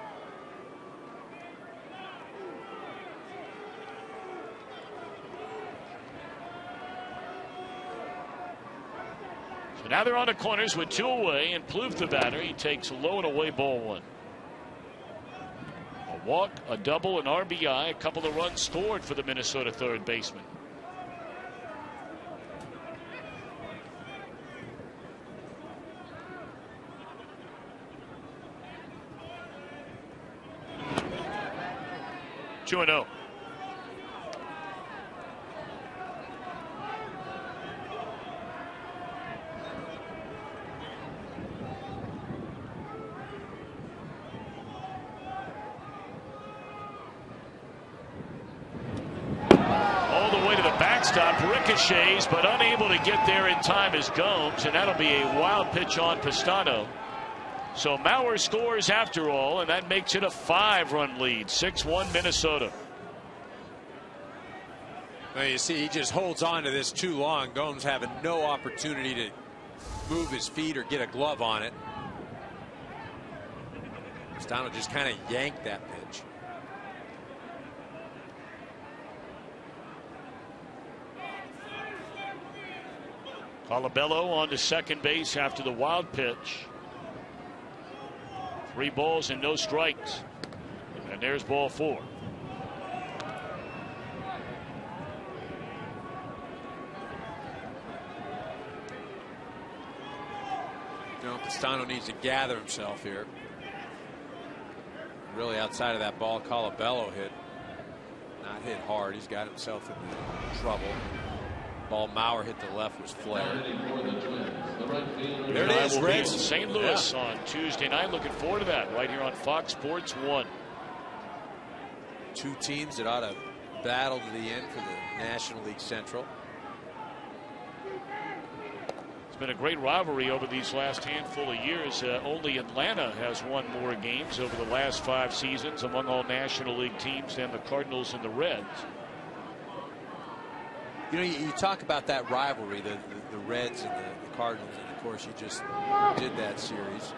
So now they're on the corners with 2 away, and Plouffe the batter. He takes a low and away ball 1. A walk, a double, an RBI, a couple of runs scored for the Minnesota third baseman. Two and 0. All the way to the backstop, ricochets, but unable to get there in time is Gomes, and that'll be a wild pitch on Pistano. So Mauer scores after all, and that makes it a 5-run lead. 6-1 Minnesota. Well, you see, he just holds on to this too long. Gomes having no opportunity to move his feet or get a glove on it. Pistano just kind of yanked that pitch. Colabello on to second base after the wild pitch. 3 balls and no strikes. And there's ball 4. You know, Pistano needs to gather himself here. Really outside of that ball Colabello hit. Not hit hard. He's got himself in trouble. Ball Mauer hit the left was flared. There it is, Reds. St. Louis on Tuesday night. Looking forward to that right here on Fox Sports 1. 2 teams that ought to battle to the end for the National League Central. It's been a great rivalry over these last handful of years. Only Atlanta has won more games over the last 5 seasons among all National League teams than the Cardinals and the Reds. You know, you talk about that rivalry, the Reds and the Cardinals, and of course you just did that series.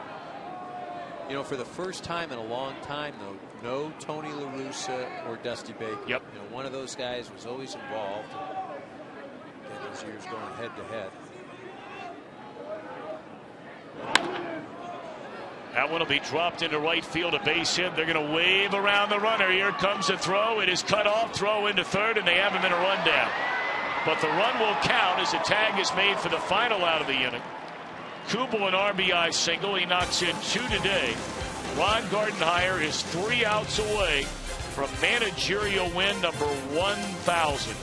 You know, for the first time in a long time, though, no Tony La Russa or Dusty Baker. Yep. You know, one of those guys was always involved in those years going head to head. That one will be dropped into right field, a base hit. They're going to wave around the runner. Here comes the throw. It is cut off. Throw into third, and they have him in a rundown. But the run will count as the tag is made for the final out of the inning. Kubel an RBI single. He knocks in 2 today. Ron Gardenhire is 3 outs away from managerial win number 1,000.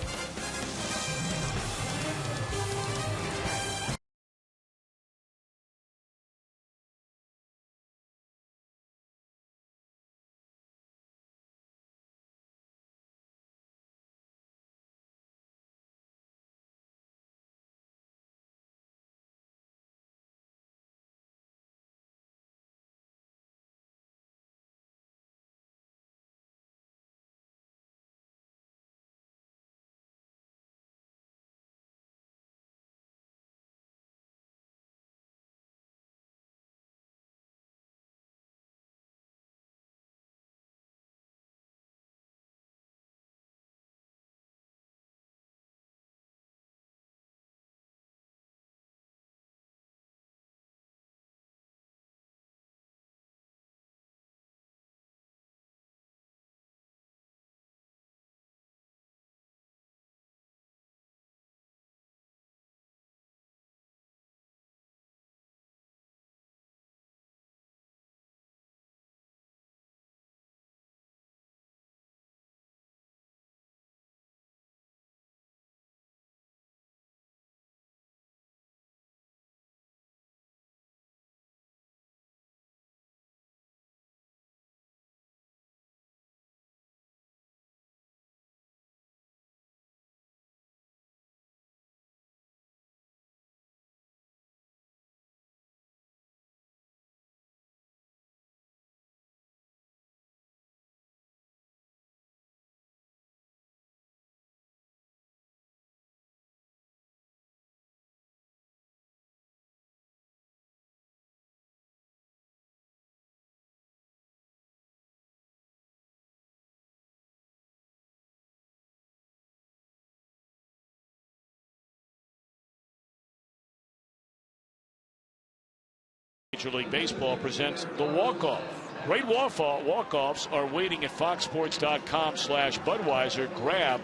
Major League Baseball presents the walk-off. Great walk-offs are waiting at foxsports.com/Budweiser. Grab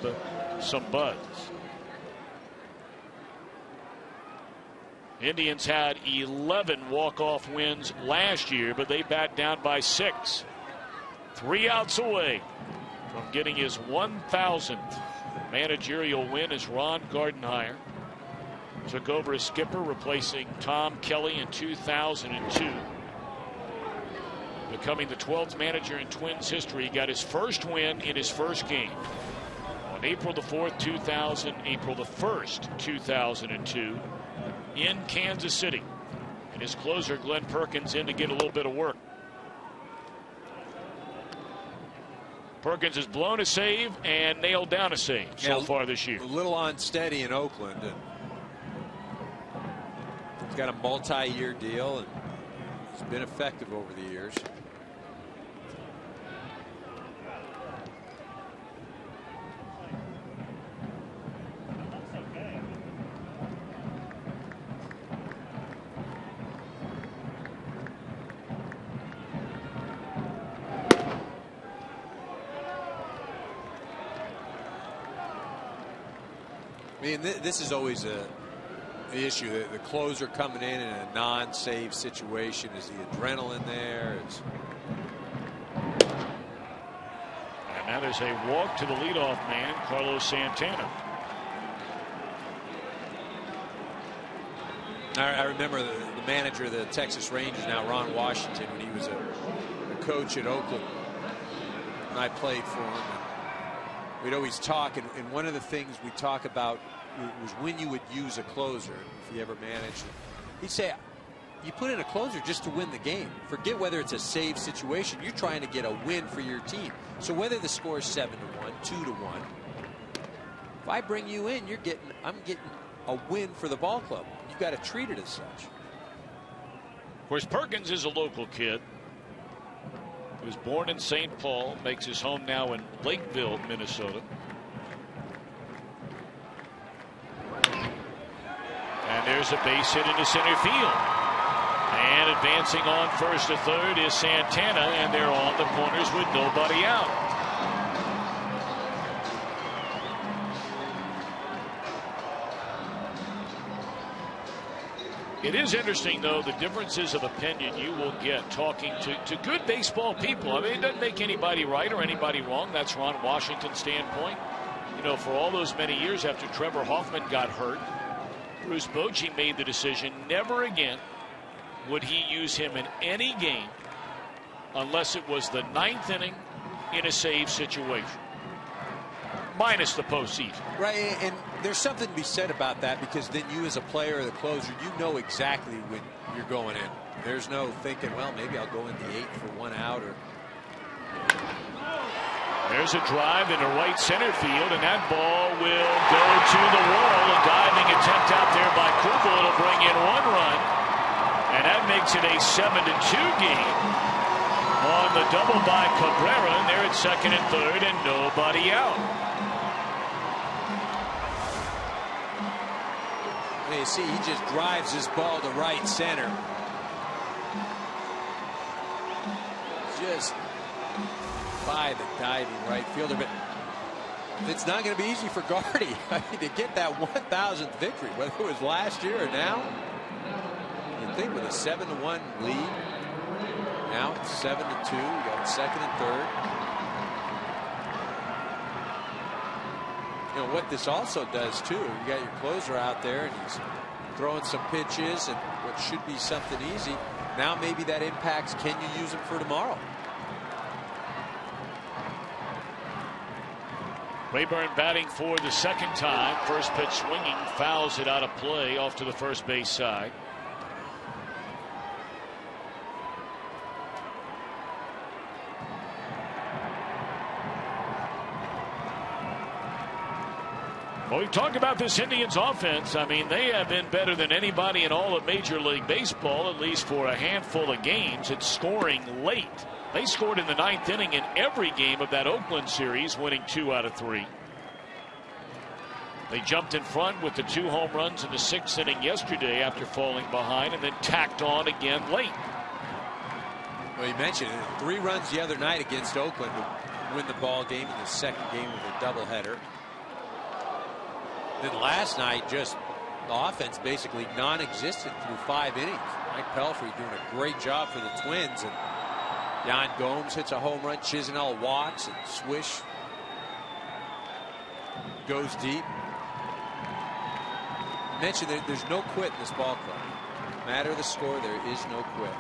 some buds. Indians had 11 walk-off wins last year, but they bat down by 6. 3 outs away from getting his 1,000th managerial win as Ron Gardenhire took over as skipper, replacing Tom Kelly in 2002. Becoming the 12th manager in Twins history, he got his first win in his first game on April the 4th, 2000, April the 1st, 2002 in Kansas City. And his closer, Glenn Perkins, in to get a little bit of work. Perkins has blown a save and nailed down a save so far this year. A little unsteady in Oakland. And he's got a multi-year deal and he's been effective over the years. I mean, this is always the issue. The closer coming in a non-save situation. Is the adrenaline there? And now there's a walk to the leadoff man, Carlos Santana. I remember the manager of the Texas Rangers, now Ron Washington, when he was a coach at Oakland, and I played for him. We'd always talk, and one of the things we talk about was when you would use a closer, if you ever managed. He'd say, you put in a closer just to win the game. Forget whether it's a save situation. You're trying to get a win for your team. So whether the score is 7-1, 2-1, if I bring you in, I'm getting a win for the ball club. You've got to treat it as such. Of course, Perkins is a local kid. He was born in St. Paul, makes his home now in Lakeville, Minnesota. And there's a base hit into center field. And advancing on first to third is Santana, and they're on the corners with nobody out. It is interesting, though, the differences of opinion you will get talking to good baseball people. I mean, it doesn't make anybody right or anybody wrong. That's Ron Washington's standpoint. You know, for all those many years after Trevor Hoffman got hurt, Bruce Bochy made the decision never again would he use him in any game unless it was the 9th inning in a save situation, minus the postseason. Right, and there's something to be said about that, because then you as a player or the closer, you know exactly when you're going in. There's no thinking, well, maybe I'll go in the 8th for 1 out. Or there's a drive into right center field, and that ball will go to the wall. A diving attempt out there by Kugel. It'll bring in 1 run, and that makes it a 7-2 game on the double by Cabrera. And they're at second and third, and nobody out. You see, he just drives this ball to right center. Just by the diving right fielder. But it's not going to be easy for Gardy. I mean, to get that 1,000th victory, whether it was last year or now. You think with a 7-1 lead, now it's 7-2. You got second and third. You know what this also does too. You got your closer out there, and he's throwing some pitches, and what should be something easy. Now maybe that impacts, can you use him for tomorrow? Rayburn batting for the second time. First pitch swinging, fouls it out of play off to the first base side. Well, we've talked about this Indians offense. I mean, they have been better than anybody in all of Major League Baseball, at least for a handful of games. It's scoring late. They scored in the 9th inning in every game of that Oakland series, winning 2 out of 3. They jumped in front with the 2 home runs in the 6th inning yesterday after falling behind, and then tacked on again late. Well, you mentioned it. 3 runs the other night against Oakland to win the ball game in the second game of the doubleheader. Then last night, just the offense basically non-existent through 5 innings. Mike Pelfrey doing a great job for the Twins, and Yan Gomes hits a home run. Chisenhall walks, and Swish goes deep. I mentioned that there's no quit in this ball club. No matter the score, there is no quit.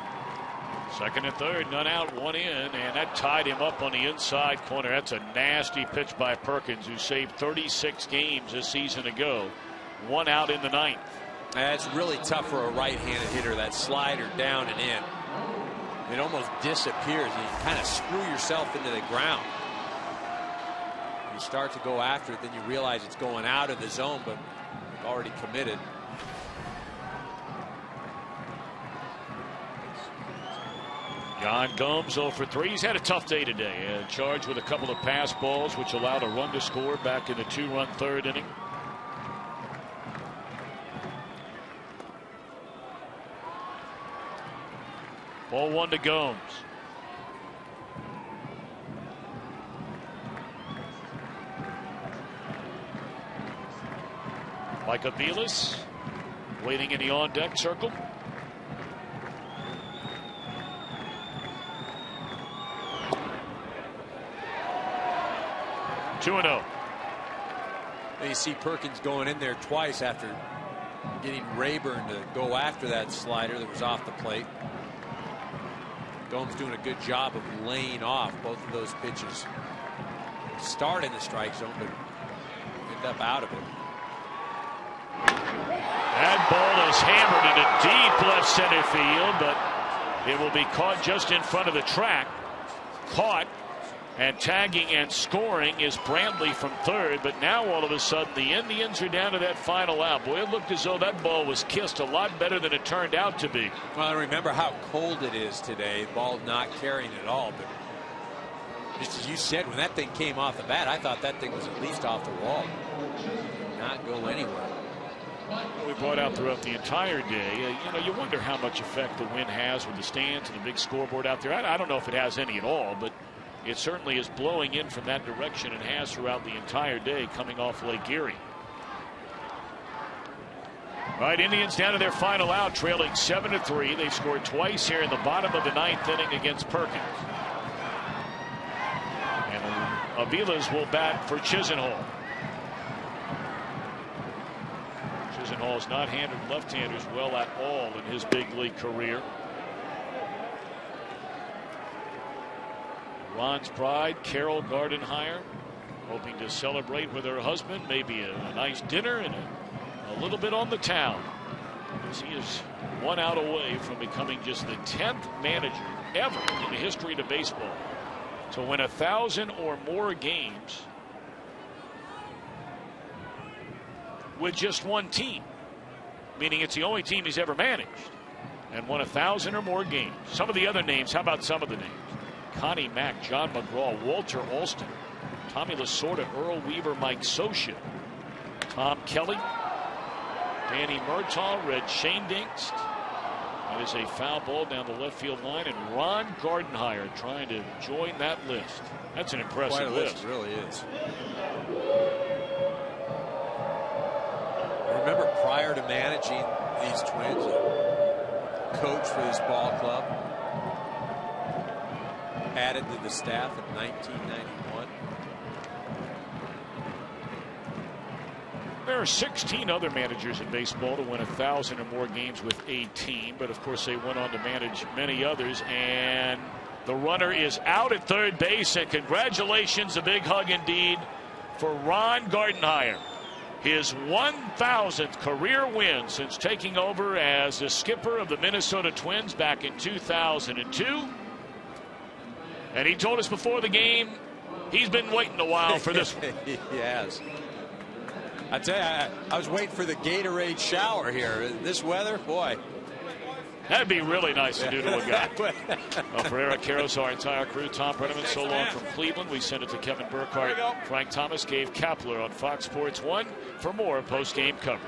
Second and third, none out, 1 in, and that tied him up on the inside corner. That's a nasty pitch by Perkins, who saved 36 games this season ago. 1 out in the 9th. That's really tough for a right-handed hitter. That slider down and in. It almost disappears. You kind of screw yourself into the ground. You start to go after it, then you realize it's going out of the zone, but you've already committed. Yan Gomes 0 for 3. He's had a tough day today. Charged with a couple of pass balls, which allowed a run to score back in the 2-run 3rd inning. Ball 1 to Gomes. Mike Aviles waiting in the on-deck circle. Two and 0. You see Perkins going in there twice after getting Rayburn to go after that slider that was off the plate. Gomes doing a good job of laying off both of those pitches. Start in the strike zone, but end up out of it. That ball is hammered into deep left center field, but it will be caught just in front of the track. Caught and tagging and scoring is Brantley from third, but now all of a sudden the Indians are down to that final out. Boy, it looked as though that ball was kissed a lot better than it turned out to be. Well, remember how cold it is today. The ball not carrying at all, but just as you said, when that thing came off the bat, I thought that thing was at least off the wall. Did not go anywhere. We brought out throughout the entire day. You wonder how much effect the wind has with the stands and the big scoreboard out there. I don't know if it has any at all, but it certainly is blowing in from that direction and has throughout the entire day coming off Lake Erie. All right, Indians down to their final out, trailing 7-3. They've scored twice here in the bottom of the 9th inning against Perkins. And Aviles will bat for Chisenhall. Chisenhall has not handled left-handers well at all in his big league career. Ron's bride, Carol Gardenhire, hoping to celebrate with her husband, maybe a nice dinner and a little bit on the town, as he is 1 out away from becoming just the 10th manager ever in the history of baseball to win 1,000 or more games with just one team, meaning it's the only team he's ever managed, and won 1,000 or more games. Some of the other names, how about some of the names? Connie Mack, John McGraw, Walter Alston, Tommy Lasorda, Earl Weaver, Mike Scioscia, Tom Kelly, Danny Murtaugh, Red Shane Dingst. That is a foul ball down the left field line, and Ron Gardenhire trying to join that list. That's an impressive list. It really is. I remember prior to managing these Twins, a coach for this ball club, added to the staff in 1991. There are 16 other managers in baseball to win 1,000 or more games with a team, but of course they went on to manage many others, and the runner is out at third base, and congratulations, a big hug indeed for Ron Gardenhire. His 1,000th career win since taking over as the skipper of the Minnesota Twins back in 2002. And he told us before the game he's been waiting a while for this one. He has. I tell you, I was waiting for the Gatorade shower here. This weather, boy. That'd be really nice to do to a guy. Well, for Eric Karros, our entire crew, Tom Brenneman, so long from Cleveland. We send it to Kevin Burkhardt, Frank Thomas, Gabe Kapler on Fox Sports 1 for more post-game coverage.